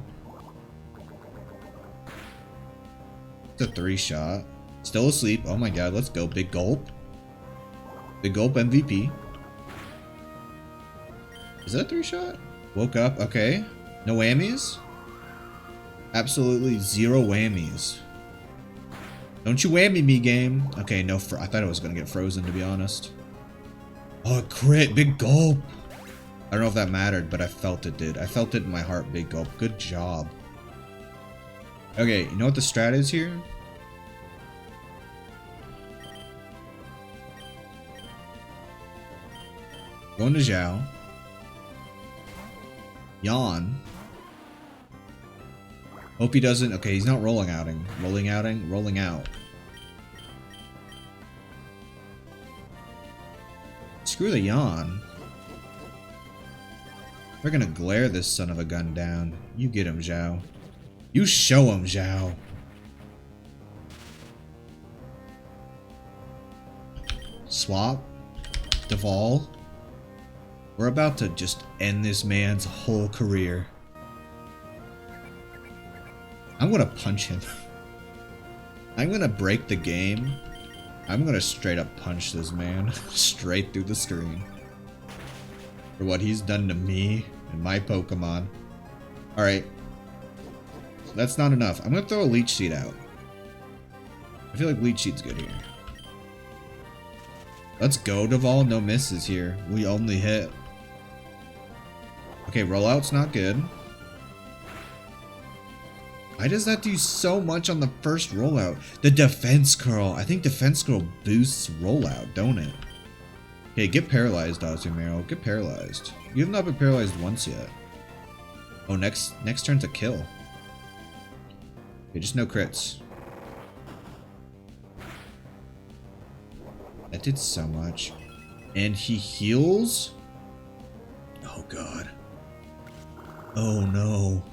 A: It's a 3-shot. Still asleep. Oh my god, let's go. Big Gulp. Big Gulp MVP. Is that a 3-shot? Woke up. Okay. No whammies? Absolutely 0 whammies. Don't you whammy me, game. Okay, no. I thought it was going to get frozen, to be honest. Oh, crit. Big Gulp. I don't know if that mattered, but I felt it did. I felt it in my heart, Big Gulp. Good job. Okay, you know what the strat is here? Going to Zhao. Yawn. Hope he doesn't... Okay, he's not rolling outing. Rolling outing? Rolling out. Screw the yawn. We're gonna glare this son of a gun down. You get him, Zhao. You show him, Zhao. Swap. Deval. We're about to just end this man's whole career. I'm gonna punch him. I'm gonna break the game. I'm gonna straight up punch this man straight through the screen. For what he's done to me and my Pokemon. Alright. That's not enough. I'm gonna throw a Leech Seed out. I feel like Leech Seed's good here. Let's go, Deval. No misses here. We only hit. Okay, rollout's not good. Why does that do so much on the first rollout? The Defense Curl. I think Defense Curl boosts rollout, don't it? Okay, get paralyzed, Azumarill. Get paralyzed. You have not been paralyzed once yet. Oh, next turn's a kill. Okay, just no crits. That did so much. And he heals? Oh, God. Oh, no.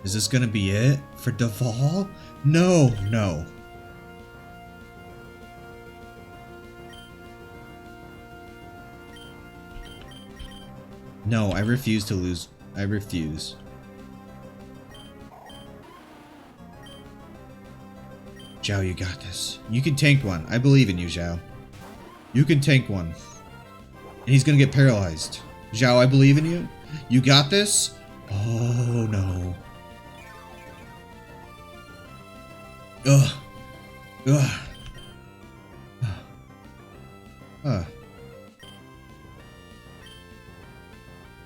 A: Is this gonna be it for Deval? No, no. No, I refuse to lose. I refuse. Zhao, you got this. You can tank one. I believe in you, Zhao. You can tank one. And he's gonna get paralyzed. Zhao, I believe in you. You got this? Oh, no. Ugh. Ugh. Huh.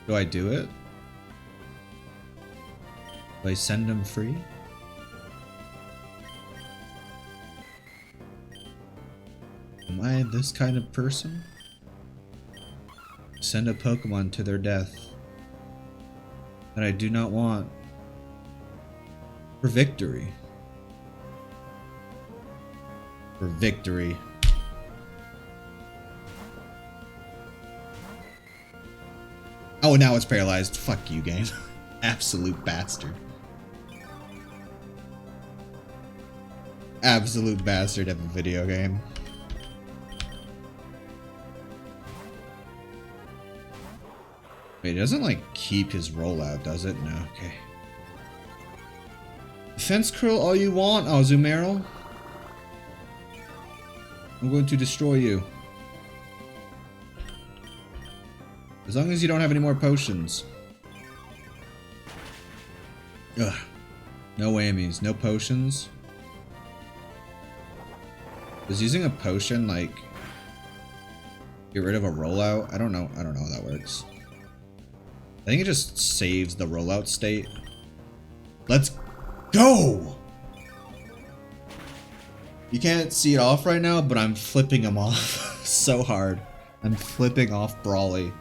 A: Do I do it? Do I send him free? Am I this kind of person? Send a Pokemon to their death that I do not want for victory. For victory. Oh, now it's paralyzed. Fuck you, game. Absolute bastard. Absolute bastard of a video game. Wait, it doesn't like keep his rollout, does it? No, okay. Defense curl all you want, Azumarill. I'm going to destroy you. As long as you don't have any more potions. Ugh. No whammies, no potions. Does using a potion like get rid of a rollout? I don't know how that works. I think it just saves the rollout state. Let's go! You can't see it off right now, but I'm flipping him off so hard. I'm flipping off Brawly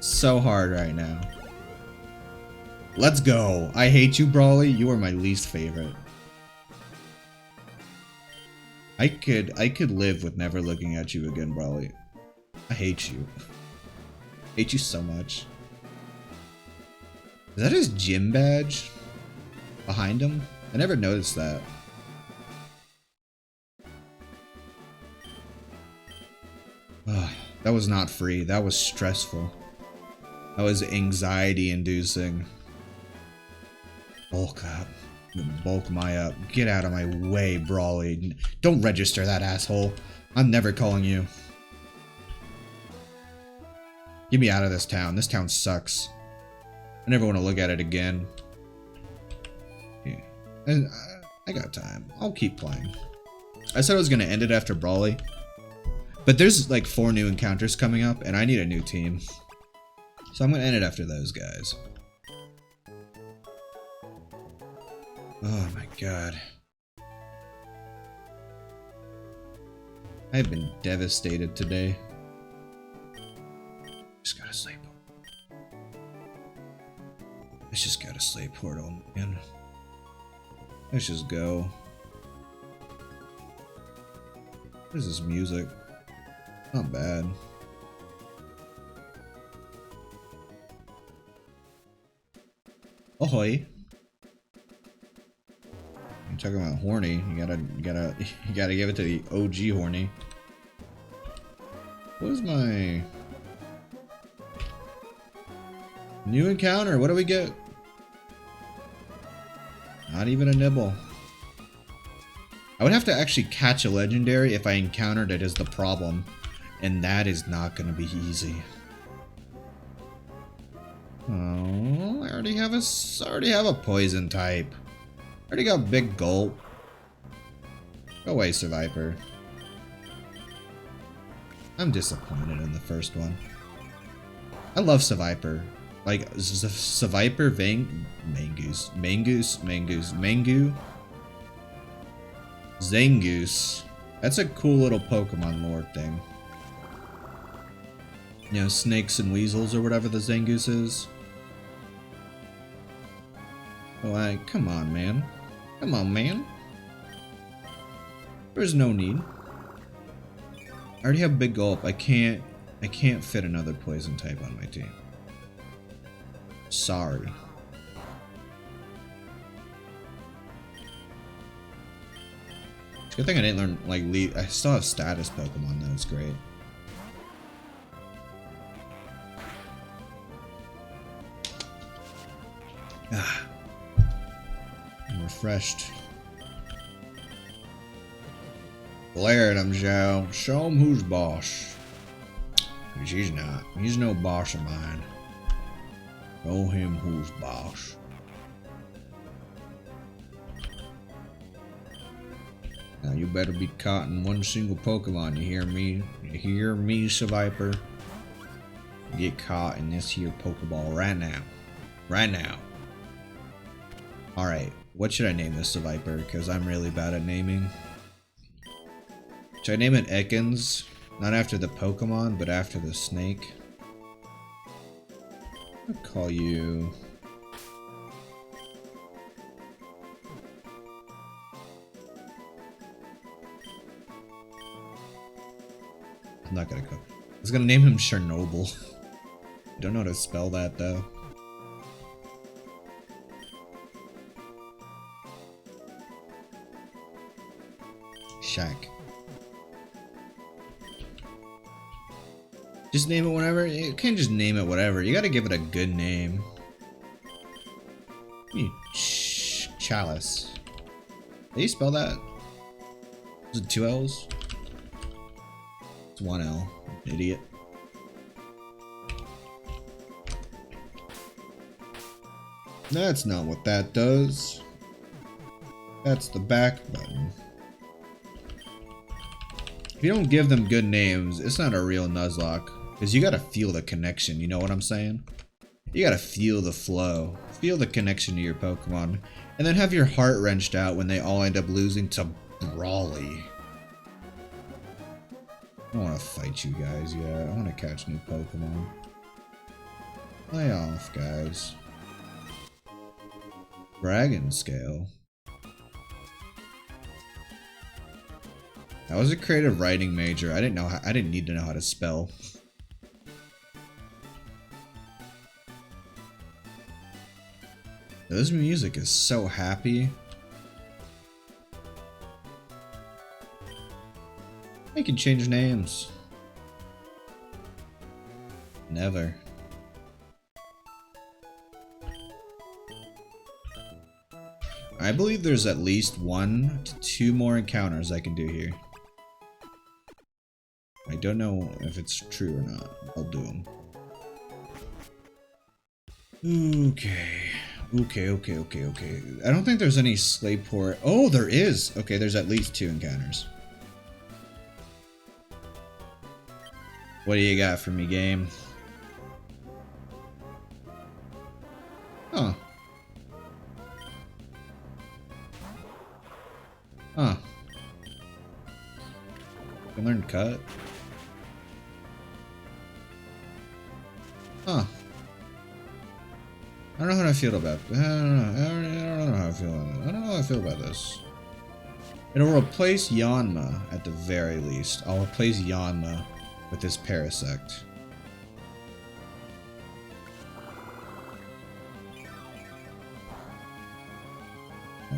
A: so hard right now. Let's go. I hate you, Brawly. You are my least favorite. I could live with never looking at you again, Brawly. I hate you. Hate you so much. Is that his gym badge behind him? I never noticed that. Ugh, that was not free. That was stressful. That was anxiety inducing. Bulk up. Bulk my up. Get out of my way, Brawly. Don't register that asshole. I'm never calling you. Get me out of this town. This town sucks. I never want to look at it again. Yeah. And I got time. I'll keep playing. I said I was going to end it after Brawly. But there's like 4 new encounters coming up, and I need a new team. So I'm going to end it after those guys. Oh my god. I've been devastated today. Just gotta sleep. Let's just gotta sleep, Portal, man. Let's just go. What is this music? Not bad. Ahoy. You're talking about horny. You gotta give it to the OG horny. What is my new encounter? What do we get? Not even a nibble. I would have to actually catch a legendary if I encountered it as the problem, and that is not going to be easy. Oh, I already have a poison type. I already got Big Gulp. Go away, Survivor. I'm disappointed in the first one. I love Survivor. Like, Survivor, Mangoose. Zangoose. That's a cool little Pokemon lore thing. You know, snakes and weasels or whatever the Zangoose is. Oh, come on, man. Come on, man. There's no need. I already have Big Gulp. I can't fit another poison type on my team. Sorry. It's a good thing I didn't learn, like, I still have status Pokemon, though. It's great. Ah. I'm refreshed. Glare at him, Joe. Show him who's boss. Because he's not. He's no boss of mine. Show him who's boss. Now you better be caught in one single Pokemon, you hear me? You hear me, Seviper? Get caught in this here Pokeball right now. Right now. Alright, what should I name this Seviper? Because I'm really bad at naming. Should I name it Ekans? Not after the Pokemon, but after the snake. I'll call you... I'm not gonna go. I was gonna name him Chernobyl. I don't know how to spell that though. Shack. Just name it whatever. You can't just name it whatever. You gotta give it a good name. Chalice. How you spell that? Is it 2 L's? It's 1 L. Idiot. That's not what that does. That's the back button. If you don't give them good names, it's not a real Nuzlocke. Because you gotta feel the connection, you know what I'm saying? You gotta feel the flow. Feel the connection to your Pokemon. And then have your heart wrenched out when they all end up losing to Brawly. I don't want to fight you guys yet. I want to catch new Pokemon. Lay off, guys. Dragon Scale. I was a creative writing major. I didn't need to know how to spell. This music is so happy. I can change names. Never. I believe there's at least 1 to 2 more encounters I can do here. I don't know if it's true or not. I'll do them. Okay. Okay. I don't think there's any Slayport. Oh, there is! Okay, there's at least 2 encounters. What do you got for me, game? Huh. Huh. Can learn cut? Huh. I don't know how I feel about that. I don't know how I feel about it. I don't know how I feel about this. It'll replace Yanma at the very least. I'll replace Yanma with this Parasect.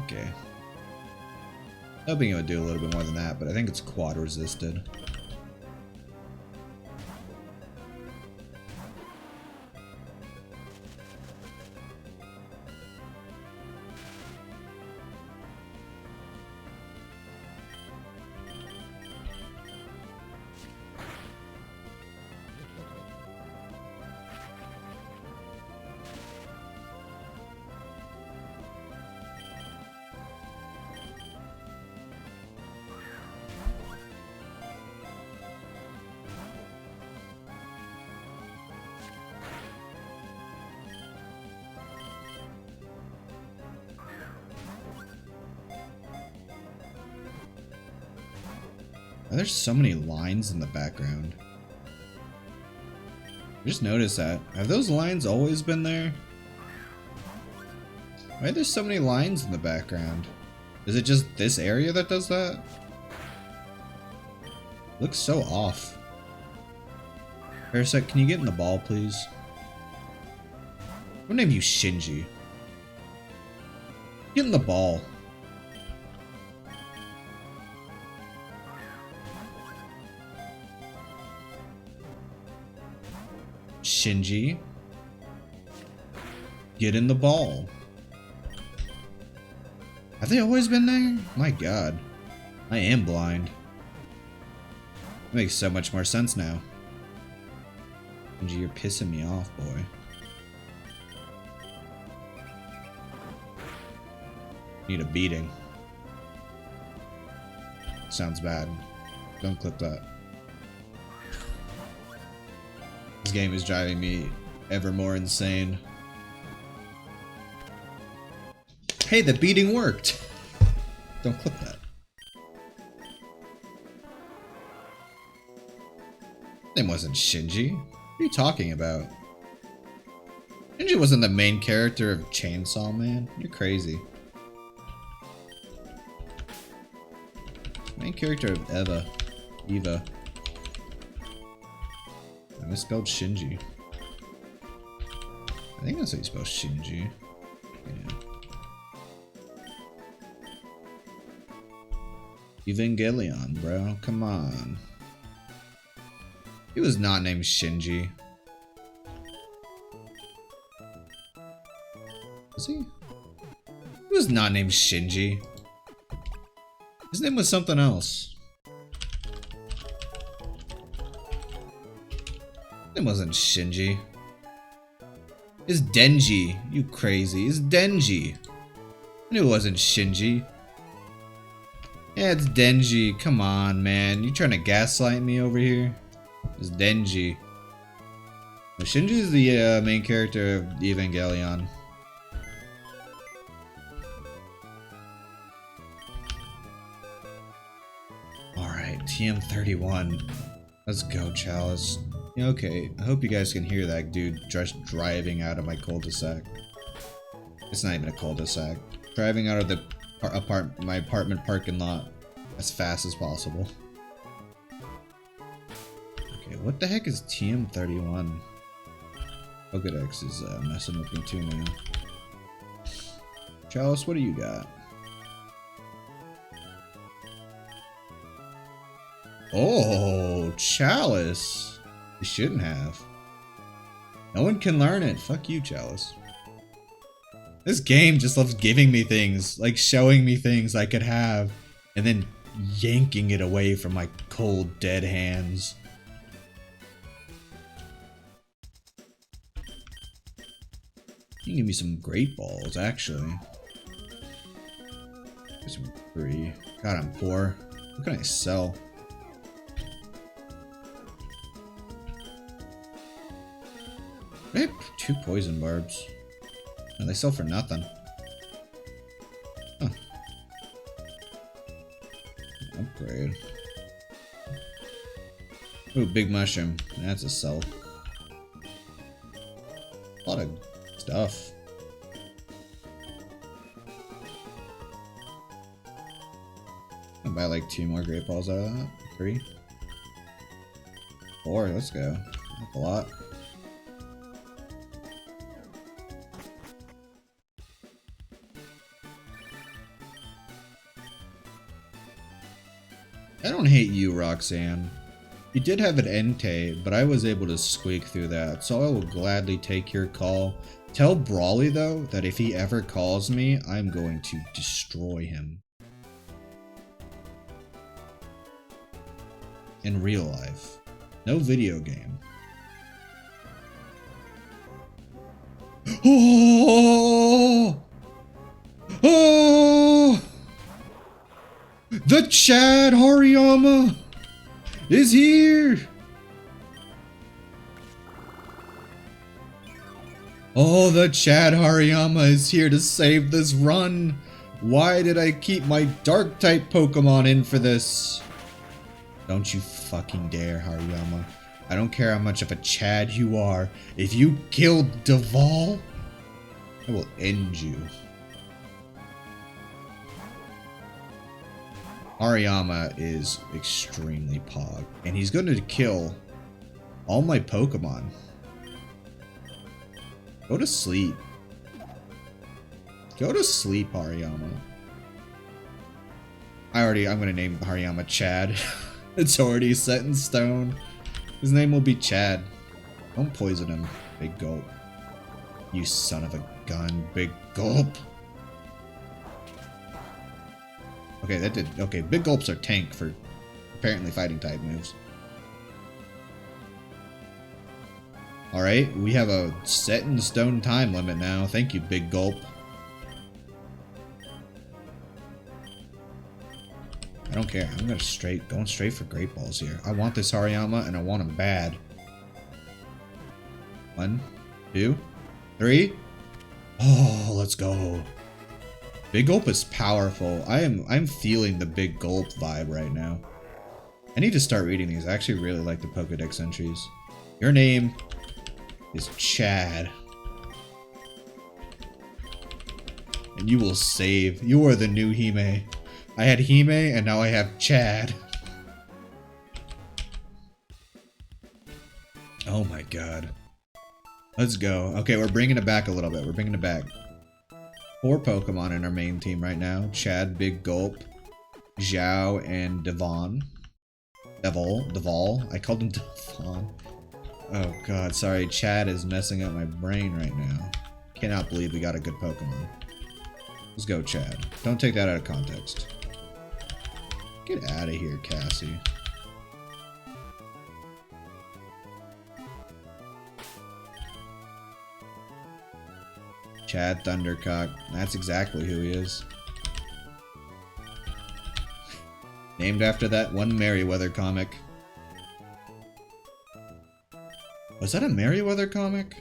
A: Okay. Hoping it would do a little bit more than that, but I think it's quad resisted. There's so many lines in the background. I just noticed that. Have those lines always been there? Why are there so many lines in the background? Is it just this area that does that? Looks so off. Parasect, can you get in the ball, please? I'm gonna name you Shinji. Get in the ball. Shinji, get in the ball. Have they always been there? My god. I am blind. That makes so much more sense now. Shinji, you're pissing me off, boy. Need a beating. sounds bad. Don't clip that. This game is driving me ever more insane. Hey, the beating worked! Don't clip that. Name wasn't Shinji. What are you talking about? Shinji wasn't the main character of Chainsaw Man. You're crazy. Main character of Eva. I misspelled Shinji. I think that's how you spell Shinji. Yeah. Evangelion, bro. Come on. He was not named Shinji. Was he? He was not named Shinji. His name was something else. His name wasn't Shinji. It's Denji. You crazy. It's Denji. I knew it wasn't Shinji. Yeah, it's Denji. Come on, man. You trying to gaslight me over here? It's Denji. Well, Shinji is the main character of Evangelion. Alright, TM31. Let's go, Chalice. Yeah, okay, I hope you guys can hear that dude just driving out of my cul-de-sac. It's not even a cul-de-sac. Driving out of the my apartment parking lot as fast as possible. Okay, what the heck is TM31? Pokedex is messing with me too now. Chalice, what do you got? Oh, Chalice. You shouldn't have. No one can learn it. Fuck you, Chalice. This game just loves giving me things, like showing me things I could have, and then yanking it away from my cold, dead hands. You can give me some great balls, actually. There's some free. God, I'm poor. What can I sell? I have 2 poison barbs. And they sell for nothing. Huh. Upgrade. Ooh, big mushroom. That's a sell. A lot of stuff. I'll buy like 2 more great balls out of that. 3. 4, let's go. That's a lot. I don't hate you, Roxanne. You did have an Entei, but I was able to squeak through that, so I will gladly take your call. Tell Brawly, though, that if he ever calls me, I'm going to destroy him. In real life. No video game. Oh! Oh! The Chad Hariyama is here! Oh, the Chad Hariyama is here to save this run! Why did I keep my Dark-type Pokemon in for this? Don't you fucking dare, Hariyama. I don't care how much of a Chad you are. If you killed Deval, I will end you. Hariyama is extremely pog, and he's going to kill all my Pokemon. Go to sleep. Go to sleep, Hariyama. I'm going to name Hariyama Chad. It's already set in stone. His name will be Chad. Don't poison him, Big Gulp. You son of a gun, Big Gulp. Okay, that did. Okay, Big Gulps are tank for apparently fighting type moves. Alright, we have a set in stone time limit now. Thank you, Big Gulp. I don't care. I'm going straight for Great Balls here. I want this Hariyama, and I want him bad. 1, 2, 3. Oh, let's go. Big Gulp is powerful. I'm feeling the Big Gulp vibe right now. I need to start reading these. I actually really like the Pokedex entries. Your name is Chad. And you will save. You are the new Hime. I had Hime, and now I have Chad. Oh my god. Let's go. Okay, we're bringing it back a little bit. We're bringing it back. 4 Pokemon in our main team right now. Chad, Big Gulp, Zhao, and Devon. Deval. I called him Devon. Oh god, sorry. Chad is messing up my brain right now. Cannot believe we got a good Pokemon. Let's go, Chad. Don't take that out of context. Get out of here, Cassie. Chad Thundercock. That's exactly who he is. Named after that one Merryweather comic. Was that a Merryweather comic?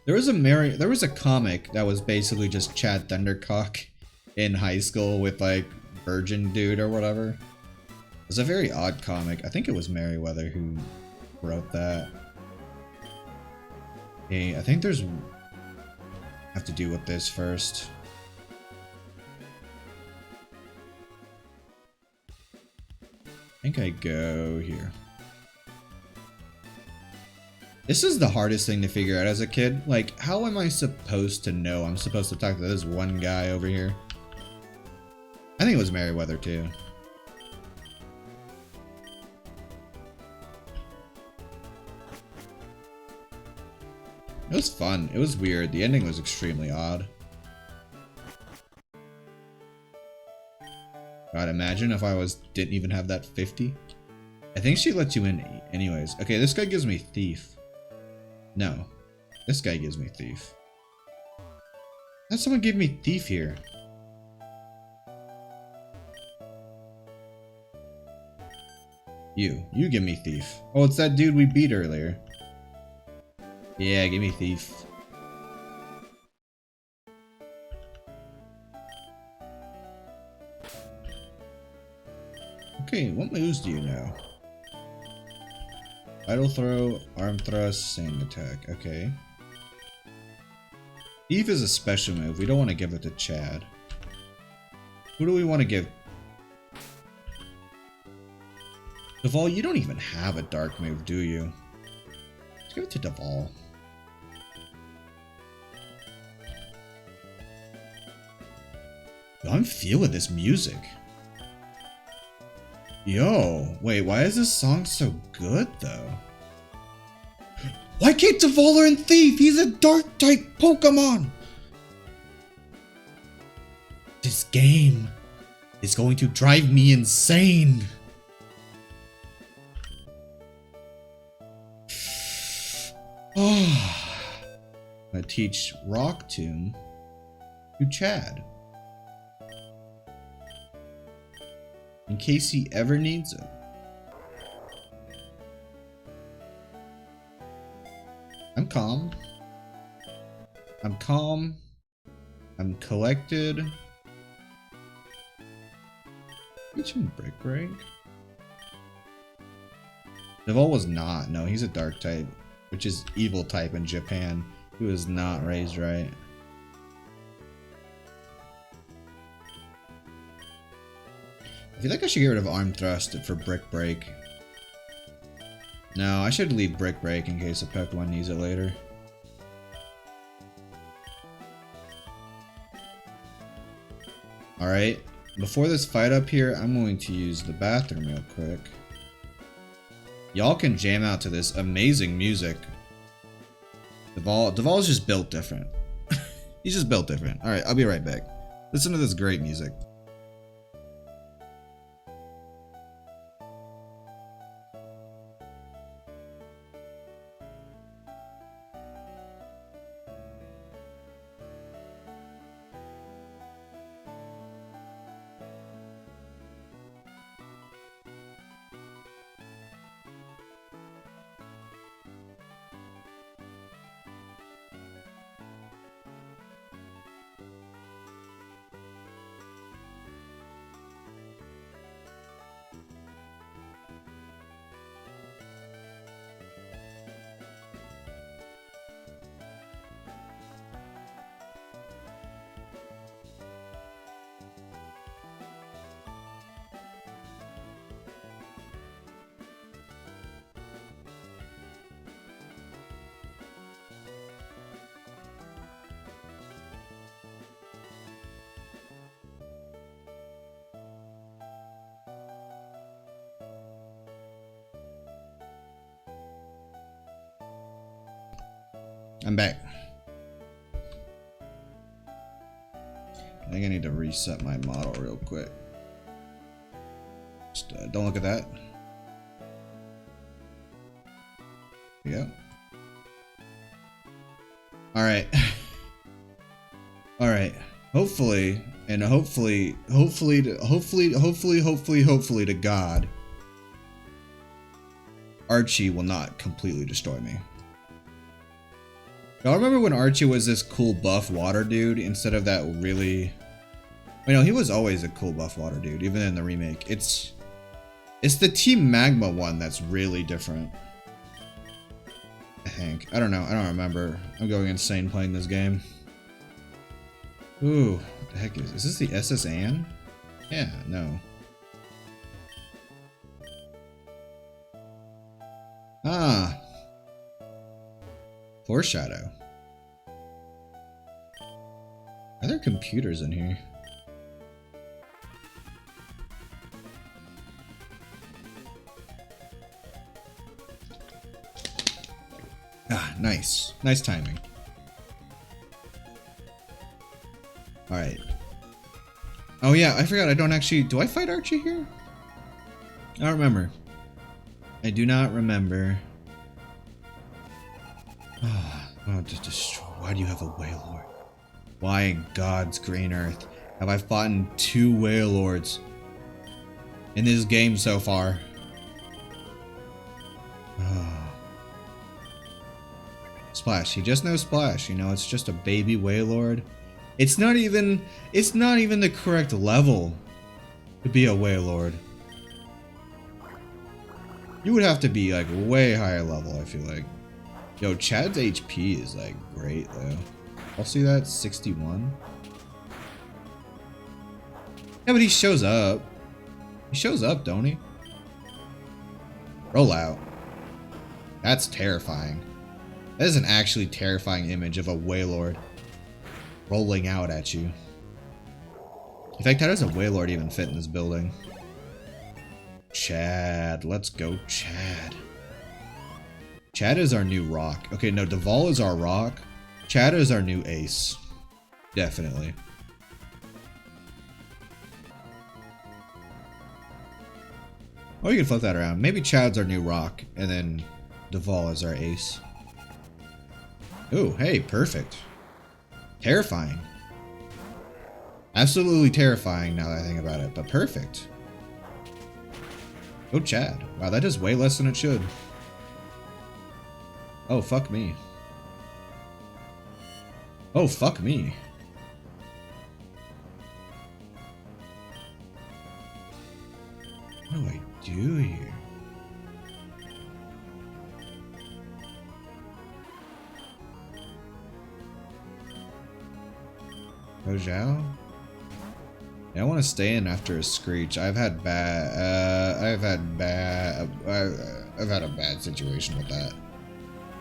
A: There was a comic that was basically just Chad Thundercock in high school with like Virgin Dude or whatever. It was a very odd comic. I think it was Merryweather who wrote that. Okay, I think there's... I have to deal with this first. I think I go here. This is the hardest thing to figure out as a kid. Like, how am I supposed to know I'm supposed to talk to this one guy over here? I think it was Merryweather too. It was fun. It was weird. The ending was extremely odd. God, imagine if I didn't even have that 50. I think she lets you in anyways. Okay, this guy gives me Thief. No. This guy gives me Thief. How'd someone give me Thief here? You give me Thief. Oh, it's that dude we beat earlier. Yeah, give me Thief. Okay, what moves do you know? Idle Throw, Arm Thrust, Sand Attack. Okay. Thief is a special move. We don't want to give it to Chad. Who do we want to give? Deval, you don't even have a dark move, do you? Let's give it to Deval. Yo, I'm feeling this music. Yo, wait, why is this song so good, though? Why can't Deval learn Thief? He's a Dark-type Pokemon! This game is going to drive me insane! I'm gonna teach Rock Tomb to Chad. In case he ever needs it. I'm calm. I'm calm. I'm collected. Teach him Brick Break. Deval was not. No, he's a dark type, which is evil type in Japan. He was not raised right. I feel like I should get rid of Arm Thrust for Brick Break. No, I should leave Brick Break in case a Pokemon needs it later. Alright, before this fight up here, I'm going to use the bathroom real quick. Y'all can jam out to this amazing music. Deval's just built different. He's just built different. Alright, I'll be right back. Listen to this great music. I'm back. I think I need to reset my model real quick. Just don't look at that. There you go. Alright. Alright. Hopefully to God, Archie will not completely destroy me. Y'all remember when Archie was this cool buff water dude instead of that really... You know, he was always a cool buff water dude, even in the remake. It's the Team Magma one that's really different. I think. I don't know. I don't remember. I'm going insane playing this game. Ooh, what the heck is this the SS Anne? Yeah, no. Ah. Foreshadow. Are there computers in here? Ah, nice. Nice timing. Alright. Oh yeah, I forgot I don't actually... Do I fight Archie here? I don't remember. I do not remember. Oh, just destroy. Why do you have a Wailord? Why in God's green earth have I fought 2 Wailords in this game so far? Oh. Splash. He just knows Splash. You know, it's just a baby Wailord. It's not even the correct level to be a Wailord. You would have to be like way higher level, I feel like. Yo, Chad's HP is like great though. I'll see that 61. Yeah, but he shows up. He shows up, don't he? Roll out. That's terrifying. That is an actually terrifying image of a Wailord rolling out at you. In fact, how does a Wailord even fit in this building? Chad. Let's go, Chad. Chad is our new rock. Okay, no, Duval is our rock. Chad is our new ace. Definitely. Or you can flip that around. Maybe Chad's our new rock, and then Duval is our ace. Ooh, hey, perfect. Terrifying. Absolutely terrifying now that I think about it, but perfect. Oh, Chad. Wow, that does way less than it should. Oh, fuck me. Oh, fuck me. What do I do here? Oh, Zhao? Yeah, I want to stay in after a Screech. I've had a bad situation with that.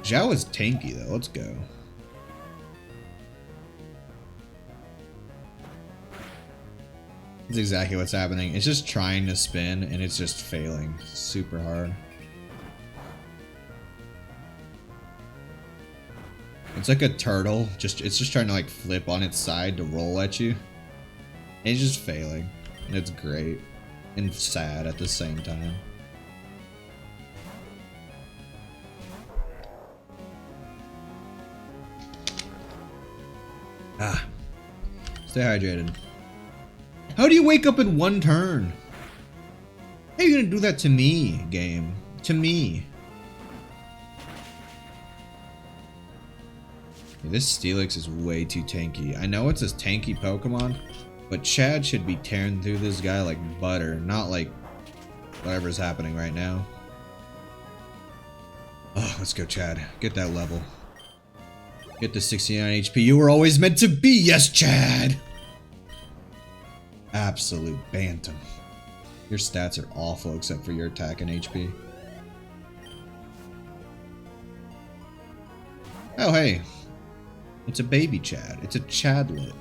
A: Zhao is tanky though. Let's go. That's exactly what's happening. It's just trying to spin and it's just failing super hard. It's like a turtle. It's just trying to like flip on its side to roll at you. And it's just failing. And it's great. And sad at the same time. Ah. Stay hydrated. How do you wake up in 1 turn? How are you gonna do that to me, game? To me. This Steelix is way too tanky. I know it's a tanky Pokemon, but Chad should be tearing through this guy like butter, not like whatever's happening right now. Oh, let's go, Chad. Get that level. Get the 69 HP you were always meant to be, yes, Chad! Absolute bantam. Your stats are awful except for your attack and HP. Oh, hey. It's a baby Chad. It's a Chadlet.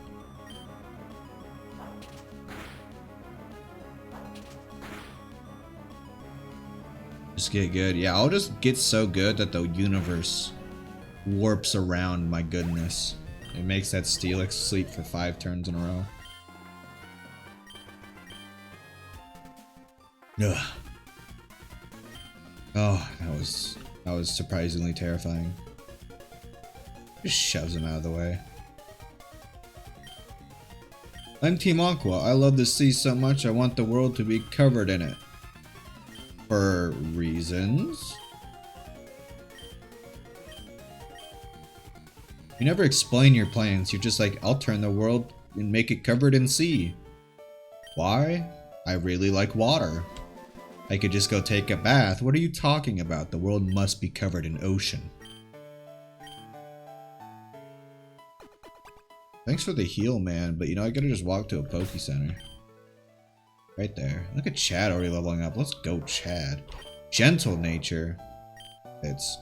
A: Just get good. Yeah, I'll just get so good that the universe warps around my goodness. It makes that Steelix sleep for 5 turns in a row. Ugh. Oh, that was surprisingly terrifying. Just shoves him out of the way. I'm Team Aqua. I love the sea so much I want the world to be covered in it. For reasons? You never explain your plans. You're just like, I'll turn the world and make it covered in sea. Why? I really like water. I could just go take a bath. What are you talking about? The world must be covered in ocean. Thanks for the heal, man, but you know, I gotta just walk to a Poke Center. Right there. Look at Chad already leveling up. Let's go, Chad. Gentle nature.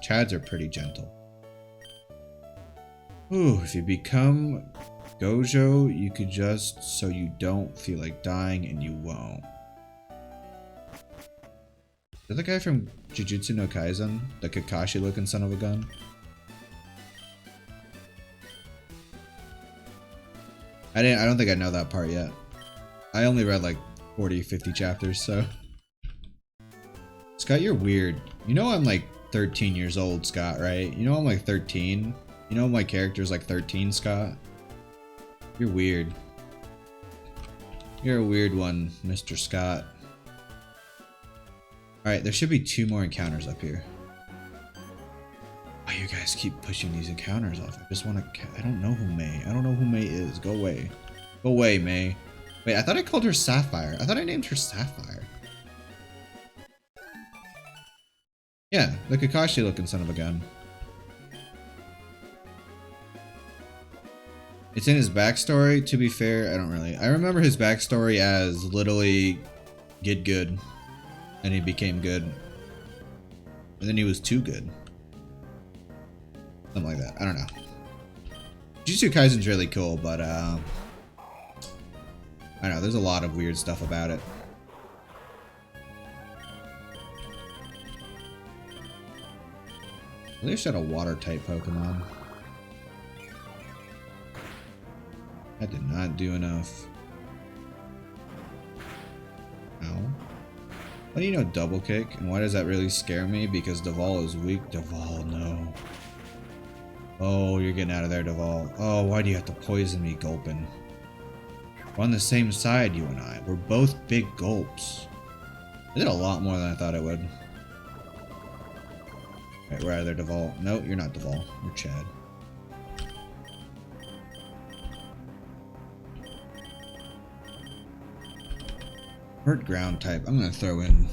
A: Chads are pretty gentle. Ooh, if you become Gojo, you could just so you don't feel like dying and you won't. Is that the guy from Jujutsu no Kaisen? The Kakashi looking son of a gun? I don't think I know that part yet. I only read like 40, 50 chapters, so. Scott, you're weird. You know I'm like 13 years old, Scott, right? You know I'm like 13? You know my character's like 13, Scott? You're weird. You're a weird one, Mr. Scott. Alright, there should be 2 more encounters up here. Why you guys keep pushing these encounters off? I just want to... I don't know who May. I don't know who May is. Go away. Go away, May. Wait, I thought I called her Sapphire. I thought I named her Sapphire. Yeah, the Kakashi looking son of a gun. It's in his backstory. To be fair, I don't really... I remember his backstory as literally get good. And he became good. And then he was too good. Something like that. I don't know. Jujutsu Kaisen's really cool, but I don't know. There's a lot of weird stuff about it. At least had a water type Pokemon. That did not do enough. Ow. Why do you know double kick? And why does that really scare me? Because Duval is weak. Duval, no. Oh, you're getting out of there, Duval. Oh, why do you have to poison me, Gulpin? We're on the same side, you and I. We're both big gulps. I did a lot more than I thought I would. Alright, we're out of there, Duval. No, you're not Duval. You're Chad. Hurt ground type. I'm gonna throw in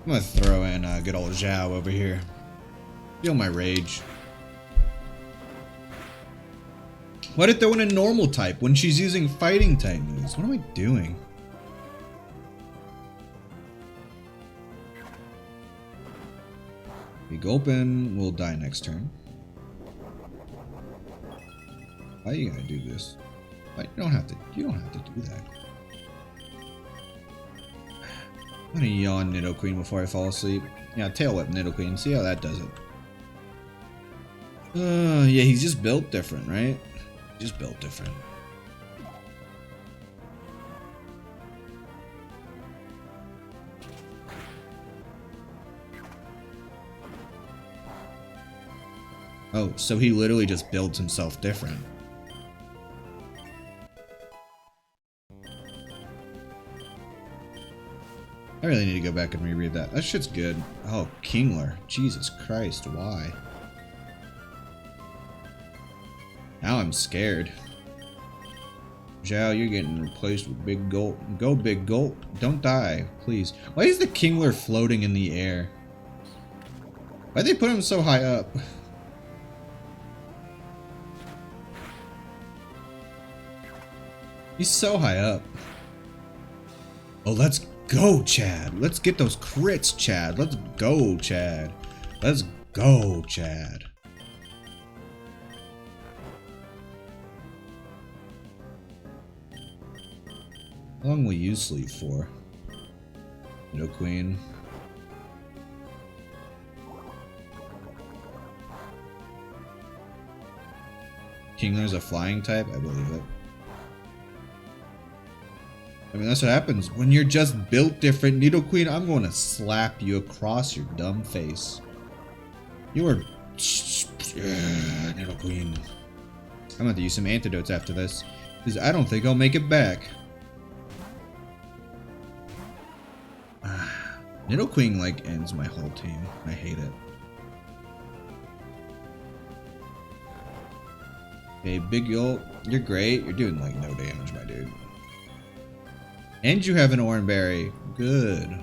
A: good old Zhao over here. Feel my rage. Why did throw in a normal type when she's using fighting type moves? What am I doing? The Gulpin will die next turn. Why are you gonna do this? Why, you don't have to do that. I'm gonna yawn Nidoqueen before I fall asleep. Yeah, Tail Whip Nidoqueen. See how that does it. Yeah, he's just built different, right? Just built different. Oh, so he literally just builds himself different. I really need to go back and reread that. That shit's good. Oh, Kingler. Jesus Christ, why? Now I'm scared. Zhao, you're getting replaced with Big Gulp. Go, Big Gulp. Don't die, please. Why is the Kingler floating in the air? Why'd they put him so high up? He's so high up. Oh, let's go, Chad. Let's get those crits, Chad. Let's go, Chad. Let's go, Chad. How long will you sleep for? Nidoqueen. Kingler's a flying type? I believe it. I mean, that's what happens when you're just built different. Nidoqueen, I'm going to slap you across your dumb face. You are... Nidoqueen. I'm going to use some antidotes after this, because I don't think I'll make it back. Nidoqueen, like, ends my whole team. I hate it. Okay, Big Yult, you're great. You're doing, like, no damage, my dude. And you have an Oranberry. Good.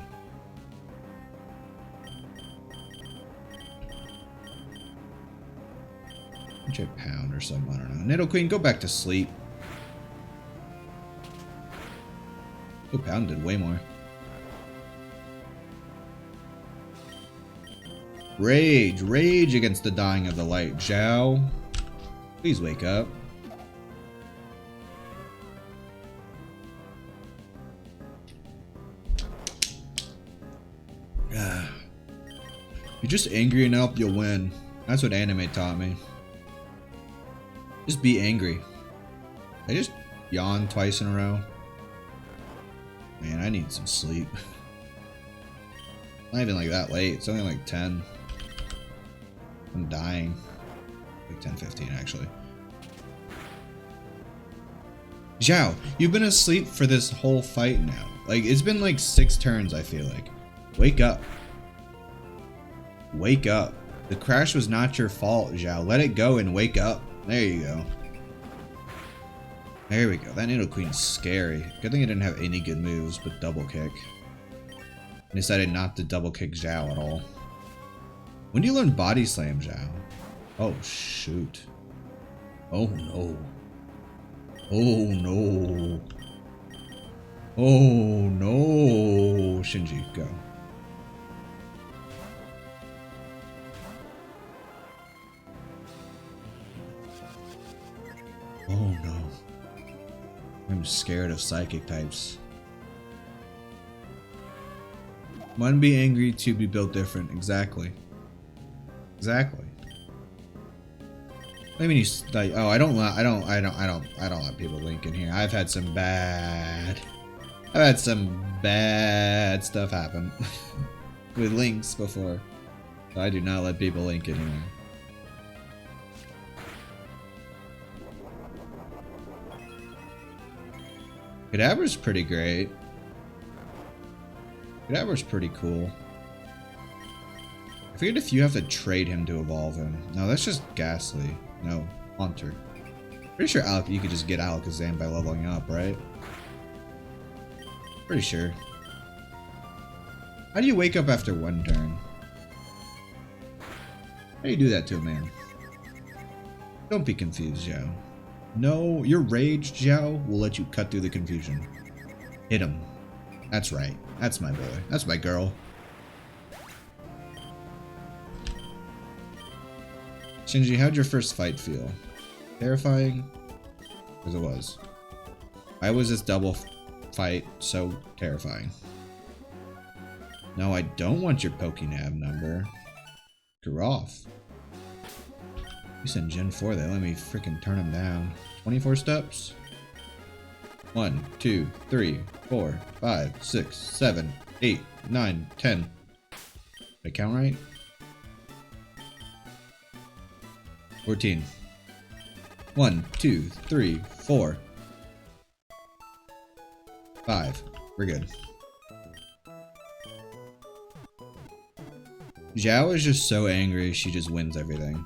A: Try Pound or something, I don't know. Nidoqueen, go back to sleep. Oh, Pound did way more. Rage. Rage against the dying of the light. Zhao, please wake up. You're just angry enough, you'll win. That's what anime taught me. Just be angry. I just yawned twice in a row. Man, I need some sleep. Not even like that late. It's only like 10. I'm dying. Like 10:15 actually. Zhao, you've been asleep for this whole fight now. Like, it's been like 6 turns, I feel like. Wake up. Wake up. The crash was not your fault, Zhao. Let it go and wake up. There you go. There we go. That Nidoqueen's scary. Good thing I didn't have any good moves, but double kick. I decided not to double kick Zhao at all. When do you learn Body Slam, Zhao? Oh, shoot. Oh, no. Oh, no. Oh, no. Shinji, go. Oh, no. I'm scared of psychic types. 1, be angry, 2, be built different. Exactly. Exactly. I mean, you like, oh, I don't let people link in here. I've had some bad stuff happen with links before. So I do not let people link in here. Kadabra's pretty great. Kadabra's pretty cool. I forget if you have to trade him to evolve him. No, that's just Ghastly. No, Haunter. Pretty sure you could just get Alakazam by leveling up, right? Pretty sure. How do you wake up after 1 turn? How do you do that to a man? Don't be confused, Zhao. No, your rage, Zhao, will let you cut through the confusion. Hit him. That's right. That's my boy. That's my girl. Shinji, how'd your first fight feel? Terrifying? Because it was. Why was this double fight so terrifying? No, I don't want your Pokénab number. You're off. You send Gen 4, they let me freaking turn him down. 24 steps? 1, 2, 3, 4, 5, 6, 7, 8, 9, 10. Did I count right? 14. 1, 2, 3, 4. 5. We're good. Zhao is just so angry she just wins everything.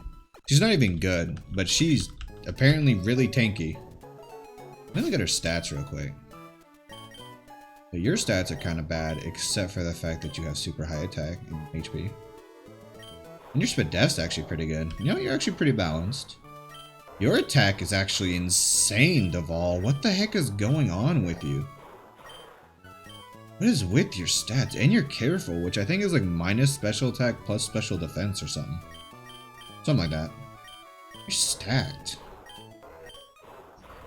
A: She's not even good, but she's apparently really tanky. Let me look at her stats real quick. But your stats are kind of bad, except for the fact that you have super high attack and HP. And your spit def's actually pretty good. You know, you're actually pretty balanced. Your attack is actually insane, Deval. What the heck is going on with you? What is with your stats? And you're careful, which I think is like minus special attack plus special defense or something. Something like that. You're stacked.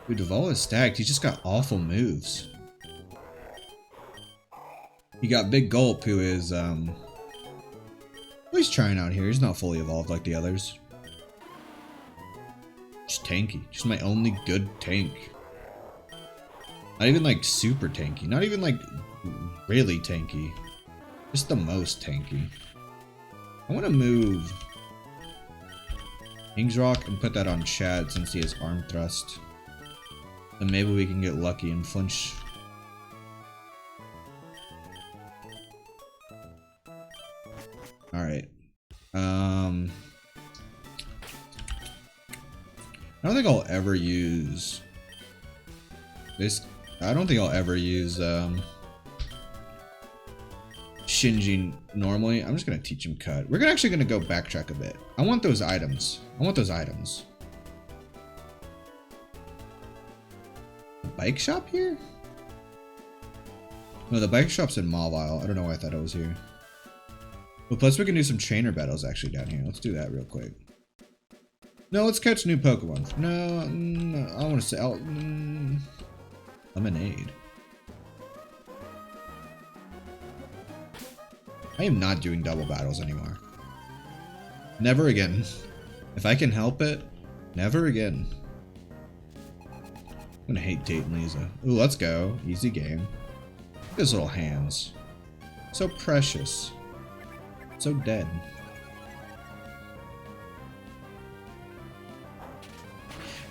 A: Dude, Deval is stacked. He's just got awful moves. You got Big Gulp, who is, well, he's trying out here. He's not fully evolved like the others. Just tanky. Just my only good tank. Not even like super tanky. Not even like really tanky. Just the most tanky. I want to move King's Rock and put that on Chad since he has arm thrust. Then maybe we can get lucky and flinch. Alright. I don't think I'll ever use this. I don't think I'll ever use Shinji normally. I'm just gonna teach him cut. We're actually gonna go backtrack a bit. I want those items. I want those items. The bike shop here? No, the bike shop's in Mawile. I don't know why I thought it was here. Well, plus we can do some trainer battles actually down here. Let's do that real quick. No, let's catch new Pokemon. No, I want to say lemonade. I am not doing double battles anymore. Never again. If I can help it, never again. I'm gonna hate Dayton Lisa. Ooh, let's go. Easy game. Look at his little hands. So precious. So dead.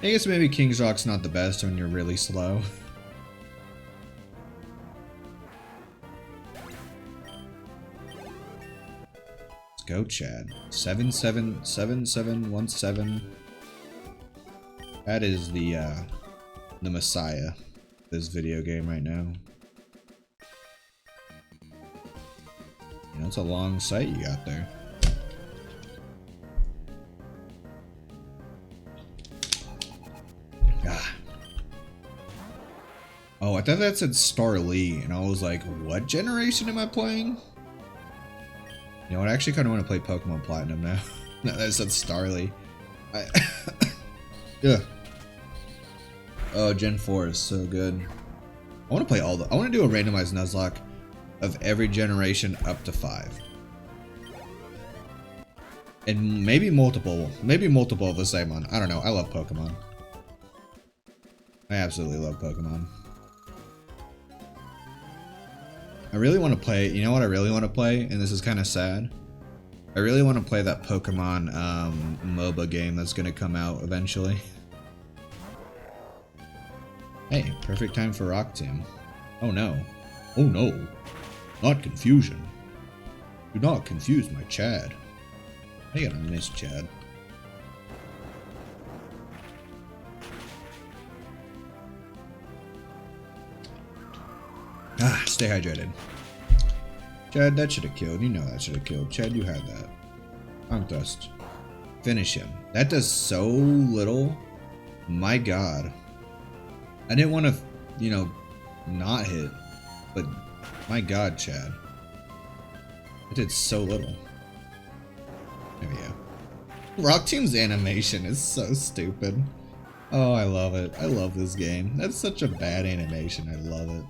A: I guess maybe King's Rock's not the best when you're really slow. Let's go, Chad. 777717. That is the messiah of this video game right now. You know, it's a long sight you got there. Ah. Oh, I thought that said Starly, and I was like, what generation am I playing? You know what, I actually kind of want to play Pokemon Platinum now. No, that said Starly. Yeah. Oh, Gen 4 is so good. I want to play all the... I want to do a randomized Nuzlocke of every generation up to 5. And maybe multiple of the same one. I don't know. I love Pokemon. I absolutely love Pokemon. I really want to play... You know what I really want to play? And this is kind of sad. I really want to play that Pokemon MOBA game that's going to come out eventually. Hey, perfect time for Rock Team. Oh no. Oh no. Not confusion. Do not confuse my Chad. I gotta miss Chad. Ah, stay hydrated. Chad, that should have killed. You know that should have killed. Chad, you had that. Arm thrust. Finish him. That does so little. My god. I didn't want to, you know, not hit. But, my god, Chad. It did so little. There we go. Rock Team's animation is so stupid. Oh, I love it. I love this game. That's such a bad animation. I love it.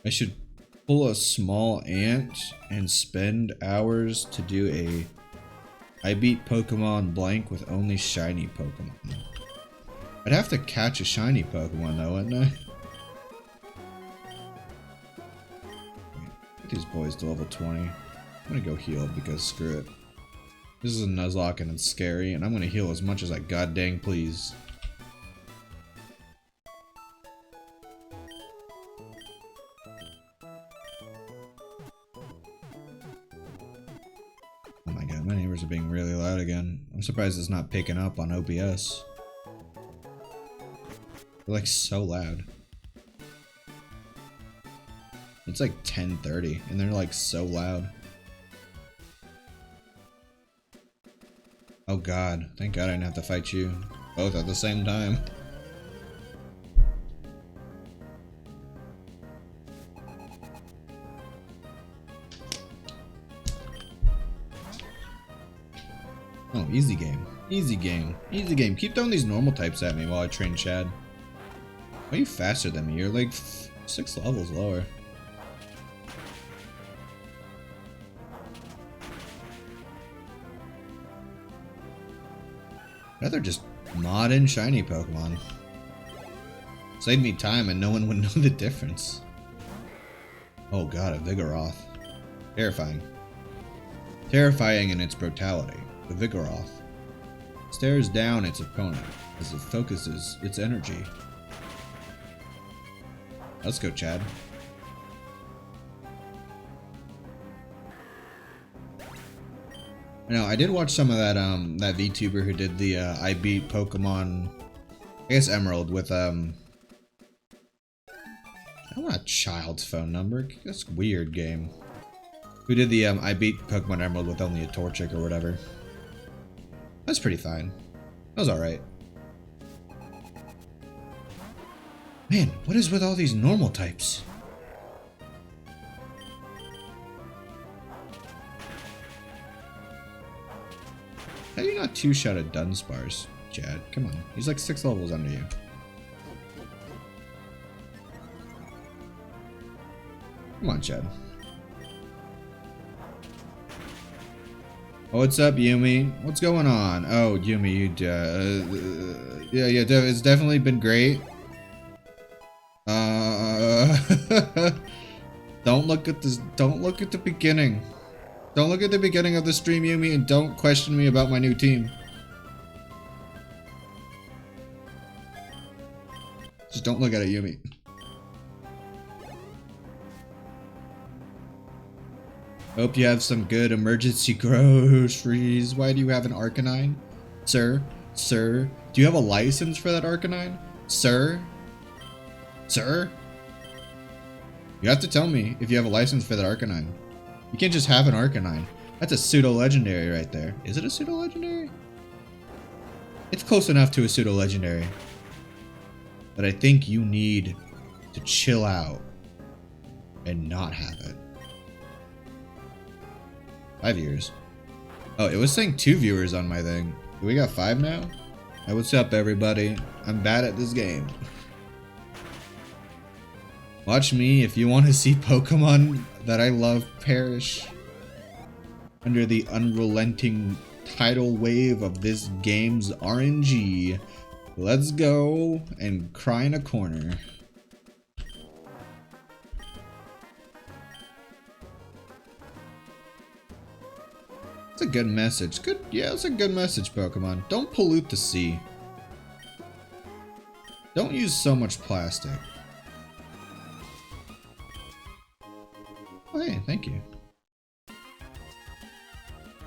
A: I should pull a small ant and spend hours to do a I beat Pokemon blank with only shiny Pokemon. I'd have to catch a shiny Pokemon though, wouldn't I? Get these boys to level 20. I'm gonna go heal because screw it. This is a Nuzlocke and it's scary, and I'm gonna heal as much as I goddamn please. Oh my god, my neighbors are being really loud again. I'm surprised it's not picking up on OBS. They're like so loud. It's like 10:30 and they're like so loud. Oh god, thank god I didn't have to fight you both at the same time. Oh, easy game. Easy game. Easy game. Keep throwing these normal types at me while I train Chad. Why are you faster than me? You're like 6 levels lower. Rather just mod in shiny Pokemon. Save me time and no one would know the difference. Oh god, a Vigoroth. Terrifying. Terrifying in its brutality. The Vigoroth stares down its opponent as it focuses its energy. Let's go, Chad. Now, I did watch some of that that VTuber who did the I beat Pokemon, I guess Emerald with I don't want a child's phone number. That's a weird game. Who did the I beat Pokemon Emerald with only a Torchic or whatever. That's pretty fine. That was alright. Man, what is with all these normal types? How are you not two-shot at Dunsparce, Chad? Come on. He's like 6 levels under you. Come on, Chad. Oh, what's up, Yumi? What's going on? Oh, Yumi, you, yeah, it's definitely been great. Don't look at this. Don't look at the beginning. Don't look at the beginning of the stream, Yumi, and don't question me about my new team. Just don't look at it, Yumi. Hope you have some good emergency groceries. Why do you have an Arcanine? Sir? Sir? Do you have a license for that Arcanine? Sir? Sir? You have to tell me if you have a license for that Arcanine. You can't just have an Arcanine. That's a pseudo-legendary right there. Is it a pseudo-legendary? It's close enough to a pseudo-legendary. But I think you need to chill out and not have it. 5 years. Oh, it was saying 2 viewers on my thing. We got 5 now? Hey, what's up, everybody? I'm bad at this game. Watch me if you want to see Pokemon that I love perish under the unrelenting tidal wave of this game's RNG. Let's go and cry in a corner. It's a good message. Good, yeah, it's a good message, Pokemon. Don't pollute the sea. Don't use so much plastic. Oh, hey, thank you.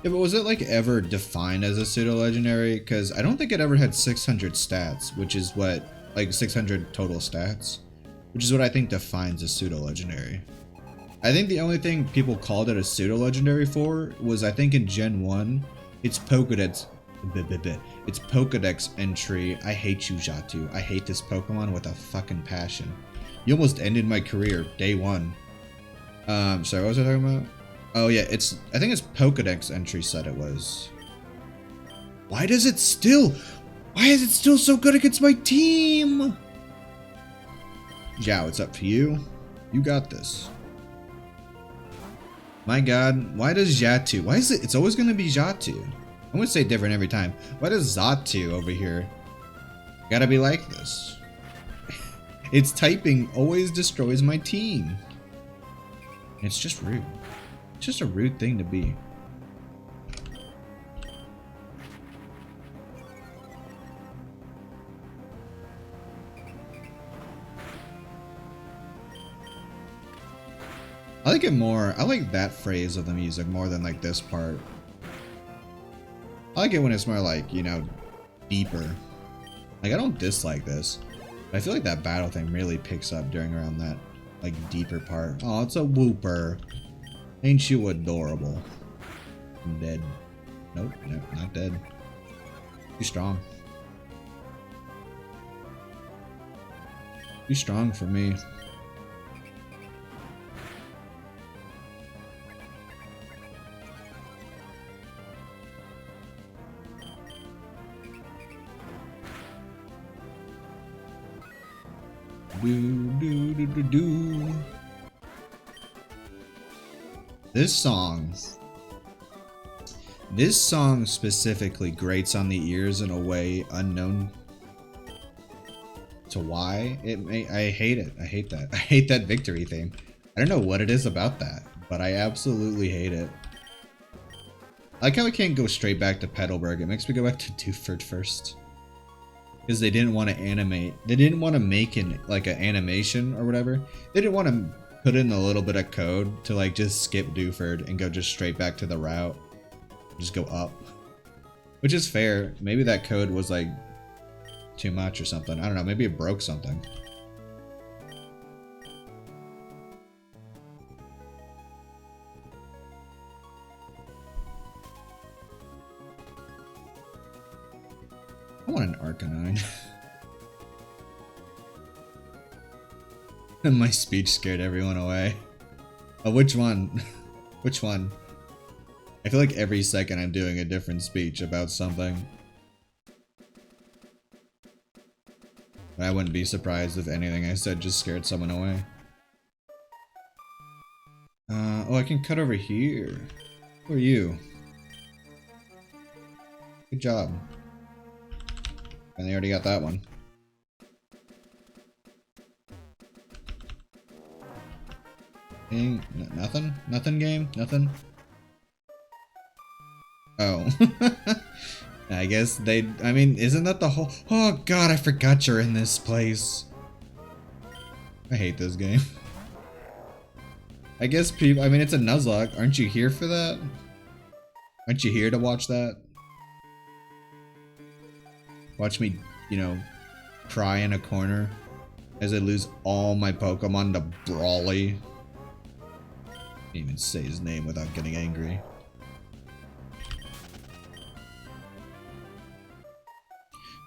A: Yeah, but was it like ever defined as a pseudo-legendary? Because I don't think it ever had 600 stats, which is what, like 600 total stats, which is what I think defines a pseudo-legendary. I think the only thing people called it a pseudo-legendary for was, I think in Gen 1, its Pokedex, its Pokedex entry. I hate you, Xatu. I hate this Pokemon with a fucking passion. You almost ended my career, day 1. Sorry, what was I talking about? Oh yeah, I think it's Pokedex entry said it was. Why is it still so good against my team? Zhao, it's up to you. You got this. My god, why does Xatu, why is it's always gonna be Xatu? I'm gonna say different every time. Why does Xatu over here gotta be like this? Its typing always destroys my team. It's just rude. It's just a rude thing to be. I like it more. I like that phrase of the music more than like this part. I like it when it's more like, you know, deeper. Like, I don't dislike this, but I feel like that battle thing really picks up during around that like deeper part. Oh, it's a Wooper. Ain't you adorable? I'm dead. Nope, nope, not dead. Too strong. Too strong for me. Do. This song specifically grates on the ears in a way unknown to why. I hate it. I hate that. I hate that victory theme. I don't know what it is about that, but I absolutely hate it. I like how we can't go straight back to Petalburg. It makes me go back to Dewford first. Because they didn't want to animate. They didn't want to make an animation or whatever. They didn't want to put in a little bit of code to like just skip Dewford and go just straight back to the route. Just go up. Which is fair. Maybe that code was like too much or something. I don't know. Maybe it broke something. I want an Arcanine. My speech scared everyone away. Oh, which one? Which one? I feel like every second I'm doing a different speech about something. But I wouldn't be surprised if anything I said just scared someone away. Oh, I can cut over here. Who are you? Good job. And they already got that one. Nothing? Nothing, game? Nothing? Oh. I guess they... I mean, isn't that the whole... Oh god, I forgot you're in this place. I hate this game. I guess people... I mean, it's a Nuzlocke. Aren't you here for that? Aren't you here to watch that? Watch me, you know, cry in a corner as I lose all my Pokemon to Brawly. Can't even say his name without getting angry.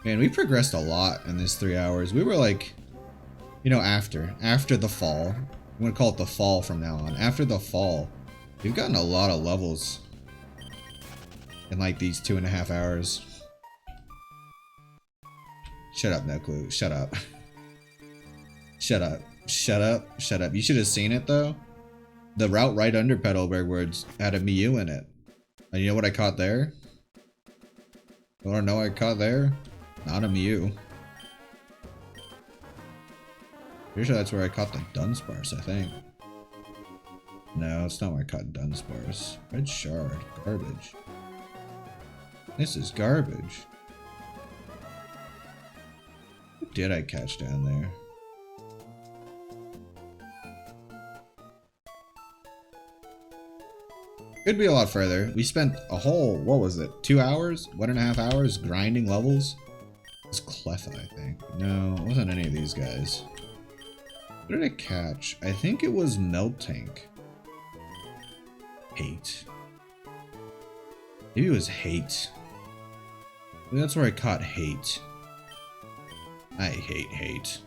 A: Man, we progressed a lot in this 3 hours. We were like, you know, after the fall. I'm gonna call it the fall from now on. After the fall, we've gotten a lot of levels in like these 2.5 hours. Shut up, no clue. Shut up. Shut up. Shut up. Shut up. You should have seen it though. The route right under Petalburg words had a Mew in it. And you know what I caught there? You wanna know what I caught there? Not a Mew. Pretty sure that's where I caught the Dunsparce, I think. No, it's not where I caught Dunsparce. Red Shard. Garbage. This is garbage. What did I catch down there? Could be a lot further. We spent a whole, what was it, 2 hours? 1.5 hours grinding levels? It was Cleffa, I think. No, it wasn't any of these guys. What did I catch? I think it was Meltank. Hate. Maybe it was Hate. Maybe that's where I caught Hate. I hate Hate.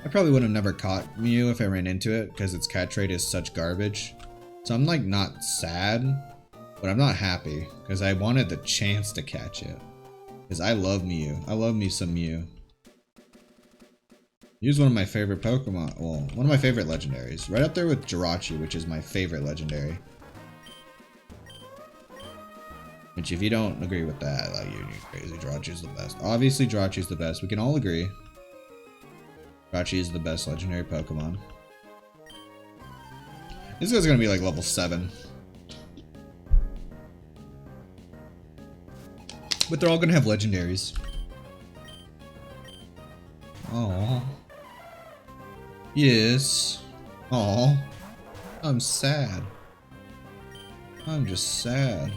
A: I probably would have never caught Mew if I ran into it, because its catch rate is such garbage. So I'm like not sad, but I'm not happy, because I wanted the chance to catch it. Because I love Mew. I love me some Mew. Mew's one of my favorite Pokemon. Well, one of my favorite legendaries. Right up there with Jirachi, which is my favorite legendary. Which if you don't agree with that, like you're crazy. Jirachi's the best. Obviously Jirachi's the best. We can all agree. Jirachi is the best legendary Pokemon. This guy's gonna be like level 7. But they're all gonna have legendaries. Aww. Yes. Aww. I'm sad. I'm just sad.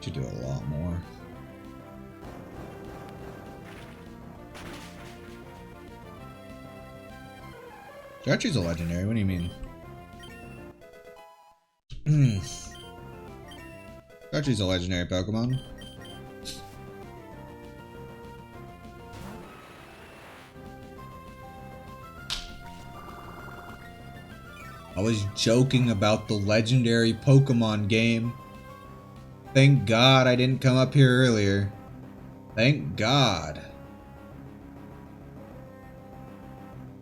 A: Should do a lot more. Jirachi's a legendary, what do you mean? Jirachi's a legendary Pokemon. I was joking about the legendary Pokemon game. Thank God I didn't come up here earlier. Thank God.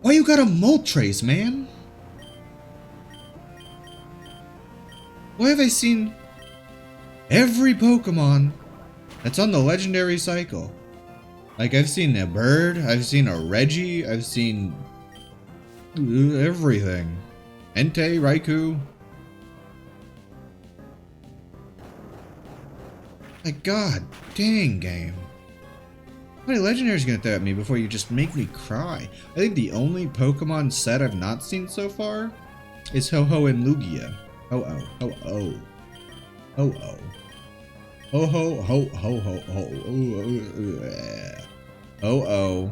A: Why you got a Moltres, man? Why have I seen every Pokemon that's on the legendary cycle? Like, I've seen a bird, I've seen a Reggie, I've seen everything. Entei, Raikou. My god, dang game. How many legendaries gonna throw at me before you just make me cry? I think the only Pokemon set I've not seen so far is Ho-Oh and Lugia. Ho-Oh, Ho-Oh, Ho-Oh. Ho-Oh, Ho-Ho, Ho-Oh, Ho-Oh,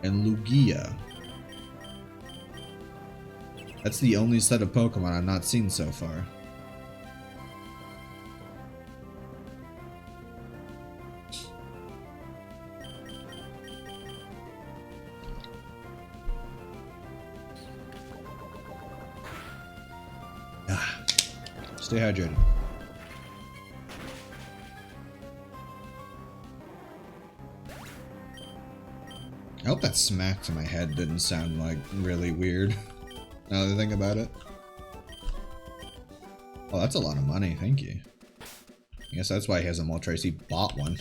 A: and Lugia. That's the only set of Pokemon I've not seen so far. Stay hydrated. I hope that smack to my head didn't sound like really weird. Now that I think about it. Oh, that's a lot of money, thank you. I guess that's why he has a Moltres, he bought one.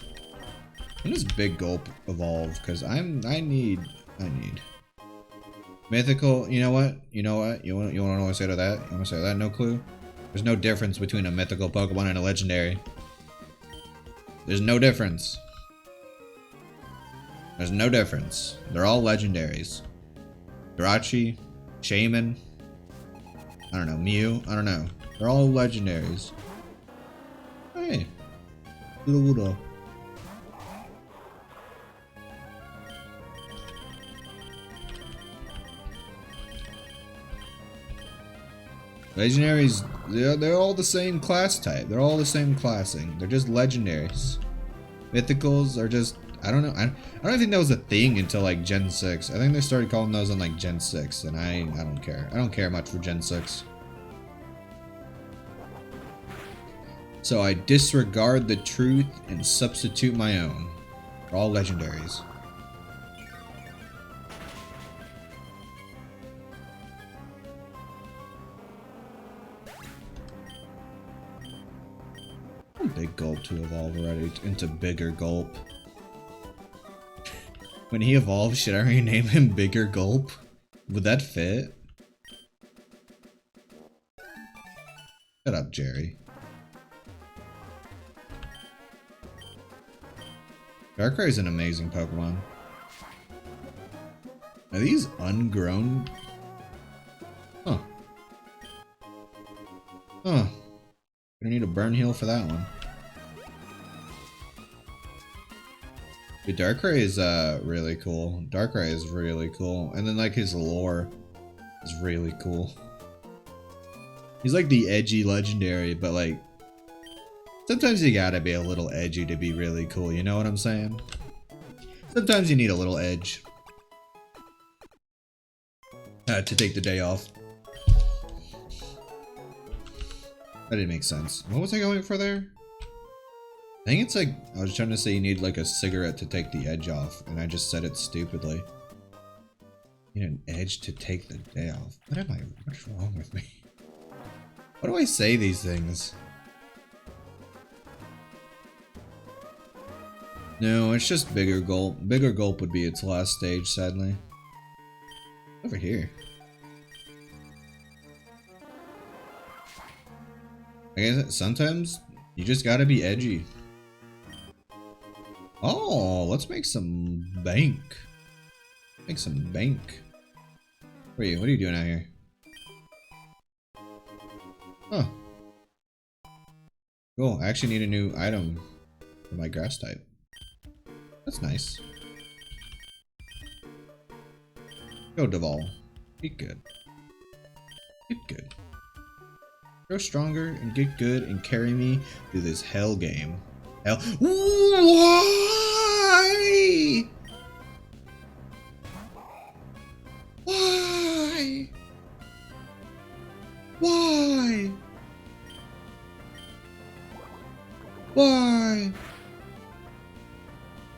A: When does Big Gulp evolve? Because I need. Mythical, you know what? You want to know what I say to that? You want to say that? No clue? There's no difference between a mythical Pokemon and a legendary. There's no difference. There's no difference. They're all legendaries. Jirachi, Shaman, I don't know, Mew, I don't know. They're all legendaries. Hey. Ludo. Legendaries, they're all the same class type. They're all the same classing. They're just legendaries. Mythicals are just, I don't know. I don't think that was a thing until like Gen 6. I think they started calling those on like Gen 6, and I don't care. I don't care much for Gen 6. So I disregard the truth and substitute my own. They're all legendaries. Big Gulp to evolve already into Bigger Gulp. When he evolves, should I rename him Bigger Gulp? Would that fit? Shut up, Jerry. Darkrai is an amazing Pokemon. Are these ungrown? Huh. Huh. Gonna need a burn heal for that one. Dude, Darkrai is really cool. Darkrai is really cool. And then like his lore is really cool. He's like the edgy legendary, but like sometimes you gotta be a little edgy to be really cool, you know what I'm saying? Sometimes you need a little edge. To take the day off. That didn't make sense. What was I going for there? I think it's like, I was trying to say you need like a cigarette to take the edge off, and I just said it stupidly. You need an edge to take the day off. What's wrong with me? Why do I say these things? No, it's just Bigger Gulp. Bigger Gulp would be its last stage, sadly. Over here. I guess sometimes you just gotta be edgy. Oh, let's make some bank. Make some bank. What are you doing out here? Huh. Cool, I actually need a new item for my grass type. That's nice. Go Deval. Get good. Get good. Grow stronger and get good and carry me through this hell game. Hell. Why? Why? Why? Why?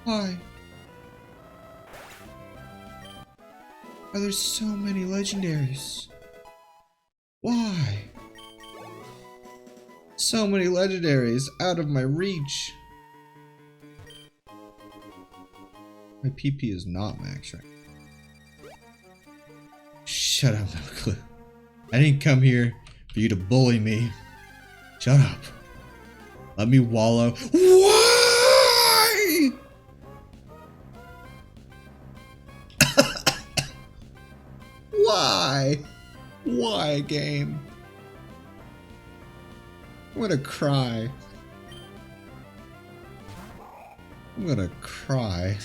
A: Why? Why there's so many legendaries? Why? So many legendaries out of my reach. My PP is not max right. Shut up, no clue. I didn't come here for you to bully me. Shut up. Let me wallow. Why? Why? Why, game? I'm gonna cry. I'm gonna cry.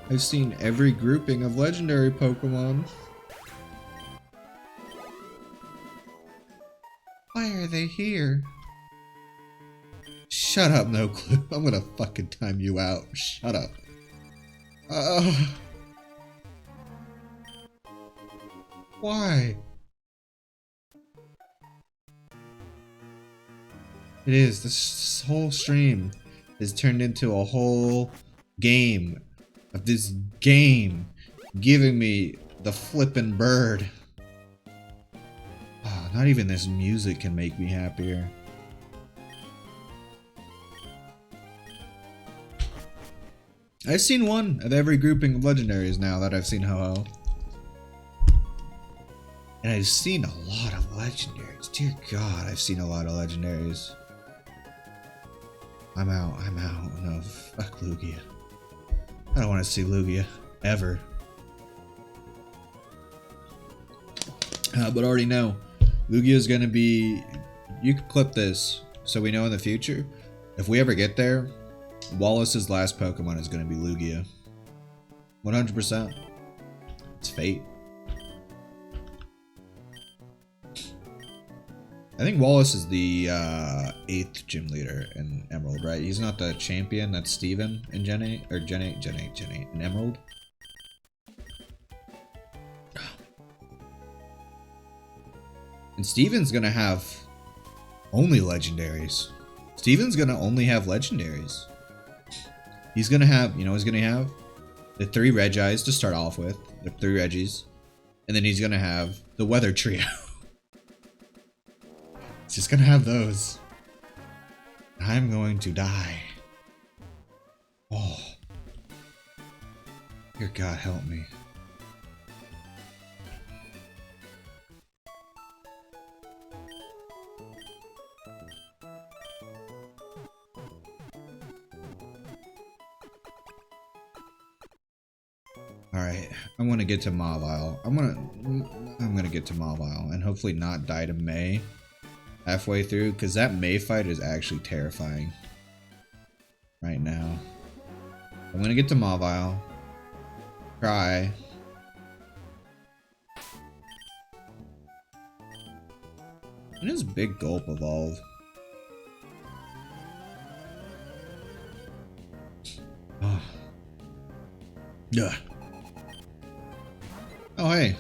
A: I've seen every grouping of legendary Pokemon. Why are they here? Shut up, no clue. I'm gonna fucking time you out. Shut up. Why? It is. This whole stream is turned into a whole game of this game giving me the flippin' bird. Oh, not even this music can make me happier. I've seen one of every grouping of legendaries now that I've seen Ho-Oh. And I've seen a lot of legendaries. Dear God, I've seen a lot of legendaries. I'm out. No, fuck Lugia. I don't want to see Lugia. Ever. But already know. Lugia's gonna be... You can clip this, so we know in the future. If we ever get there, Wallace's last Pokemon is gonna be Lugia. 100%. It's fate. I think Wallace is the 8th gym leader in Emerald, right? He's not the champion, that's Steven in Gen 8, or Gen 8 in Emerald. And Steven's gonna have only legendaries. Steven's gonna only have legendaries. He's gonna have, you know, he's gonna have the 3 Regis to start off with, the 3 Regis, and then he's gonna have the Weather Trio. He's just gonna have those. I'm going to die. Oh. Dear God, help me. Alright, I want to get to Mawile. I'm gonna get to Mawile and hopefully not die to May halfway through, because that May fight is actually terrifying right now. I'm gonna get to Mawile. Cry. When does Big Gulp evolve? Oh. Yeah. Oh hey,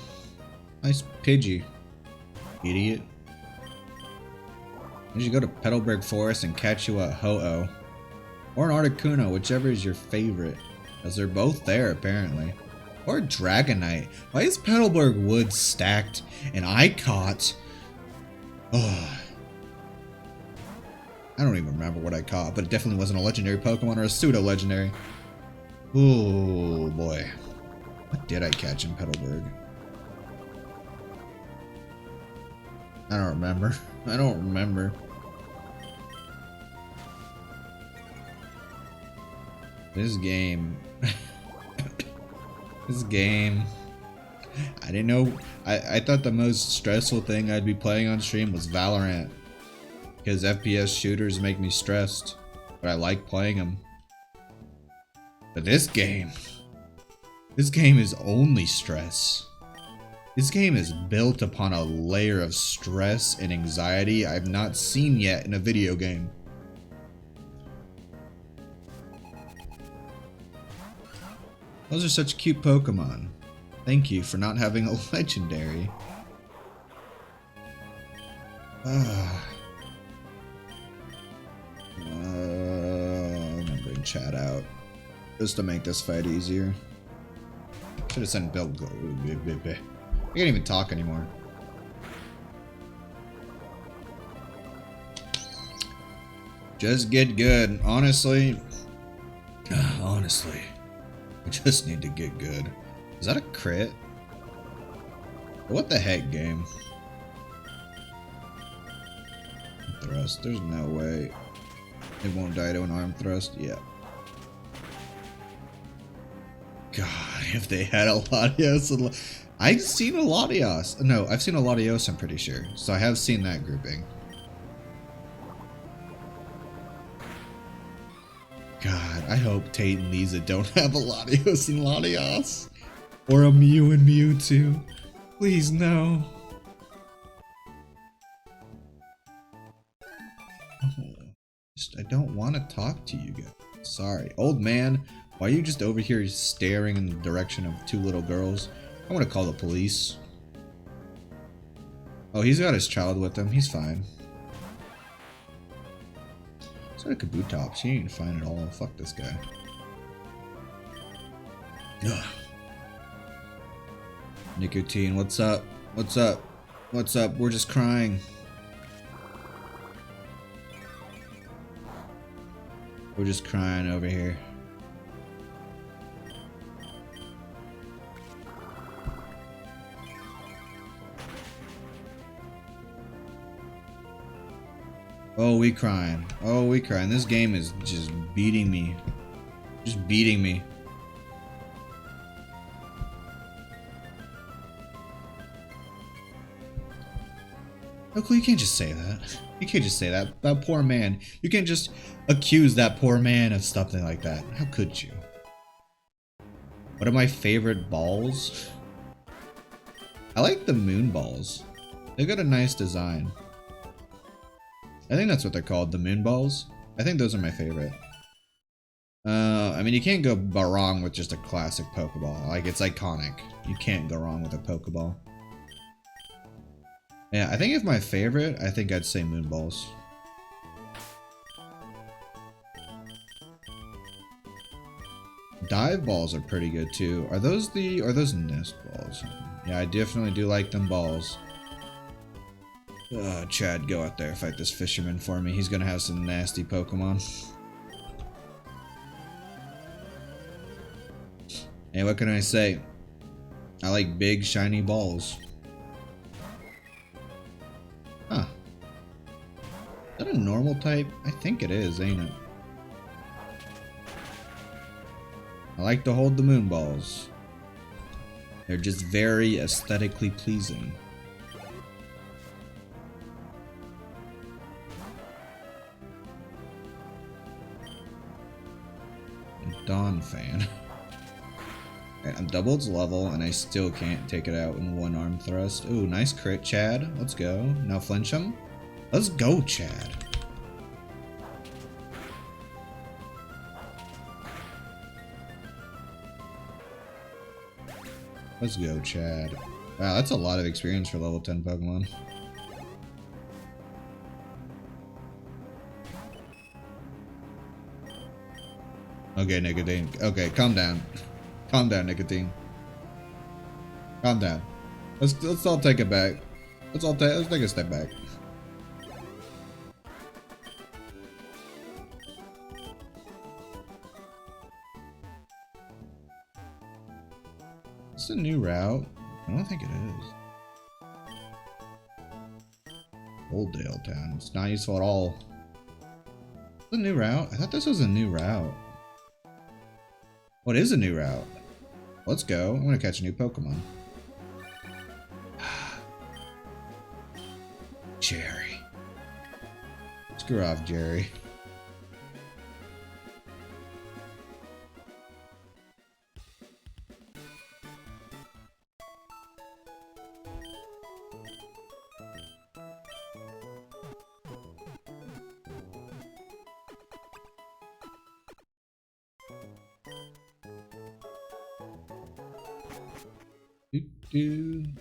A: nice Pidgey, idiot. You should go to Petalburg Forest and catch you a Ho-Oh. Or an Articuno, whichever is your favorite. Because they're both there, apparently. Or Dragonite. Why is Petalburg Woods stacked? And I caught... Oh. I don't even remember what I caught, but it definitely wasn't a legendary Pokemon or a pseudo-legendary. Oh boy. What did I catch in Petalburg? I don't remember. I don't remember. This game. This game. I didn't know. I thought the most stressful thing I'd be playing on stream was Valorant. Because FPS shooters make me stressed. But I like playing them. But this game is only stress. This game is built upon a layer of stress and anxiety I've not seen yet in a video game. Those are such cute Pokemon. Thank you for not having a legendary. I'm gonna bring chat out. Just to make this fight easier. Should have sent Bill. I can't even talk anymore. Just get good. Honestly. Honestly. I just need to get good. Is that a crit? What the heck, game? Thrust. There's no way. It won't die to an arm thrust. Yeah. God, if they had a Latios. I've seen a Latios. No, I've seen a Latios, I'm pretty sure. So I have seen that grouping. God, I hope Tate and Lisa don't have a Latios and Latios. Or a Mew and Mewtwo. Please, no. I don't want to talk to you guys. Sorry. Old man, why are you just over here staring in the direction of two little girls? I want to call the police. Oh, he's got his child with him. He's fine. So a Kabutops. He ain't fine at all. Fuck this guy. Ugh. Nicotine, what's up? What's up? What's up? We're just crying. We're just crying over here. Oh, we crying. Oh, we crying. This game is just beating me. Just beating me. Look, you can't just say that. You can't just say that. That poor man. You can't just accuse that poor man of something like that. How could you? What are my favorite balls? I like the moon balls. They got a nice design. I think that's what they're called, the moon balls. I think those are my favorite. I mean, you can't go wrong with just a classic Pokeball. Like, it's iconic. You can't go wrong with a Pokeball. Yeah, I think if my favorite, I think I'd say Moonballs. Dive balls are pretty good too. Are those nest balls? Yeah, I definitely do like them balls. Chad, go out there, fight this fisherman for me. He's gonna have some nasty Pokemon. Hey, what can I say? I like big, shiny balls. Huh. Is that a normal type? I think it is, ain't it? I like to hold the moon balls. They're just very aesthetically pleasing. Dawn fan. I'm double its level and I still can't take it out in one arm thrust. Ooh, nice crit, Chad. Let's go. Now flinch him. Let's go, Chad. Let's go, Chad. Wow, that's a lot of experience for level 10 Pokemon. Okay, Nicotine. Okay, calm down. Calm down, Nicotine. Calm down. Let's all take it back. Let's take a step back. It's a new route. I don't think it is. Oldale Town. It's not useful at all. It's a new route. I thought this was a new route. What is a new route? Let's go. I'm gonna catch a new Pokemon. Jerry. Screw off, Jerry.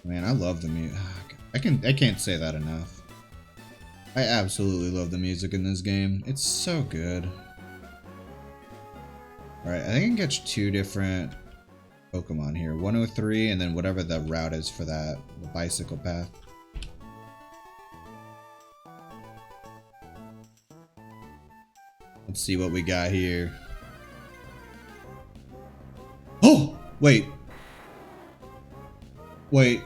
A: Man, I love the music. I can't say that enough. I absolutely love the music in this game. It's so good. Alright, I think I can catch 2 different Pokemon here. 103 and then whatever the route is for that. The bicycle path. Let's see what we got here. Oh! Wait. Wait.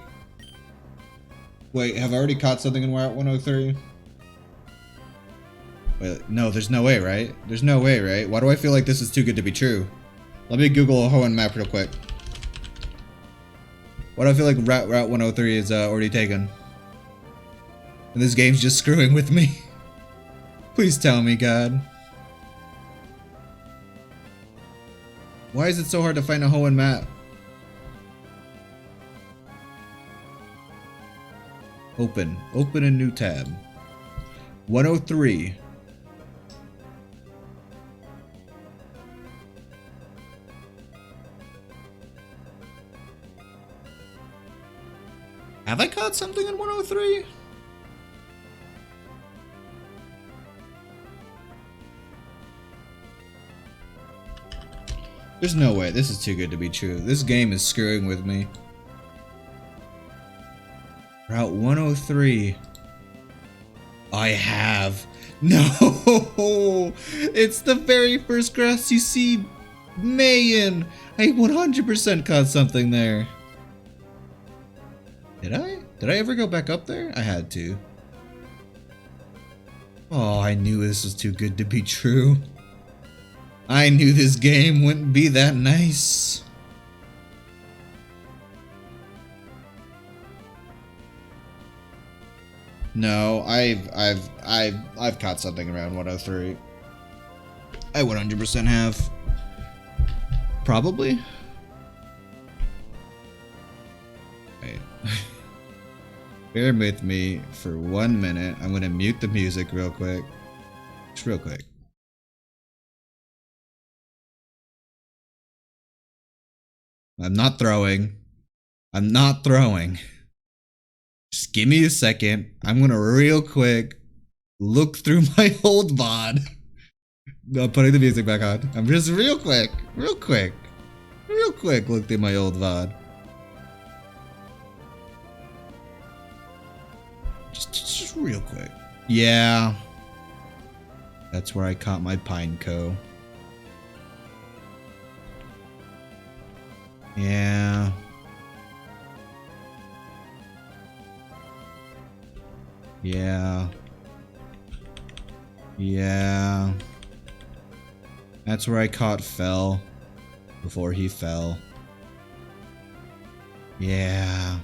A: Wait, have I already caught something in Route 103? Wait, no, there's no way, right? There's no way, right? Why do I feel like this is too good to be true? Let me Google a Hoenn map real quick. Why do I feel like Route 103 is already taken? And this game's just screwing with me. Please tell me, God. Why is it so hard to find a Hoenn map? Open. Open a new tab. 103. Have I caught something in 103? There's no way. This is too good to be true. This game is screwing with me. Route 103. I have. No! It's the very first grass you see. Mayan! I 100% caught something there. Did I? Did I ever go back up there? I had to. Oh, I knew this was too good to be true. I knew this game wouldn't be that nice. No, I've caught something around 103. I 100% have. Probably. Wait. Bear with me for 1 minute. I'm gonna mute the music real quick. Just real quick. I'm not throwing. I'm not throwing. Just give me a second. I'm gonna real quick look through my old VOD. I'm putting the music back on. I'm just real quick look through my old VOD. Just real quick. Yeah. That's where I caught my Pineco. Yeah. Yeah. Yeah. That's where I caught Fell before he fell. Yeah.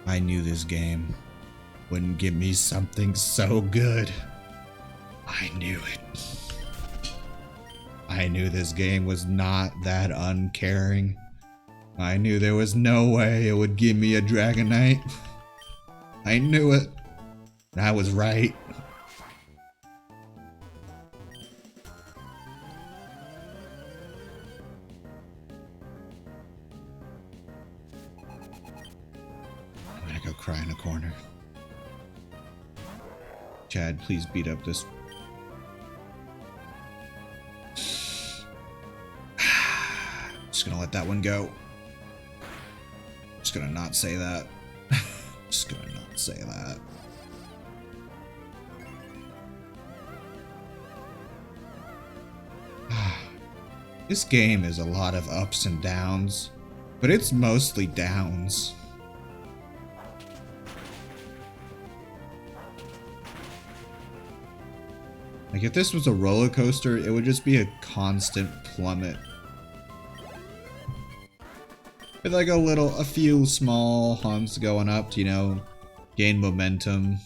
A: I knew this game wouldn't give me something so good. I knew it. I knew this game was not that uncaring. I knew there was no way it would give me a Dragonite. I knew it. I was right. I'm gonna go cry in a corner. Chad, please beat up this. Just gonna let that one go. Just gonna not say that. Just gonna not say that. This game is a lot of ups and downs, but it's mostly downs. Like if this was a roller coaster, it would just be a constant plummet. With like a few small humps going up to, you know, gain momentum.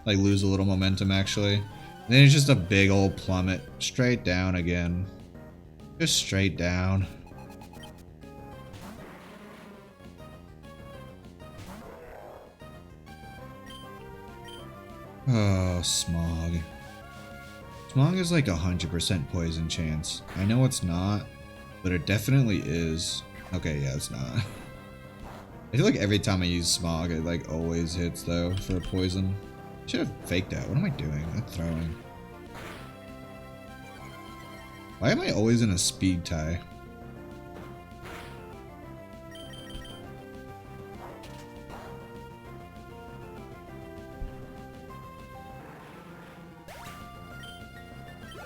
A: Like lose a little momentum actually. And then it's just a big old plummet. Straight down again. Just straight down. Oh, Smog. Smog is like 100% poison chance. I know it's not, but it definitely is. Okay, yeah, it's not. I feel like every time I use Smog, it like always hits though for a poison. Should have faked that. What am I doing? I'm throwing. Why am I always in a speed tie?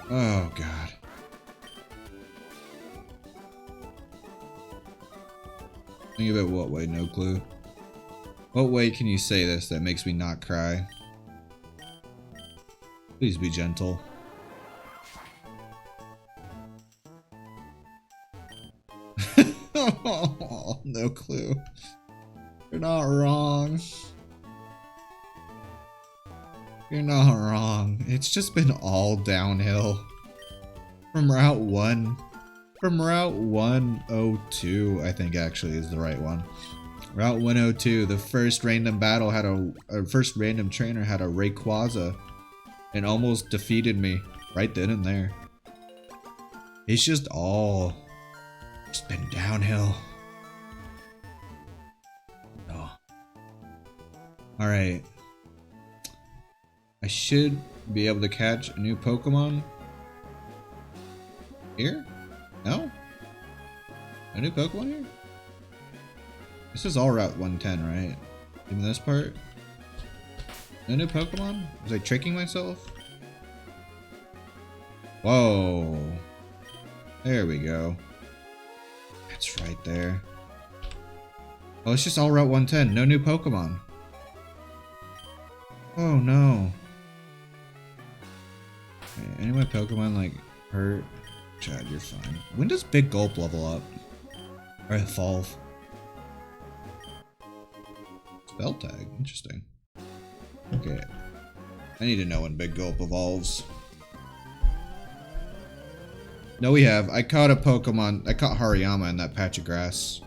A: Oh, God. Think of it what way? No clue. What way can you say this that makes me not cry? Please be gentle. Oh, no clue. You're not wrong. You're not wrong. It's just been all downhill. From Route 1. From Route 102, I think actually is the right one. Route 102, the first random battle had first random trainer had a Rayquaza and almost defeated me right then and there. It's just been downhill. Oh. Alright. I should be able to catch a new Pokemon. Here? No? A new Pokemon here? This is all Route 110, right? Even this part? No new Pokemon? Was I tricking myself? Whoa. There we go. That's right there. Oh, it's just all Route 110. No new Pokemon. Oh no. Okay, any of my Pokemon like hurt? Chad, you're fine. When does Big Gulp level up? Or evolve? Spell tag. Interesting. Okay. I need to know when Big Gulp evolves. No, we have. I caught a Pokemon. I caught Hariyama in that patch of grass.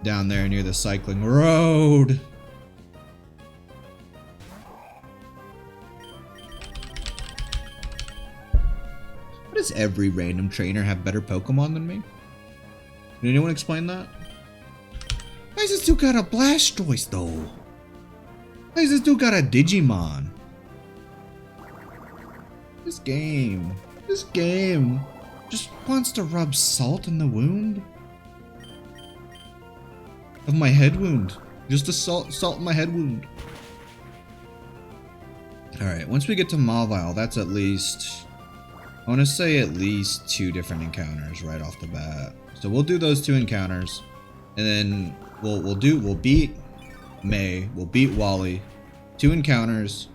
A: Down there near the cycling road. Why does every random trainer have better Pokemon than me? Can anyone explain that? Why does this dude got a Blastoise though? Why does this dude got a Digimon? This game just wants to rub salt in the wound of my head wound. Just the salt in my head wound. Alright, once we get to Mawile, that's at least, I want to say at least 2 different encounters right off the bat. So we'll do those 2 encounters, and then we'll beat May, we'll beat Wally, 2 encounters,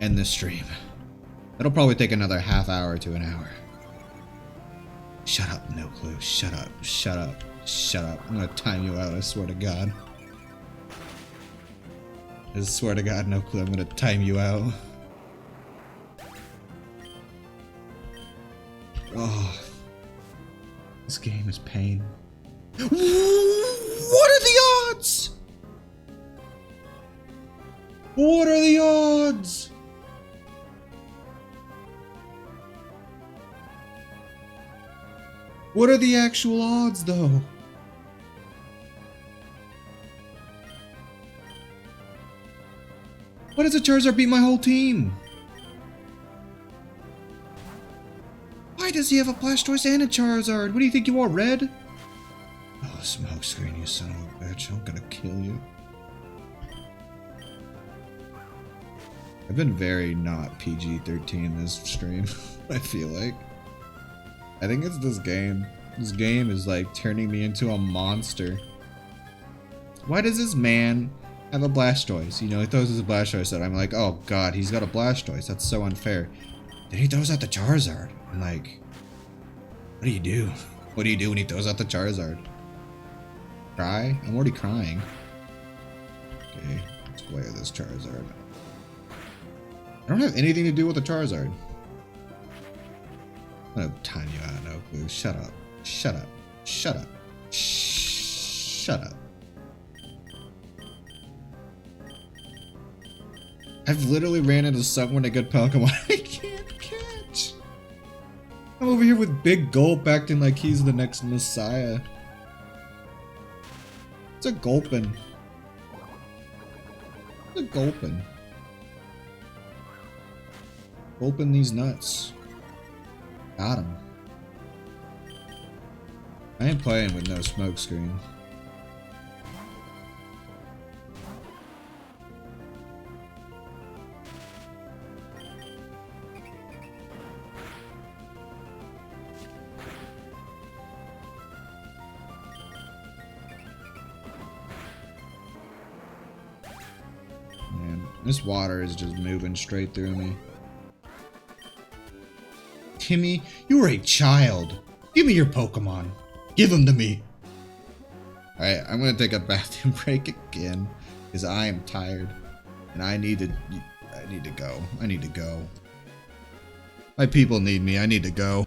A: and this stream. That'll probably take another half hour to an hour. Shut up, no clue. Shut up, shut up, shut up. I'm gonna time you out, I swear to God. I swear to God, no clue, I'm gonna time you out. Oh. This game is pain. What are the odds? What are the odds? What are the actual odds, though? Why does a Charizard beat my whole team? Why does he have a Blastoise and a Charizard? What do you think you are, Red? Oh, smokescreen, you son of a bitch. I'm gonna kill you. I've been very not PG-13 this stream, I feel like. I think it's this game. This game is like turning me into a monster. Why does this man have a Blastoise? You know, he throws his Blastoise out. I'm like, oh god, he's got a Blastoise. That's so unfair. Then he throws out the Charizard. I'm like, what do you do? What do you do when he throws out the Charizard? Cry? I'm already crying. Okay, let's play this Charizard. I don't have anything to do with the Charizard. I'm gonna time you out, no clue. Shut up. Shut up. Shut up. Shut up. I've literally ran into so many good Pokemon I can't catch. I'm over here with Big Gulp acting like he's the next Messiah. It's a Gulpin. It's a Gulpin. Gulpin these nuts. Got him. I ain't playing with no smoke screen. Man, this water is just moving straight through me. Timmy, you are a child. Give me your Pokemon. Give them to me. Alright, I'm gonna take a bathroom break again because I am tired and I need to go. I need to go. My people need me. I need to go.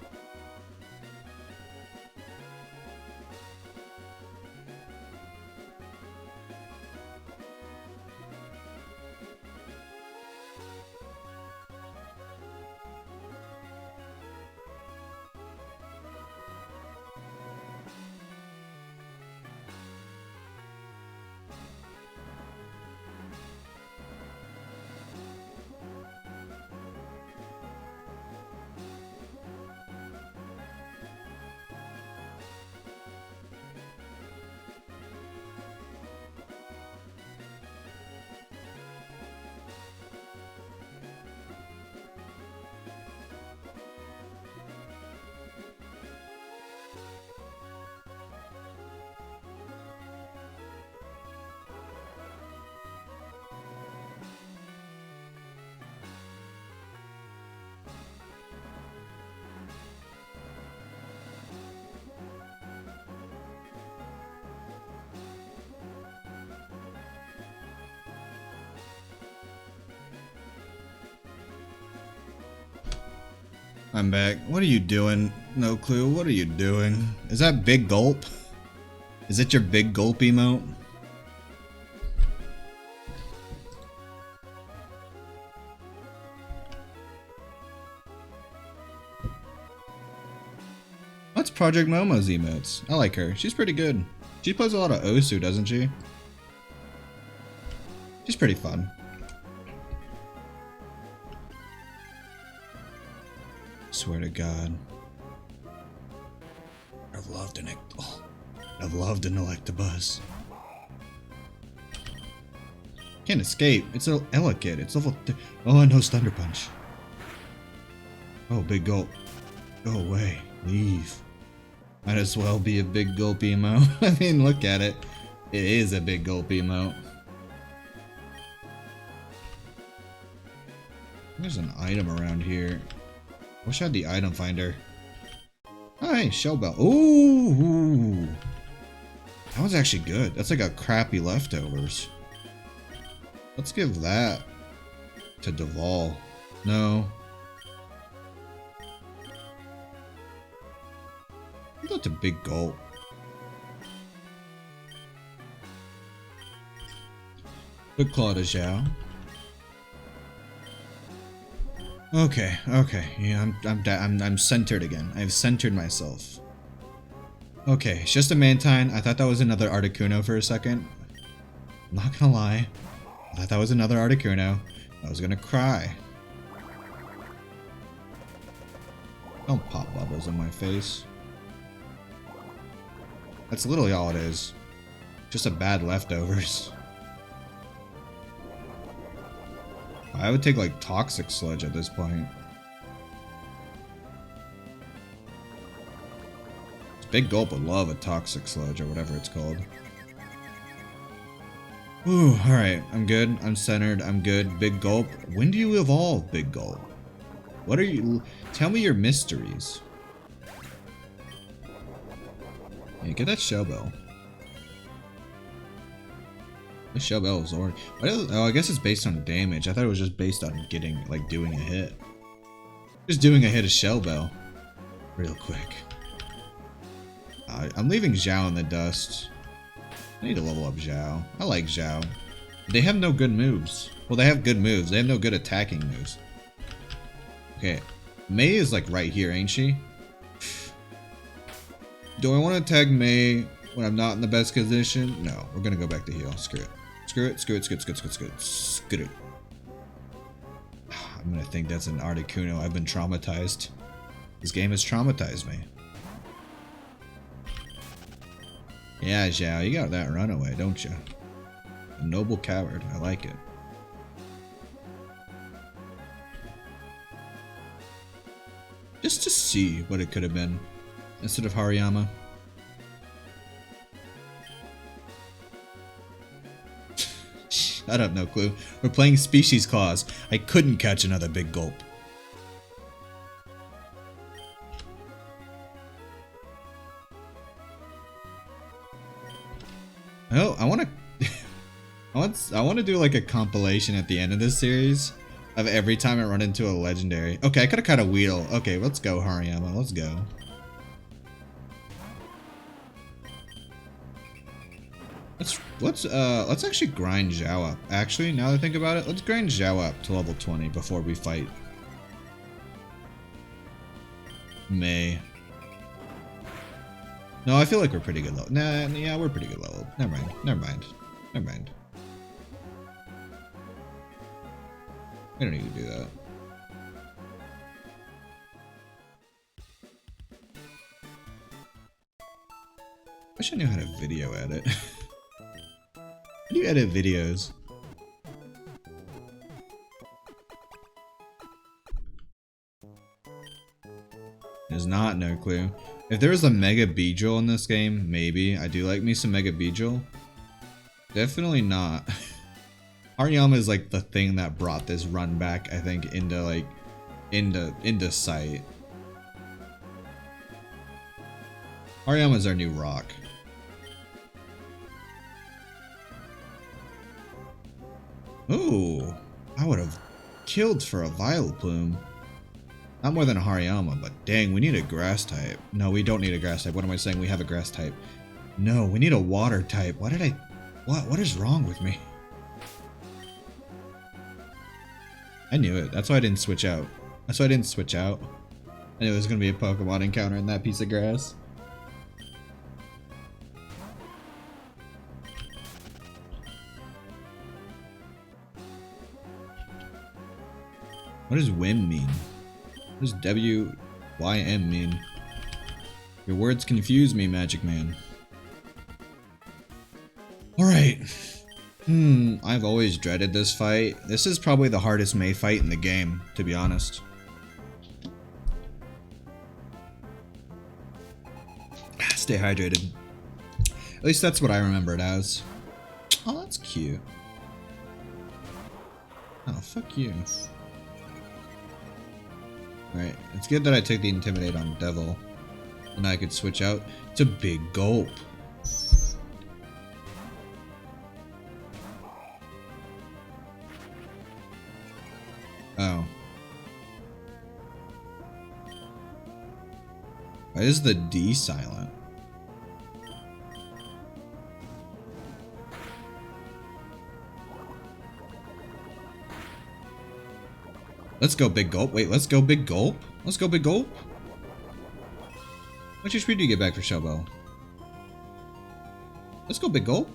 A: I'm back. What are you doing? No clue. What are you doing? Is that Big Gulp? Is it your Big Gulp emote? What's Project Momo's emotes? I like her. She's pretty good. She plays a lot of Osu, doesn't she? She's pretty fun. Swear to God. I've loved an Electabuzz. Can't escape. It's a Elekid. It's level. Oh, it knows Thunder Punch. Oh, Big Gulp. Go away. Leave. Might as well be a Big Gulp emote. I mean, look at it. It is a Big Gulp emote. There's an item around here. Wish I had the item finder. Oh, hey, Shell Bell. Ooh, that was actually good. That's like a crappy leftovers. Let's give that to Duval. No. Give that to Big Gulp. Good Claw to Zhao. Okay, yeah, I'm centered again. I've centered myself. Okay, it's just a Mantine. I thought that was another Articuno for a second. I'm not gonna lie. I thought that was another Articuno. I was gonna cry. Don't pop bubbles in my face. That's literally all it is. Just a bad leftovers. I would take like Toxic Sludge at this point. Big Gulp would love a Toxic Sludge or whatever it's called. Ooh, alright, I'm good, I'm centered, I'm good. Big Gulp. When do you evolve, Big Gulp? What are you... Tell me your mysteries. Yeah, get that Shell Bell. The Shell Bell is already... Oh, I guess it's based on damage. I thought it was just based on getting, like, doing a hit. Just doing a hit of Shell Bell. Real quick. I'm leaving Zhao in the dust. I need to level up Zhao. I like Zhao. They have no good moves. Well, they have good moves. They have no good attacking moves. Okay. Mei is, like, right here, ain't she? Do I want to tag Mei when I'm not in the best position? No. We're gonna go back to heal. Screw it. Screw it, screw it, screw it, screw it, screw it, screw it. I'm gonna think that's an Articuno. I've been traumatized. This game has traumatized me. Yeah, Zhao, you got that runaway, don't you? A noble coward. I like it. Just to see what it could have been instead of Hariyama. Shut up, no clue. We're playing Species Clause. I couldn't catch another big gulp. Oh, I want to do like a compilation at the end of this series of every time I run into a legendary. Okay, I could have caught a Weedle. Okay, let's go, Hariyama. Let's go. Let's actually grind Zhao up. Actually, now that I think about it, let's grind Zhao up to level 20 before we fight May. No, I feel like we're pretty good level. Nah, yeah, we're pretty good level. Never mind. Never mind. Never mind. We don't need to do that. Wish I knew how to video edit. How do you edit videos? There's not, no clue. If there was a Mega Beedrill in this game, maybe. I do like me some Mega Beedrill. Definitely not. Hariyama is like the thing that brought this run back, I think, into like into sight. Hariyama is our new rock. Ooh, I would have killed for a Vileplume. Not more than a Hariyama, but dang, we need a grass type. No, we don't need a grass type. What am I saying? We have a grass type. No, we need a water type. Why did I... What is wrong with me? I knew it. That's why I didn't switch out. That's why I didn't switch out. I knew there was going to be a Pokemon encounter in that piece of grass. What does WIM mean? What does W-Y-M mean? Your words confuse me, Magic Man. Alright. I've always dreaded this fight. This is probably the hardest May fight in the game, to be honest. Stay hydrated. At least that's what I remember it as. Oh, that's cute. Oh, fuck you. Alright, it's good that I took the Intimidate on Devil. And I could switch out to Big Gulp. Oh. Why is the D silent? Let's go Big Gulp. Wait, let's go Big Gulp? Let's go Big Gulp? How much HP do you get back for Shellbell? Let's go Big Gulp.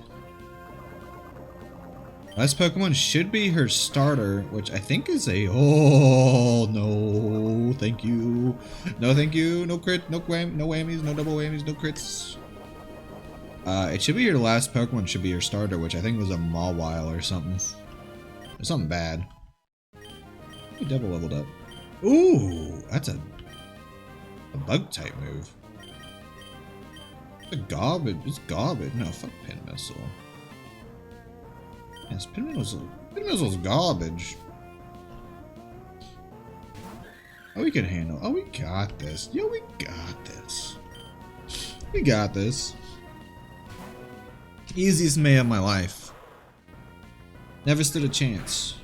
A: Last Pokemon should be her starter, which I think is a... Oh, no. Thank you. No, thank you. No crit. No whammies. No double whammies. No crits. It should be your last Pokemon should be your starter, which I think was a Mawile or something. Or something bad. He double leveled up. Ooh, that's a bug type move. It's garbage. It's garbage. No, fuck Pin Missile. Yes, Pin Missile's garbage. Oh, we can handle. Oh, we got this. Yo, we got this. We got this. Easiest May of my life. Never stood a chance.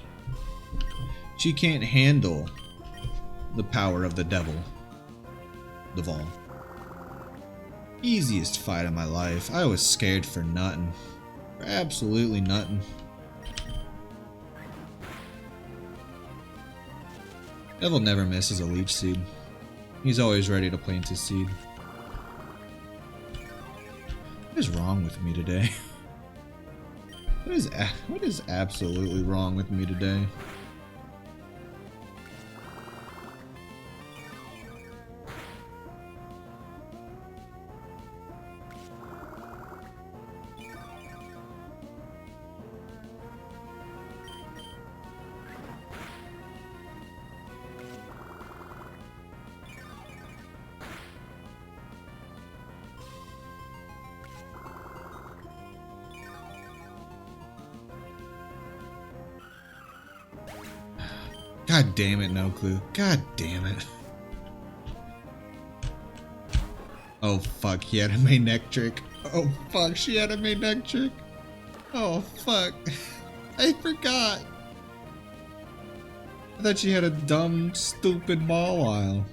A: She can't handle the power of the devil. The Vol. Easiest fight of my life. I was scared for nothing. For absolutely nothing. Devil never misses a Leech Seed. He's always ready to plant his seed. What is wrong with me today? What is absolutely wrong with me today? God damn it, no clue. God damn it. Oh fuck, he had a main neck trick. Oh fuck, she had a main neck trick. Oh fuck. I forgot. I thought she had a dumb, stupid ball while.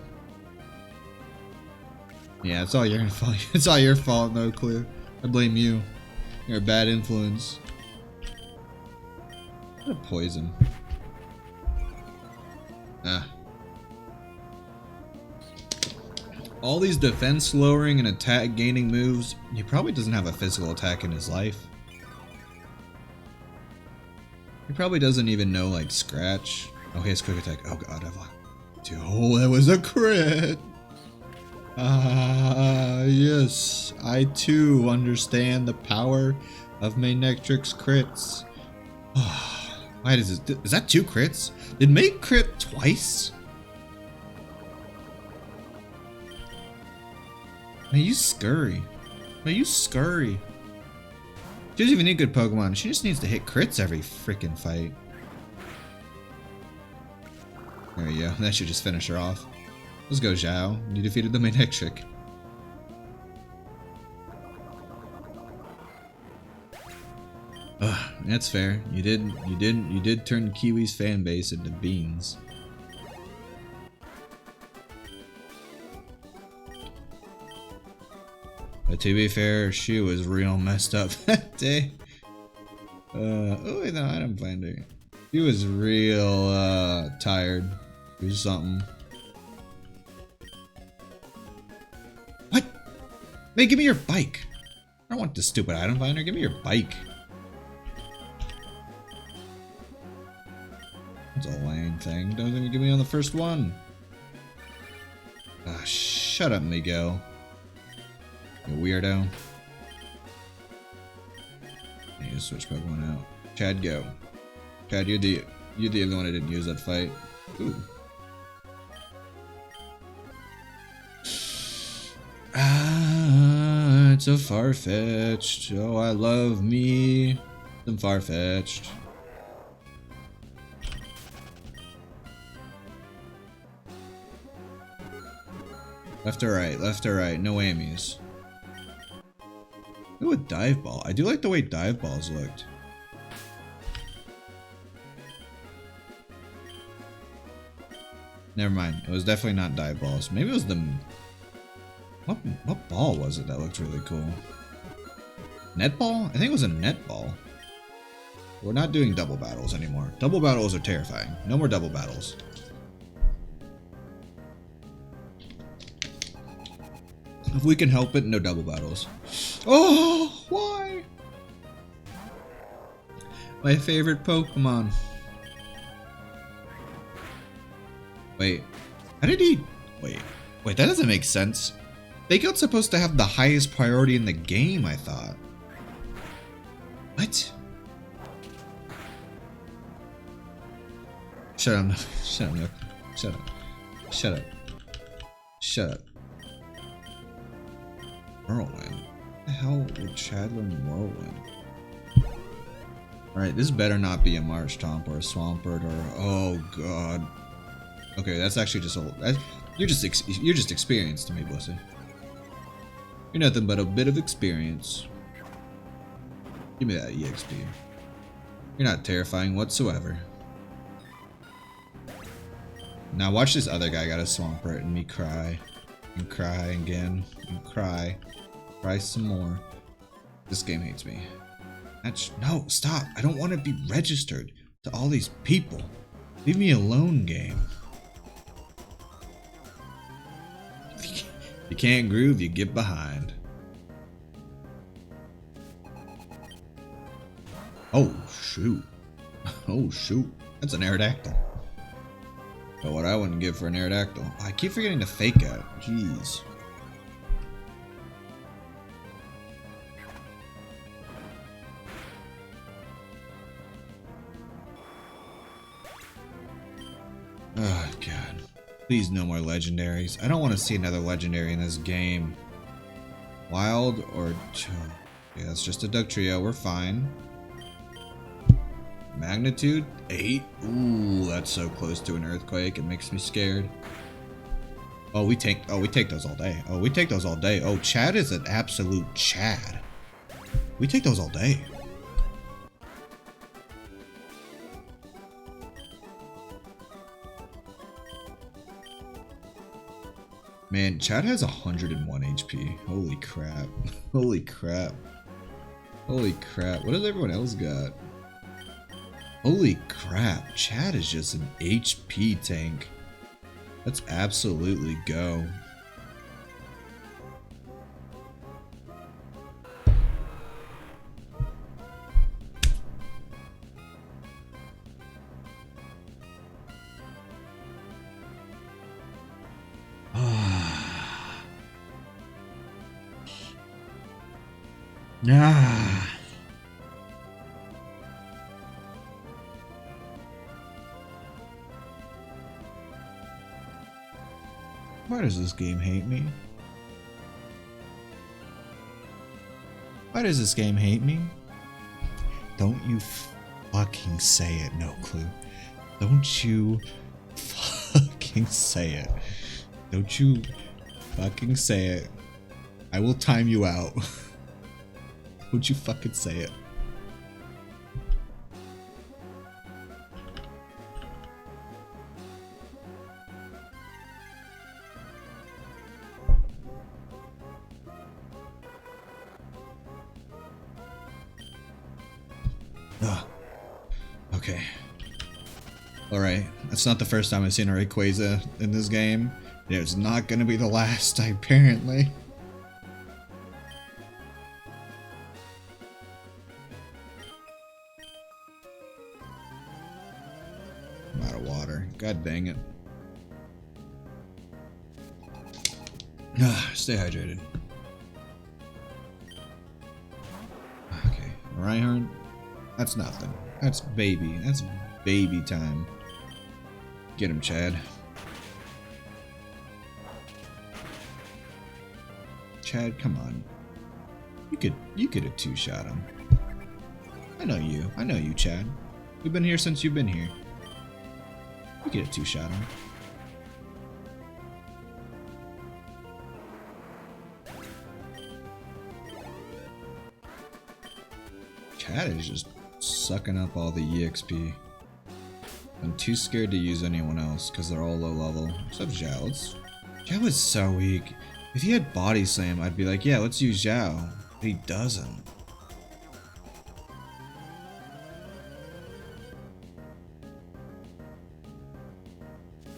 A: Yeah, it's all your fault. It's all your fault, no clue. I blame you. You're a bad influence. What a poison. Ah. All these defense lowering and attack gaining moves. He probably doesn't have a physical attack in his life. He probably doesn't even know like scratch. Oh, he has quick attack. Oh god, I've locked. Oh, that was a crit. Ah, yes. I too understand the power of main neck tricks crits. Why does it? Is that 2 crits? Did May crit twice? Man, you scurry. Man, you scurry. She doesn't even need good Pokemon. She just needs to hit crits every freaking fight. There we go. That should just finish her off. Let's go, Zhao. You defeated the main neck trick. Ugh, that's fair. You did turn Kiwi's fan base into beans. But to be fair, she was real messed up that day. Oh wait, no, item finder. She was real tired. Do something. What? Hey, give me your bike. I don't want this stupid item finder. Give me your bike. That's a lame thing. Don't even give me on the first one. Ah, shut up, Miguel. You weirdo. I need to switch Pokemon out. Chad, go. Chad, you're the only one I didn't use that fight. Ooh. Ah, it's a far-fetched. Oh, I love me some far-fetched. Left or right, left or right, no whammies. Ooh, a dive ball. I do like the way dive balls looked. Never mind. It was definitely not dive balls. Maybe it was the... What ball was it that looked really cool? Netball? I think it was a netball. We're not doing double battles anymore. Double battles are terrifying. No more double battles. If we can help it, no double battles. Oh, why? My favorite Pokemon. Wait, how did he... Wait, that doesn't make sense. Fake Out's supposed to have the highest priority in the game, I thought. What? Shut up, shut up, shut up, shut up, shut up. Whirlwind? What the hell would Chad learn Whirlwind? Alright, this better not be a Marshtomp or a Swampert or... Oh god. Okay, that's actually just a... You're just experienced to me, Bussy. You're nothing but a bit of experience. Give me that EXP. You're not terrifying whatsoever. Now watch this other guy got a Swampert and me cry. And cry again. And cry. Cry some more. This game hates me. No, stop. I don't want to be registered to all these people. Leave me alone, game. If you can't groove, you get behind. Oh, shoot. Oh, shoot. That's an Aerodactyl. But what I wouldn't give for an Aerodactyl. I keep forgetting to fake out. Jeez. Oh, God. Please, no more legendaries. I don't want to see another legendary in this game. Wild or... Yeah, that's just a Duck Trio. We're fine. Magnitude 8? Ooh, that's so close to an earthquake. It makes me scared. Oh, we take those all day. Oh, we take those all day. Oh, Chad is an absolute Chad. We take those all day. Man, Chad has 101 HP. Holy crap. Holy crap. Holy crap. What does everyone else got? Holy crap. Chad is just an HP tank. Let's absolutely go. Ah. Why does this game hate me? Why does this game hate me? Don't you fucking say it, no clue. Don't you fucking say it. Don't you fucking say it. I will time you out. Don't you fucking say it. Ugh. Okay. Alright, that's not the first time I've seen a Rayquaza in this game. It's not gonna be the last, apparently. I'm out of water. God dang it. Stay hydrated. Okay, Reinhardt. That's nothing. That's baby. That's baby time. Get him, Chad. Chad, come on. You could have two-shot him. I know you. I know you, Chad. We've been here since you've been here. You could have two-shot him. Chad is just sucking up all the EXP. I'm too scared to use anyone else because they're all low level. Except Zhao. Zhao is so weak. If he had body slam, I'd be like, yeah, let's use Zhao. But he doesn't.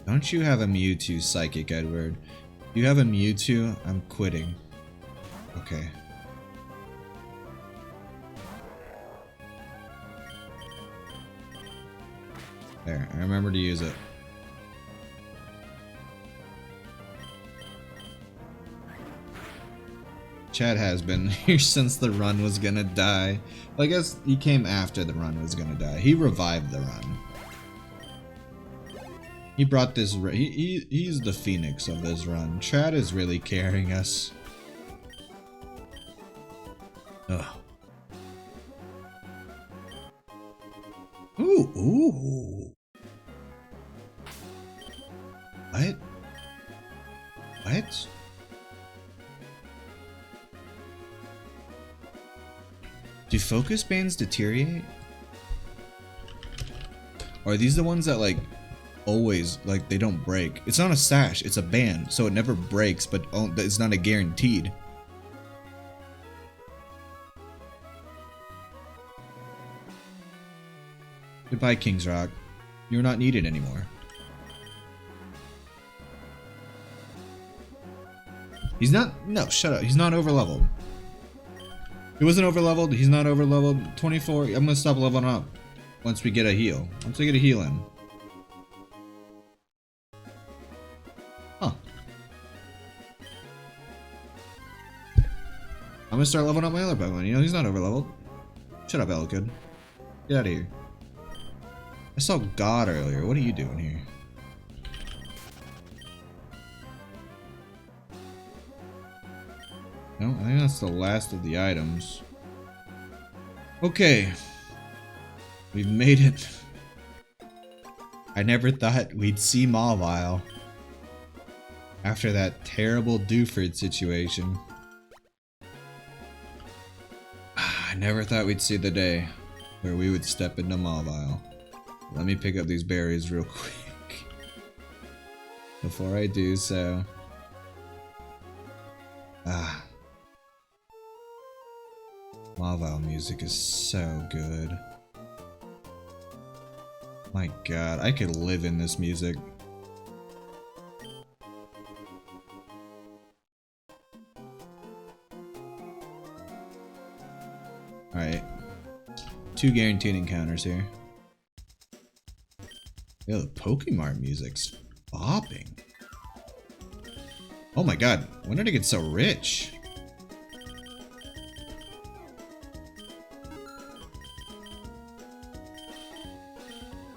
A: Don't you have a Mewtwo, Psychic Edward? If you have a Mewtwo, I'm quitting. Okay. There, I remember to use it. Chad has been here since the run was gonna die. Well, I guess he came after the run was gonna die. He revived the run. He brought this. He's the phoenix of this run. Chad is really carrying us. Ugh. Ooh, ooh. What? What? Do focus bands deteriorate? Or are these the ones that like always like they don't break? It's not a sash, it's a band, so it never breaks, but it's not a guaranteed. Goodbye, King's Rock. You're not needed anymore. He's not. No, shut up. He's not over leveled. He wasn't over leveled. He's not over leveled. 24. I'm gonna stop leveling up once we get a heal. Once we get a heal in. Huh. I'm gonna start leveling up my other Pokemon. You know, he's not over leveled. Shut up, Elkid. Get out of here. I saw God earlier. What are you doing here? No, I think that's the last of the items. Okay. We've made it. I never thought we'd see Mawile after that terrible Dewford situation. I never thought we'd see the day where we would step into Mawile. Let me pick up these berries real quick before I do so. Mawile music is so good. My god, I could live in this music. Alright. 2 guaranteed encounters here. Yeah, the Pokemon music's bopping. Oh my god, when did it get so rich?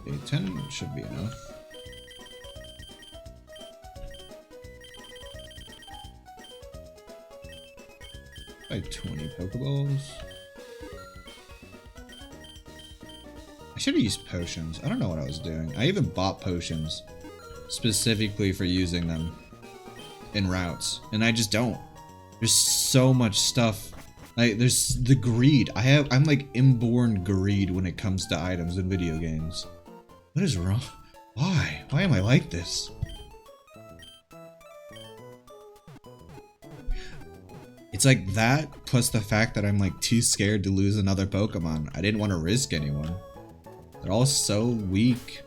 A: Okay, 10 should be enough. Like 20 Pokeballs. I should have used potions. I don't know what I was doing. I even bought potions specifically for using them in routes, and I just don't. There's so much stuff. Like, there's the greed. I'm like inborn greed when it comes to items in video games. What is wrong? Why? Why am I like this? It's like that, plus the fact that I'm like too scared to lose another Pokemon. I didn't want to risk anyone. They're all so weak.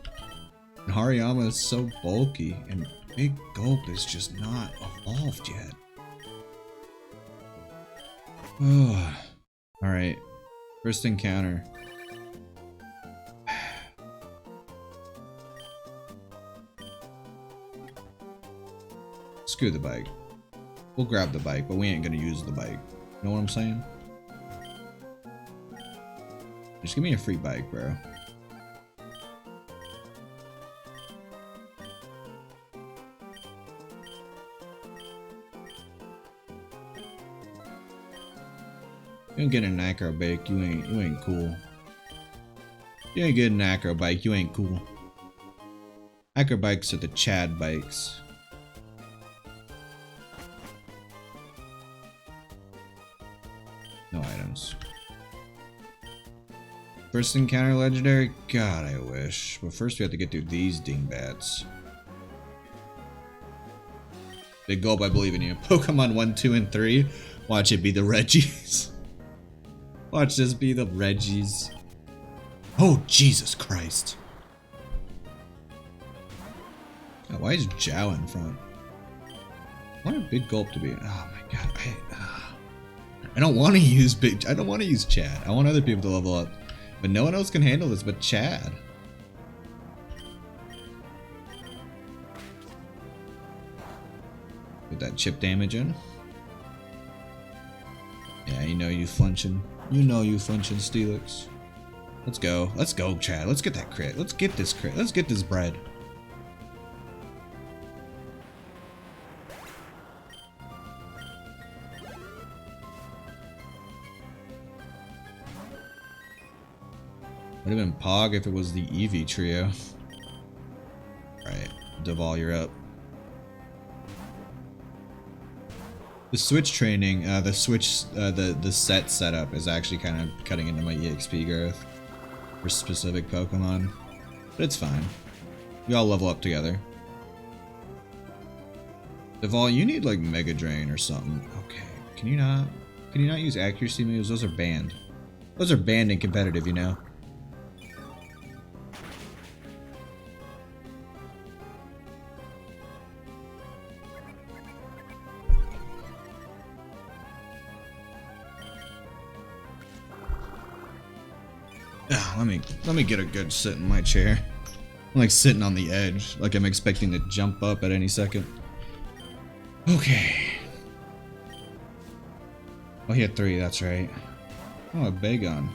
A: And Hariyama is so bulky, and Big Gulp is just not evolved yet. Alright. First encounter. Screw the bike. We'll grab the bike, but we ain't gonna use the bike. You know what I'm saying? Just give me a free bike, bro. You don't get an acro bike, you ain't cool. You ain't get an acro bike, you ain't cool. Acro bikes are the Chad bikes. No items. First encounter legendary? God, I wish. But first we have to get through these dingbats. Big Gulp, I believe in you. Pokemon 1, 2, and 3. Watch it be the Reggies. Watch this be the Reggies. Oh, Jesus Christ. God, why is Jow in front? I want a Big Gulp to be. Oh my god. I don't want to use I don't want to use Chad. I want other people to level up. But no one else can handle this but Chad. Get that chip damage in. Yeah, you know you flinching. You know you flinching, Steelix. Let's go. Let's go, Chad. Let's get that crit. Let's get this crit. Let's get this bread. Would have been Pog if it was the Eevee trio. Alright, Deval, you're up. The Switch training, the set setup is actually kind of cutting into my EXP growth for specific Pokemon, but it's fine. We all level up together. Deval, you need like Mega Drain or something. Okay, can you not use accuracy moves? Those are banned. Those are banned in competitive, you know. Let me get a good sit in my chair. I'm like sitting on the edge, like I'm expecting to jump up at any second. Okay. Oh, he had 3, that's right. Oh, a Bagon.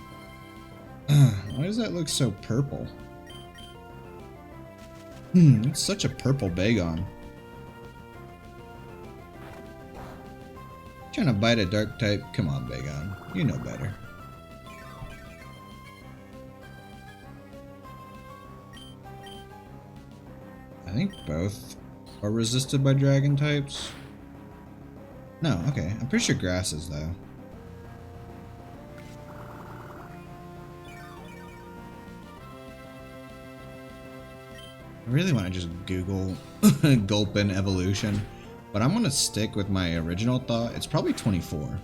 A: Why does that look so purple? It's such a purple Bagon. Trying to bite a dark type? Come on, Bagon. You know better. I think both are resisted by dragon types. No, okay. I'm pretty sure grass is, though. I really want to just Google Gulpin evolution, but I'm going to stick with my original thought. It's probably 24.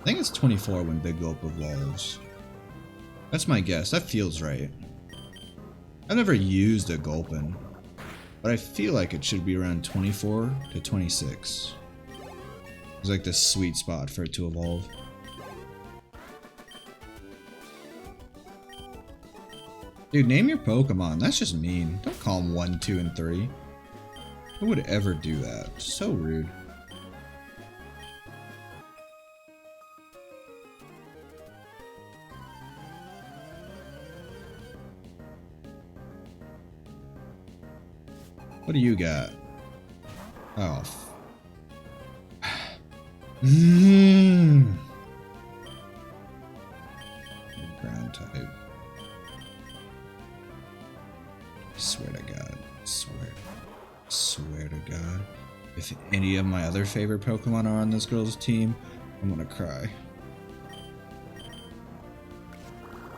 A: I think it's 24 when Big Gulp evolves. That's my guess. That feels right. I've never used a Gulpin, but I feel like it should be around 24 to 26. It's like the sweet spot for it to evolve. Dude, name your Pokemon. That's just mean. Don't call them 1, 2, and 3. Who would ever do that? So rude. What do you got? Oh. Ground type. I swear to God. Swear to God. If any of my other favorite Pokemon are on this girl's team, I'm gonna cry.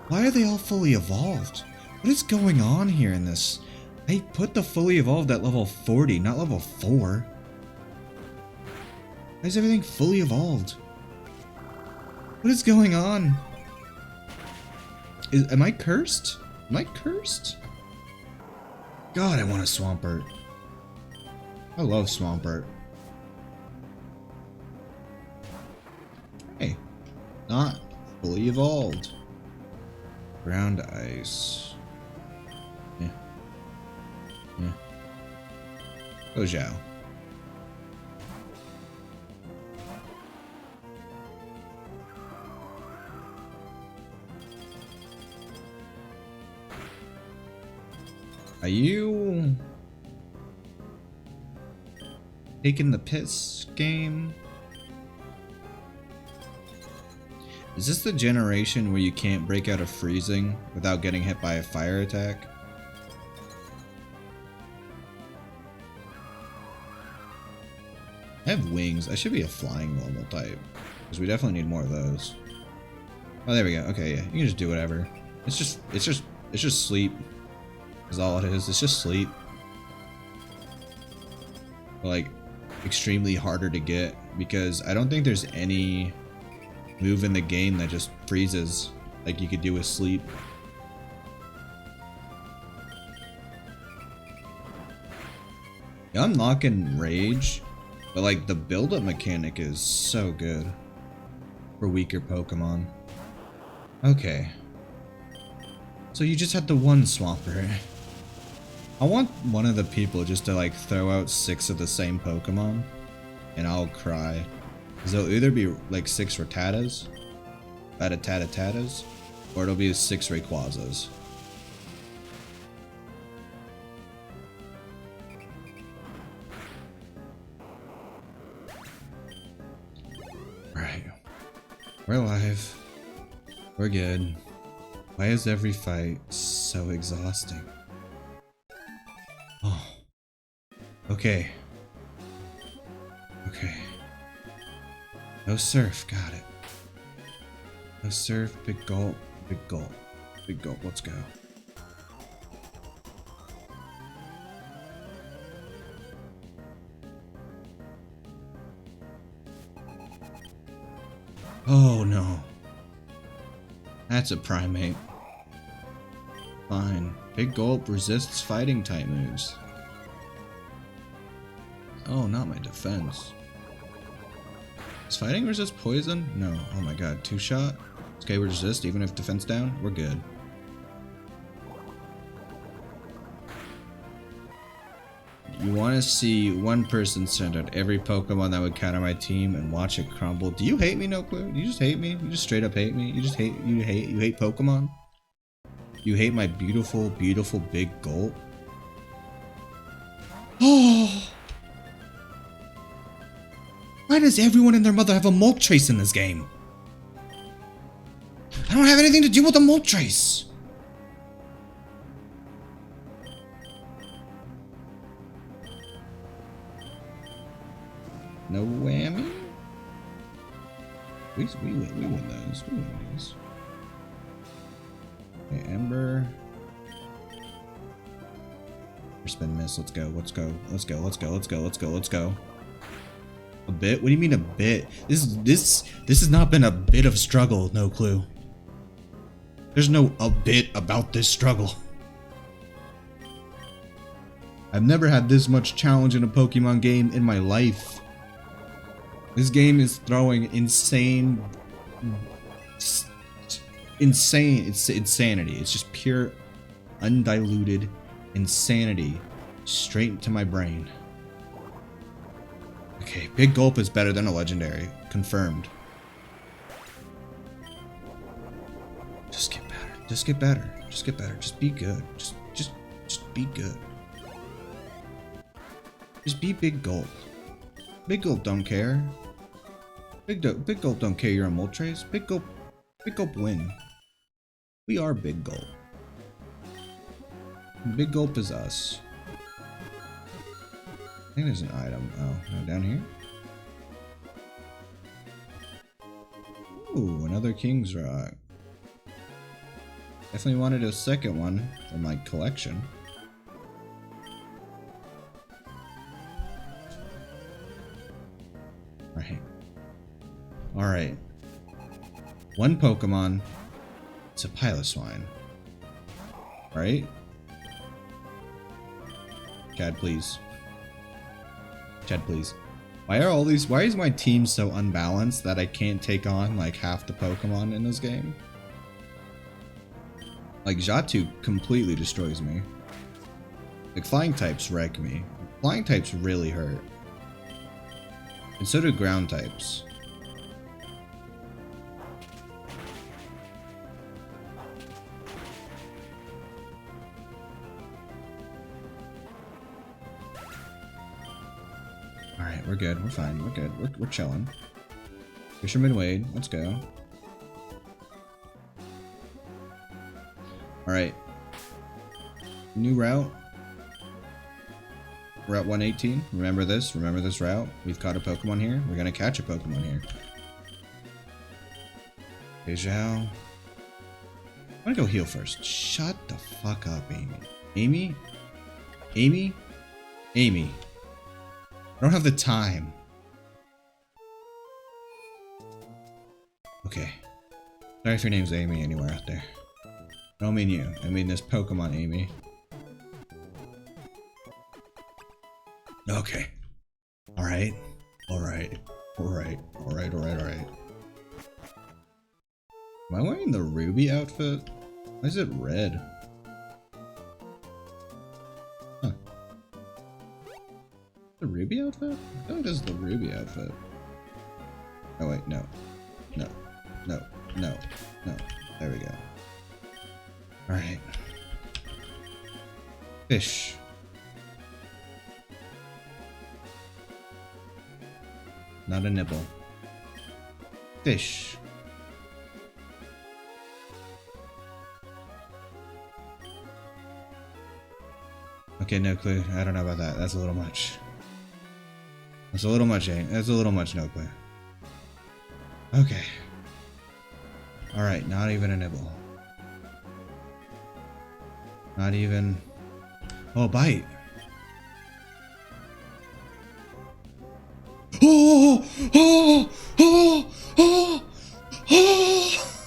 A: Why are they all fully evolved? What is going on here in this? I put the fully evolved at level 40, not level 4. Why is everything fully evolved? What is going on? Am I cursed? Am I cursed? God, I want a Swampert. I love Swampert. Hey, not fully evolved. Ground ice. Yeah. Yeah. Go Zhao. Are you taking the piss game? Is this the generation where you can't break out of freezing without getting hit by a fire attack? I have wings. I should be a flying normal type, because we definitely need more of those. Oh, there we go. Okay, yeah, you can just do whatever. It's just sleep. Is all it is. It's just sleep. But, like, extremely harder to get, because I don't think there's any move in the game that just freezes like you could do with sleep. Yeah, I'm knocking rage, but like the build-up mechanic is so good for weaker Pokemon. Okay. So you just had the one Swampert. I want one of the people just to like throw out 6 of the same Pokemon, and I'll cry. Because it'll either be like 6 Rattatas, Rattatatas, or it'll be 6 Rayquazas. Right. We're alive. We're good. Why is every fight so exhausting? Oh. Okay. Okay. No surf, got it. No surf, big gulp, big gulp, big gulp, let's go. Oh no. That's a primate. Fine. Big gulp resists fighting type moves. Oh, not my defense. Does fighting resist poison? No. Oh my god. 2-shot? Okay, we resist even if defense down? We're good. You want to see one person send out every Pokemon that would counter my team and watch it crumble. Do you hate me, No Clue? Do you just hate me? You just straight up hate me? You hate Pokemon? You hate my beautiful, beautiful big gulp? Oh! Why does everyone and their mother have a Moltres in this game? I don't have anything to do with a Moltres. No whammy. We win those. We win these. Okay, Ember. Spin miss. Let's go. Let's go. Let's go. Let's go. Let's go. Let's go. Let's go. A bit? What do you mean a bit? This has not been a bit of struggle. No clue. There's no a bit about this struggle. I've never had this much challenge in a Pokemon game in my life. This game is throwing insane. It's insanity. It's just pure, undiluted insanity straight into my brain. Okay, Big Gulp is better than a legendary. Confirmed. Just get better. Just get better. Just get better. Just be good. Just be good. Just be Big Gulp. Big Gulp don't care. Big Gulp don't care you're on Moltres. Big Gulp win. We are Big Gulp. Big Gulp is us. I think there's an item. Oh, no, down here? Ooh, another King's Rock. Definitely wanted a second one in my collection. Alright. Alright. One Pokemon. It's a Piloswine. Right? Chad, please. Chad, please. Why is my team so unbalanced that I can't take on like half the Pokemon in this game? Like Xatu completely destroys me. Like flying types wreck me. Flying types really hurt. And so do ground types. Alright, we're good. We're fine. We're good. We're chilling. Fisherman Wade. Let's go. Alright. New route. Route 118. Remember this. Remember this route. We've caught a Pokemon here. We're gonna catch a Pokemon here. Okay, Zhao. I'm gonna go heal first. Shut the fuck up, Amy. Amy? Amy? Amy. I don't have the time. Okay. Sorry if your name's Amy anywhere out there. I don't mean you. I mean this Pokemon, Amy. Okay. Alright. Alright. Alright. Alright, alright, alright. Am I wearing the Ruby outfit? Why is it red? Huh. The Ruby outfit? I feel like this is the Ruby outfit. Oh wait, no. No. No. No. No. There we go. Alright. Fish. Not a nibble. Fish. Okay, no clue. I don't know about that. That's a little much. That's a little much, eh? That's a little much, no clue. Okay. Alright, not even a nibble. Not even... Oh, a bite. Oh! Oh! Oh! Oh! Oh!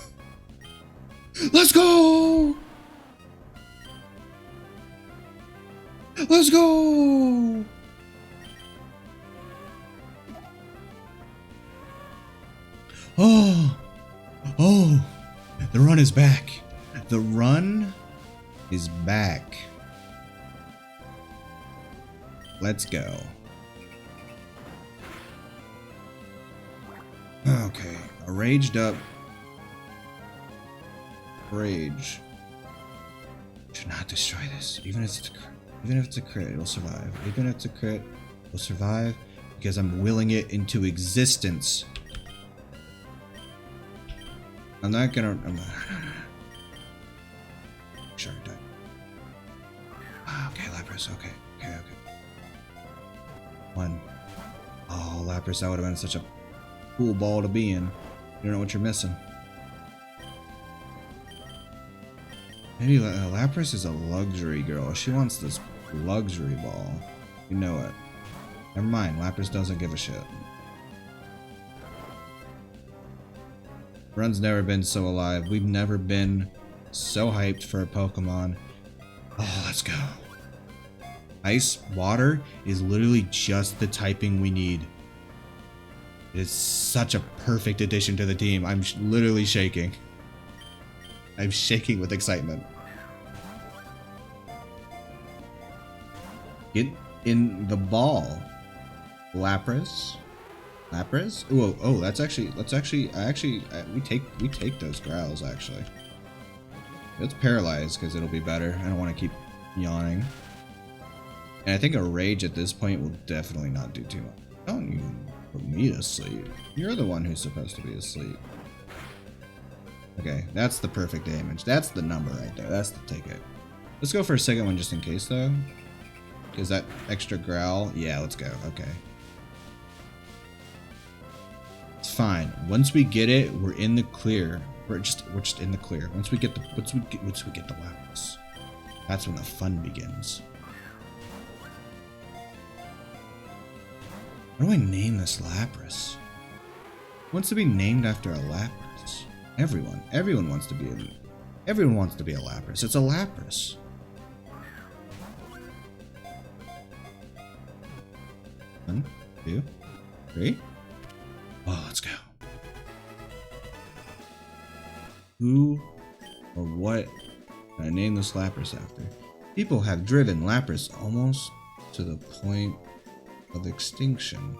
A: Let's go! Let's go! Oh! Oh! The run is back. The run is back. Let's go. Okay, a raged up rage should not destroy this. Even if it's a crit, it'll survive. Even if it's a crit, it'll survive because I'm willing it into existence. I'm not gonna. Sure, done. Okay, Lapras. Okay. One. Oh, Lapras, that would have been such a cool ball to be in. You don't know what you're missing. Maybe Lapras is a luxury girl. She wants this luxury ball. You know it. Never mind, Lapras doesn't give a shit. Run's never been so alive. We've never been so hyped for a Pokemon. Oh, let's go. Ice Water is literally just the typing we need. It is such a perfect addition to the team. I'm literally shaking. I'm shaking with excitement. Get in the ball, Lapras. Lapras? Whoa! Oh, that's actually. We take those growls actually. Let's paralyze because it'll be better. I don't want to keep yawning. And I think a rage at this point will definitely not do too much. Don't you put me to sleep? You're the one who's supposed to be asleep. Okay, that's the perfect damage. That's the number right there. That's the ticket. Let's go for a second one just in case though. Is that extra growl? Yeah, let's go. Okay. It's fine. Once we get it, we're in the clear. We're just in the clear. Once we get the Lapras, that's when the fun begins. What do I name this Lapras? Wants to be named after a Lapras. Everyone wants to be a Lapras. It's a Lapras. One, two, three. Oh, let's go. Who or what can I name this Lapras after? People have driven Lapras almost to the point of extinction.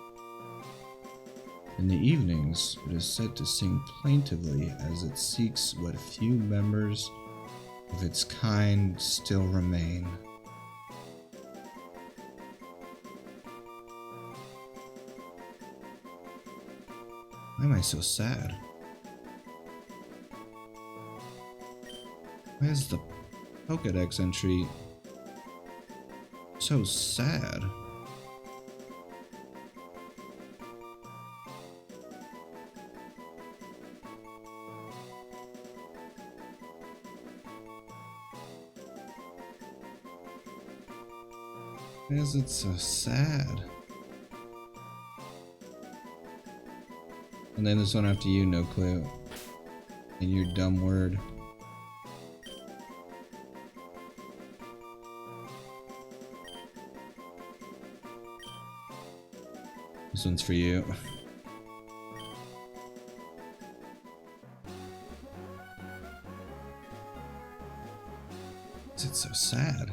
A: In the evenings, it is said to sing plaintively as it seeks what few members of its kind still remain. Why am I so sad? Why is the Pokédex entry so sad? Why is it so sad? And then this one after you, no clue. And your dumb word. This one's for you. Is it so sad?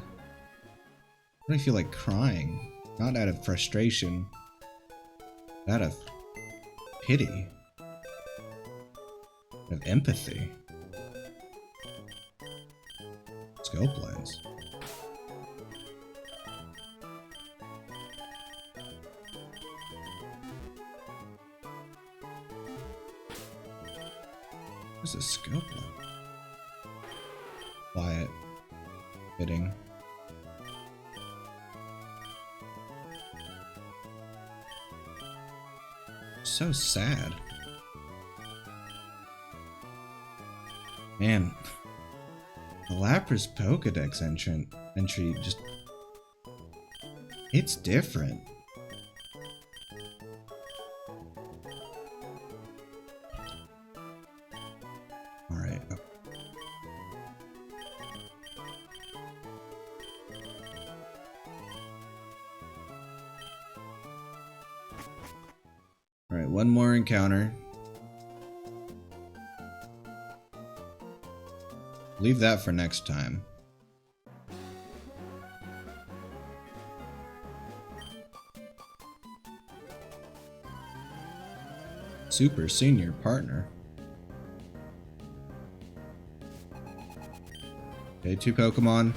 A: I feel like crying. Not out of frustration. Out of pity. Out of empathy. Scope lens. What's a scope lens? Quiet. Fitting. So sad. Man, the Lapras Pokédex entry just... It's different. Alright. Alright, one more encounter. Leave that for next time. Super senior partner. Okay, 2 Pokemon.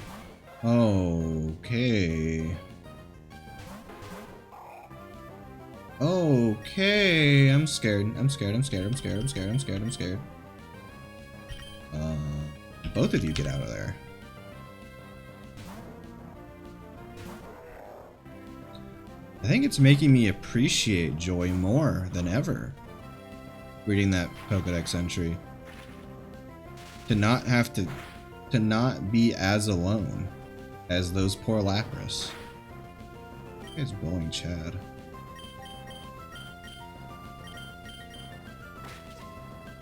A: Okay. Okay, I'm scared. I'm scared. Both of you get out of there. I think it's making me appreciate joy more than ever. Reading that Pokedex entry. To not be as alone as those poor Lapras. This guy's bullying Chad.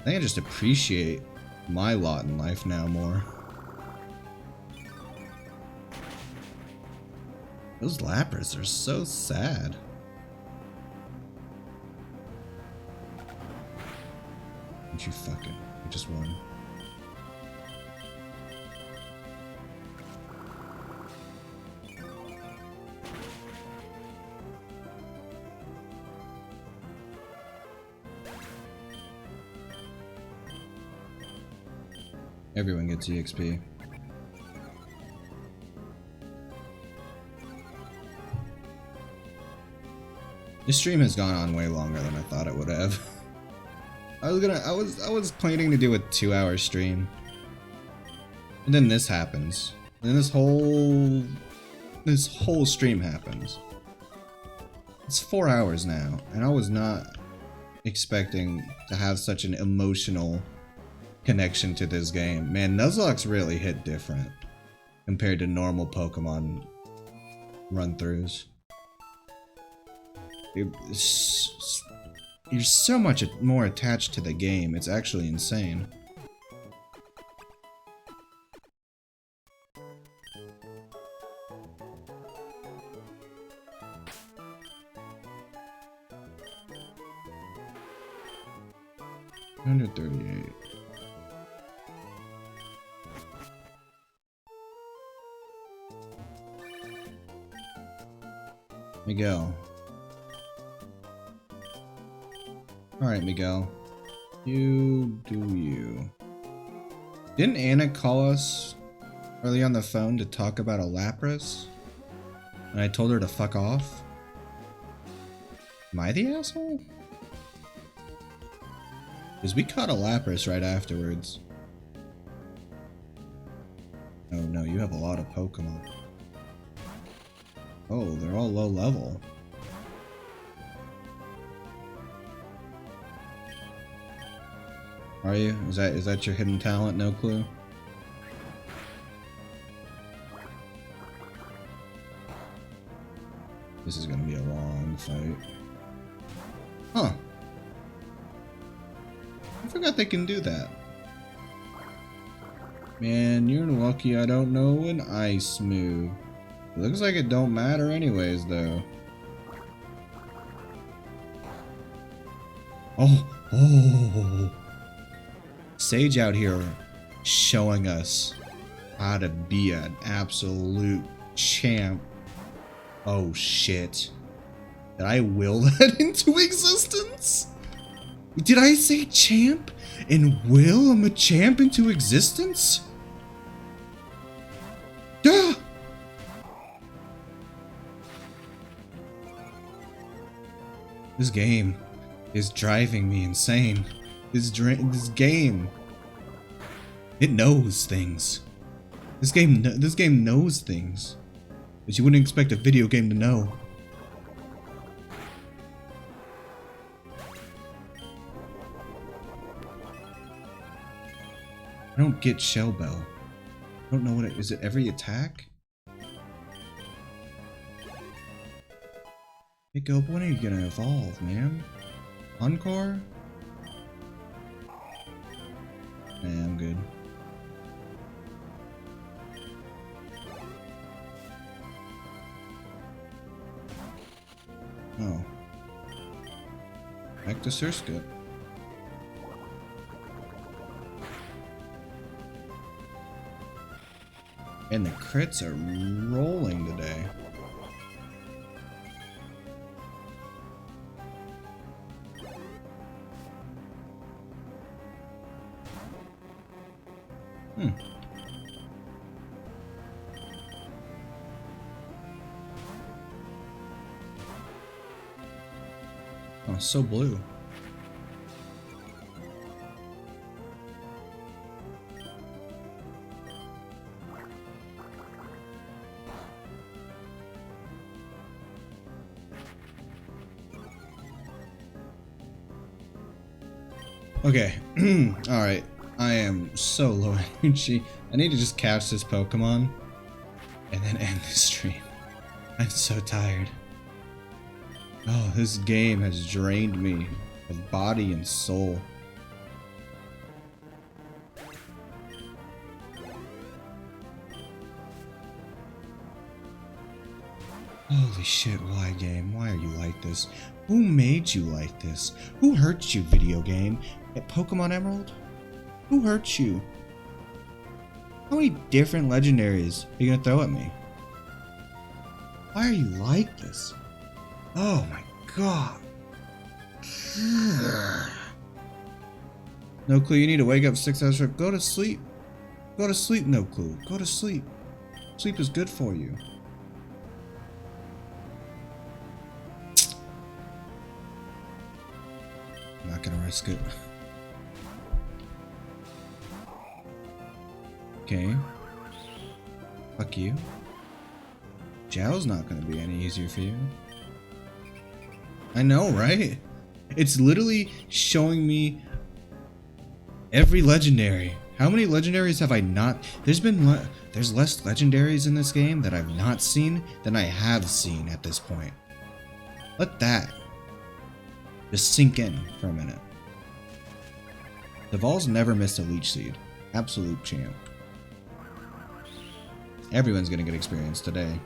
A: I think I just appreciate my lot in life now more. Those Lapras are so sad. Don't you fucking... You just won. Everyone gets EXP. This stream has gone on way longer than I thought it would have. I was planning to do a 2-hour stream. And then this happens. And then this whole stream happens. It's 4 hours now, and I was not expecting to have such an emotional connection to this game. Man, Nuzlocke's really hit different compared to normal Pokemon run-throughs. You're so much more attached to the game, it's actually insane. $138. Miguel. Alright, Miguel. You do you. Didn't Anna call us early on the phone to talk about a Lapras? And I told her to fuck off? Am I the asshole? Because we caught a Lapras right afterwards. Oh no, you have a lot of Pokemon. Oh, they're all low level. Are you? Is that your hidden talent? No clue? This is gonna be a long fight. Huh. I forgot they can do that. Man, you're lucky I don't know an ice move. It looks like it don't matter anyways, though. Oh. Sage out here showing us how to be an absolute champ. Oh shit. Did I will that into existence? Did I say champ and will a champ into existence? Ah! This game is driving me insane. This game, it knows things. This game knows things that you wouldn't expect a video game to know. I don't get Shell Bell. I don't know what it is. It every attack? Hey, Gob, when are you gonna evolve, man? Encore? Nah, I'm good. Oh. Back to Surskit. And the crits are rolling today. Oh, so blue. Okay. Alright. I am so low energy. I need to just catch this Pokemon and then end the stream. I'm so tired. Oh, this game has drained me of body and soul. Holy shit, why game? Why are you like this? Who made you like this? Who hurt you, video game? At Pokemon Emerald? Who hurt you? How many different legendaries are you gonna throw at me? Why are you like this? Oh my god. No clue, you need to wake up 6 hours. Go to sleep. Go to sleep, no clue. Go to sleep. Sleep is good for you. I'm not gonna risk it. Okay. Fuck you. Zhao's not gonna be any easier for you. I know, right? It's literally showing me every legendary. How many legendaries have I not? There's less legendaries in this game that I've not seen than I have seen at this point. Let that just sink in for a minute. Deval's never missed a Leech Seed. Absolute champ. Everyone's gonna get experience today.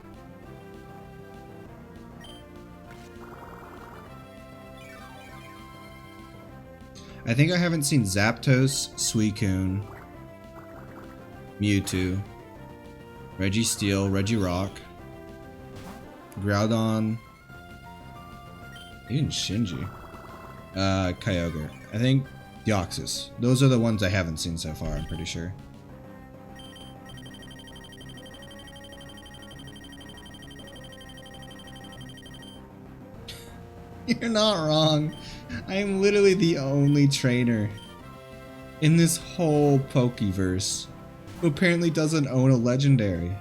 A: I think I haven't seen Zapdos, Suicune, Mewtwo, Registeel, Regirock, Groudon, even Shinji, Kyogre. I think Deoxys. Those are the ones I haven't seen so far, I'm pretty sure. You're not wrong. I am literally the only trainer in this whole Pokeverse who apparently doesn't own a legendary.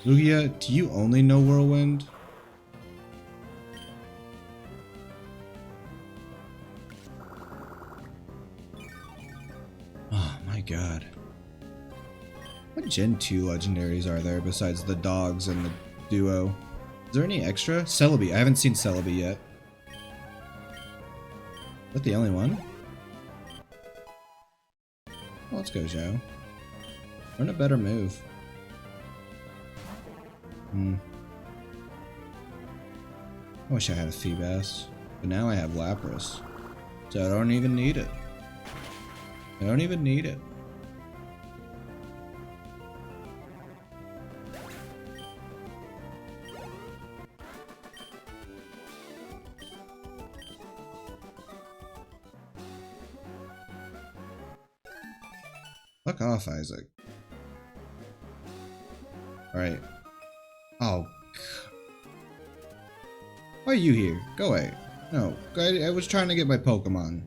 A: Lugia, do you only know Whirlwind? Oh my god. What Gen 2 legendaries are there besides the dogs and the duo? Is there any extra? Celebi. I haven't seen Celebi yet. Is that the only one? Well, let's go, Zhao. Learn a better move. I wish I had a Feebas. But now I have Lapras. So I don't even need it. I don't even need it. Fuck off, Isaac. Alright. Oh. Why are you here? Go away. No, I was trying to get my Pokemon.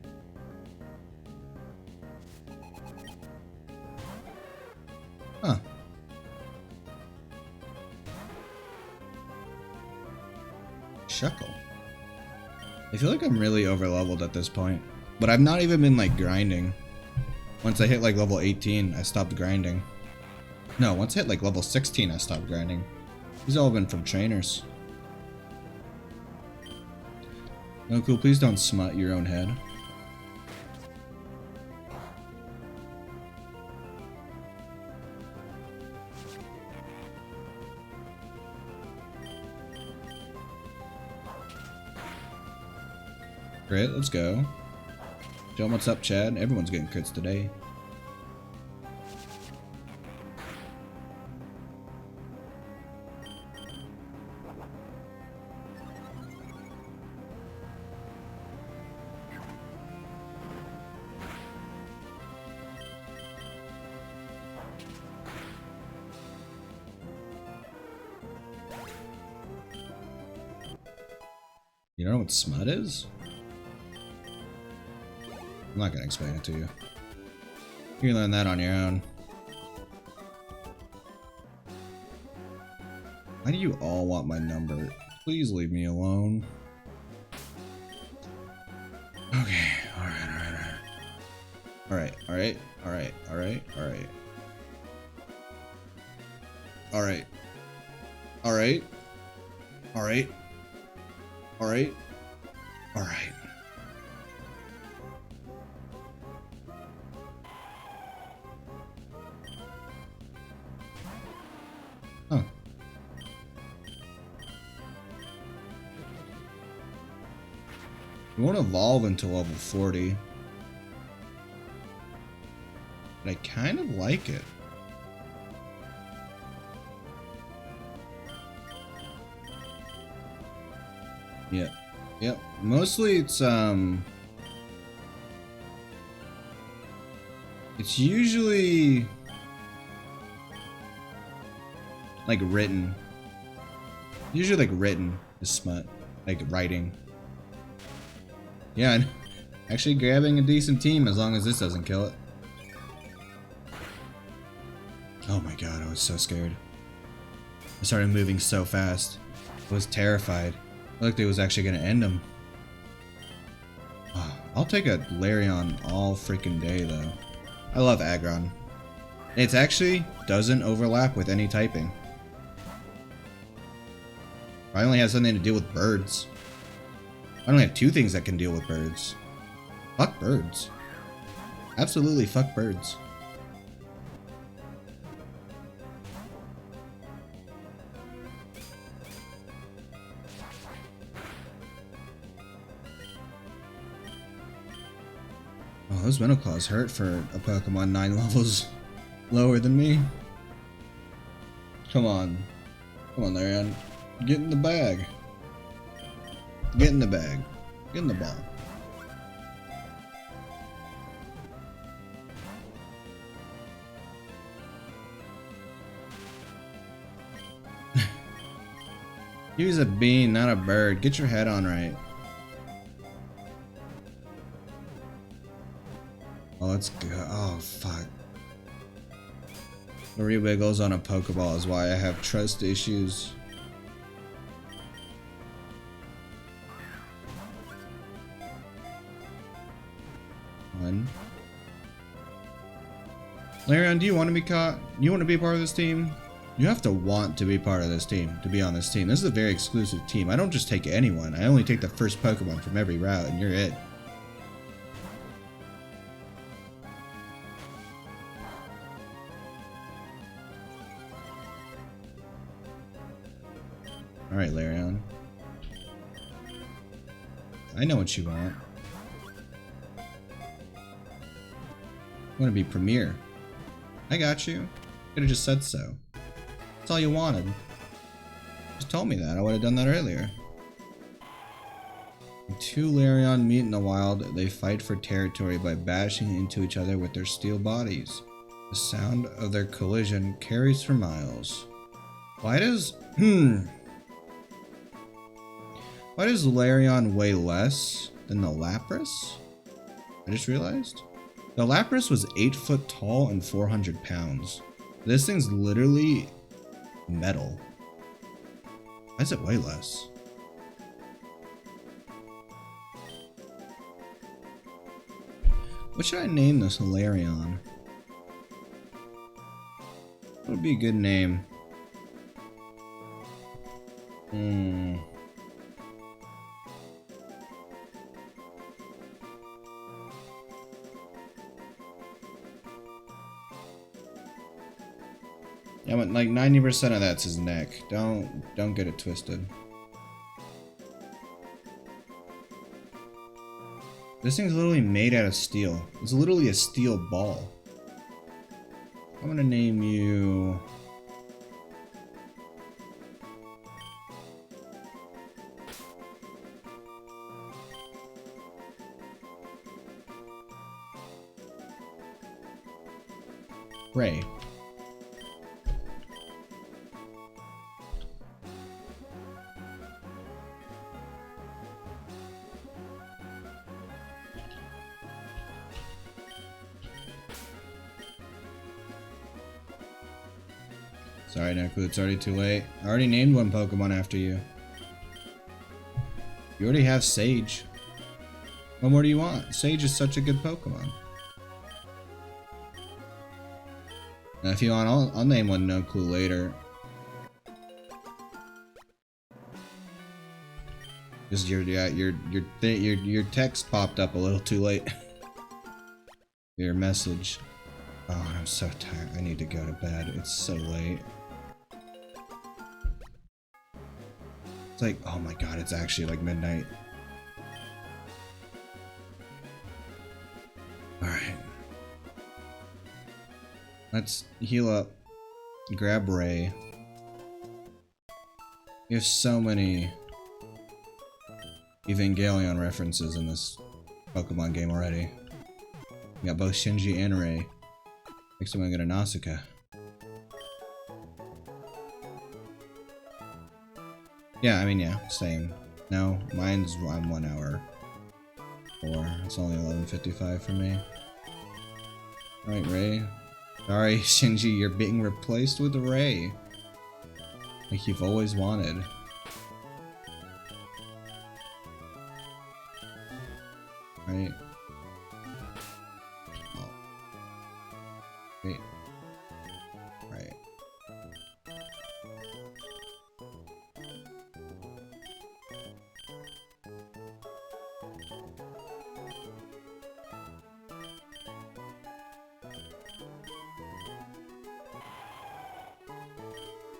A: Huh. Shuckle. I feel like I'm really overleveled at this point. But I've not even been like grinding. Once I hit like level 18, I stopped grinding. No, once I hit like level 16, I stopped grinding. These all been from trainers. No, cool, please don't smut your own head. Crit, let's go. Show 'em what's up, Chad. Everyone's getting crits today. You know what smut is? I'm not gonna explain it to you. You can learn that on your own. Why do you all want my number? Please leave me alone. Okay, Alright, alright, alright, alright. Alright. Alright. Alright. Alright. Alright. Huh. You won't evolve until level 40. But I kind of like it. Yep. Yep. Mostly it's usually like written. Usually like written is smut. Like writing. Yeah, actually grabbing a decent team as long as this doesn't kill it. Oh my god, I was so scared. I started moving so fast. I was terrified. I looked like it was actually gonna end him. Oh, I'll take a Larion all freaking day though. I love Aggron. It actually doesn't overlap with any typing. I only have something to deal with birds. I only have 2 things that can deal with birds. Fuck birds. Absolutely fuck birds. Oh, those Mental Claws hurt for a Pokemon 9 levels lower than me. Come on. Come on, Larion. Get in the bag. Get in the bag. Get in the ball. Use a bean, not a bird. Get your head on right. Oh, let's go. Oh, fuck. The rewiggles on a Pokeball is why I have trust issues. Larion, do you want to be caught? You want to be a part of this team? You have to want to be part of this team to be on this team. This is a very exclusive team. I don't just take anyone. I only take the first Pokemon from every route, and you're it. Alright, Larion. I know what you want. You want to be Premier. I got you. Could have just said so. That's all you wanted. Just told me that. I would have done that earlier. When 2 Larion meet in the wild, they fight for territory by bashing into each other with their steel bodies. The sound of their collision carries for miles. Why does... Why does Larion weigh less than the Lapras? I just realized. The Lapras was 8 foot tall and 400 pounds. This thing's literally metal. Why does it weigh less? What should I name this Larion? What would be a good name? Yeah, but like 90% of that's his neck. Don't get it twisted. This thing's literally made out of steel. It's literally a steel ball. I'm gonna name you... Ray. Sorry, Neku, it's already too late. I already named one Pokemon after you. You already have Sage. What more do you want? Sage is such a good Pokemon. Now, if you want, I'll name one No Clue later. Just your text popped up a little too late. Your message. Oh, I'm so tired. I need to go to bed. It's so late. It's like, oh my god, it's actually like midnight. Alright. Let's heal up. Grab Ray. You have so many Evangelion references in this Pokemon game already. You got both Shinji and Ray. Next time I'm gonna Nausicaa. Yeah, I mean, yeah, same. No, mine's I'm 1 hour. 4. It's only 11:55 for me. Alright, Ray. Sorry, Shinji, you're being replaced with Ray. Like you've always wanted. Right? Oh. Wait. Right.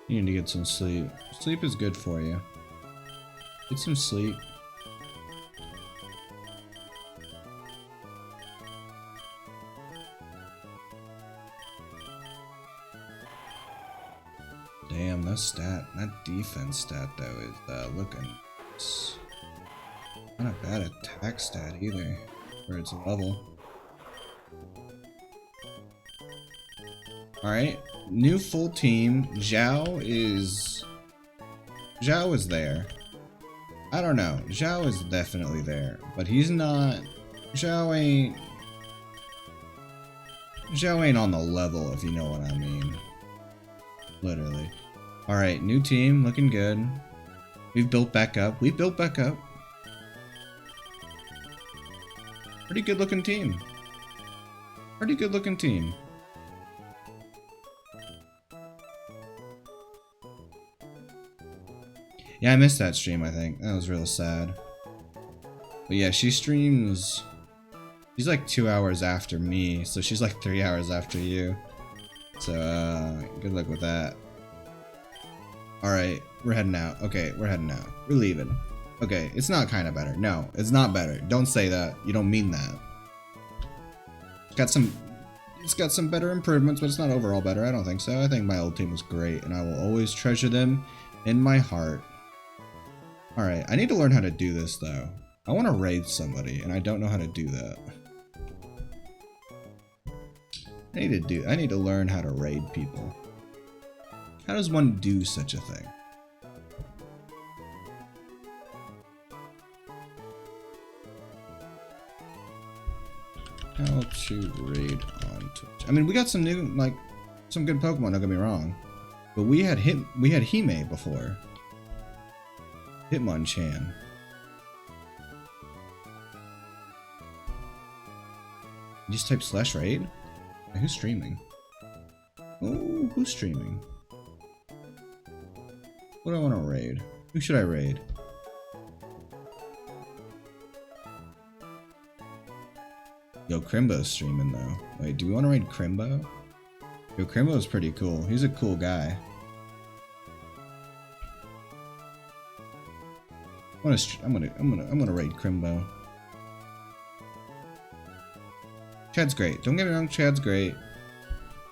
A: You need to get some sleep. Sleep is good for you. Get some sleep. Damn, that defense stat though is looking not a bad attack stat either for its level. Alright, new full team. Zhao is there. I don't know. Zhao is definitely there, but he's not. Zhao ain't on the level, if you know what I mean. Literally. Alright, new team, looking good. We've built back up. Pretty good looking team. Yeah, I missed that stream, I think. That was real sad. But yeah, she streams... She's like 2 hours after me, so she's like 3 hours after you. So, good luck with that. Alright, we're heading out. Okay, we're heading out. We're leaving. Okay, it's not kind of better. No, it's not better. Don't say that. You don't mean that. It's got some better improvements, but it's not overall better. I don't think so. I think my old team was great, and I will always treasure them in my heart. Alright, I need to learn how to do this, though. I want to raid somebody, and I don't know how to do that. I need to learn how to raid people. How does one do such a thing? How to raid on Twitch. I mean, we got some new, like, some good Pokemon, don't get me wrong. But we had Hime before. Hitmonchan. You just type /raid? Who's streaming? Oh, who's streaming? What do I want to raid? Who should I raid? Yo, Crimbo's streaming though. Wait, do we want to raid Crimbo? Yo, Crimbo's pretty cool. He's a cool guy. I'm gonna raid Crimbo. Chad's great. Don't get me wrong, Chad's great.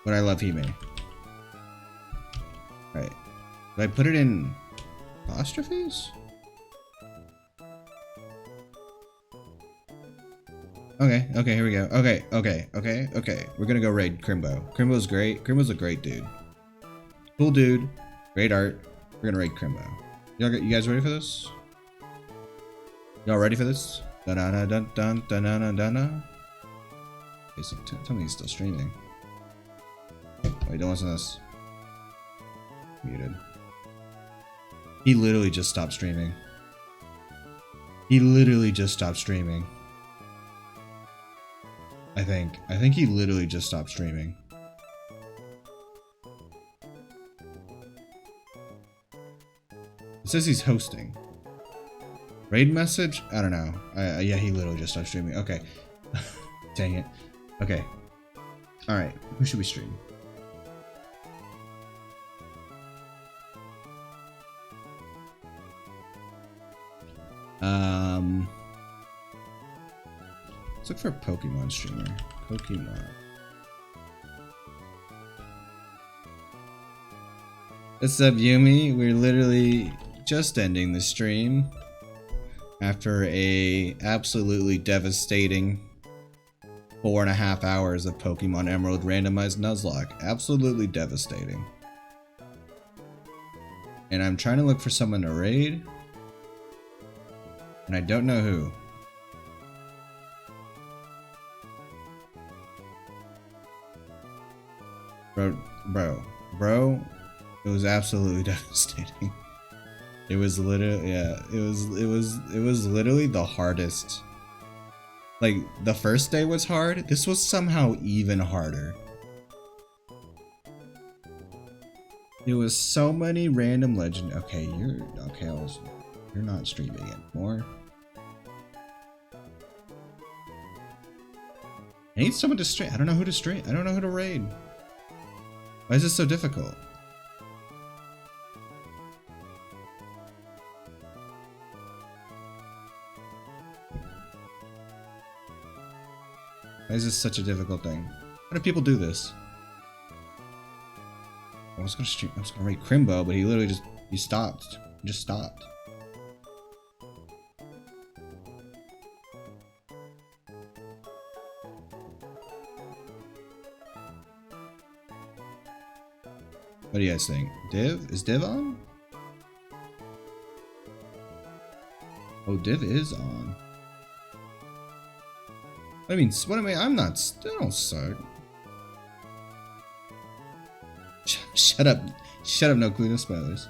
A: But I love Hime. Alright. Did I put it in apostrophes? Okay, here we go. Okay. We're gonna go raid Crimbo. Crimbo's great. Crimbo's a great dude. Cool dude. Great art. We're gonna raid Crimbo. You guys ready for this? Y'all ready for this? Dun-dun-dun-dun-dun-dun-dun-dun. Okay, so tell me he's still streaming. Wait, don't listen to this. Muted. He literally just stopped streaming. I think he literally just stopped streaming. It says he's hosting. Raid message? I don't know. Yeah, he literally just started streaming. Okay. Dang it. Okay. Alright. Who should we stream? Let's look for a Pokemon streamer. Pokemon. What's up, Yumi? We're literally just ending the stream after a absolutely devastating 4.5 hours of Pokemon Emerald randomized Nuzlocke. Absolutely devastating. And I'm trying to look for someone to raid, and I don't know who. Bro, it was absolutely devastating. It was literally, yeah, it was literally the hardest. Like, the first day was hard. This was somehow even harder. It was so many random legend. Okay, you're not streaming anymore. I need someone to stream. I don't know who to stream. I don't know who to raid. Why is this so difficult? Why is this such a difficult thing? How do people do this? I was gonna raid Crimbo, but he literally stopped. He just stopped. What do you guys think? Div? Is Div on? Oh, Div is on. I mean, I'm not, I don't suck. Shut up, no clue, no spoilers.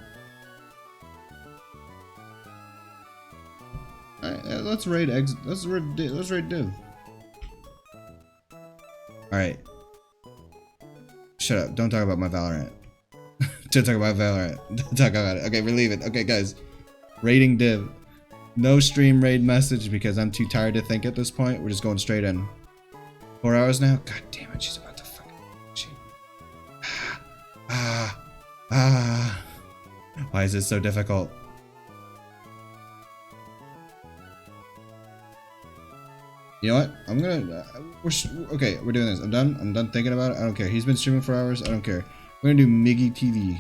A: Alright, let's raid Div. Alright. Shut up, don't talk about my Valorant. Don't talk about Valorant. Don't talk about it. Okay, we leave it. Okay, guys. Raiding Div. No stream raid message because I'm too tired to think at this point. We're just going straight in. 4 hours now? God damn it, she's about to fucking... Why is this so difficult? You know what? I'm gonna... okay, we're doing this. I'm done thinking about it. I don't care. He's been streaming for hours. I don't care. We're gonna do Miggy TV.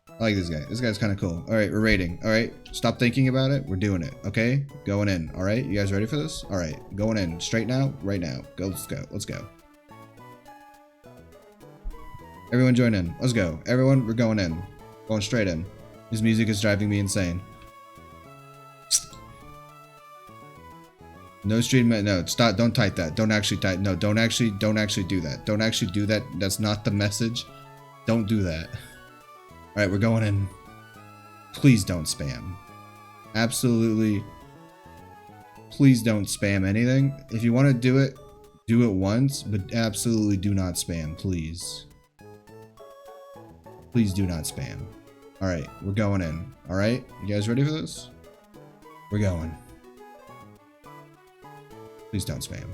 A: I like this guy. This guy's kind of cool. All right, we're raiding. All right, stop thinking about it. We're doing it. Okay, going in. All right, you guys ready for this? All right, going in. Straight now, right now. Go. Let's go. Let's go. Everyone join in. Let's go. Everyone, we're going in. Going straight in. His music is driving me insane. No stream. No, stop. Don't type that. Don't actually type. No, don't actually do that. Don't actually do that. That's not the message. Don't do that. All right, we're going in. Please don't spam. Absolutely. Please don't spam anything. If you want to do it once, but absolutely do not spam, please. Please do not spam. All right, we're going in. All right, you guys ready for this? We're going. Please don't spam.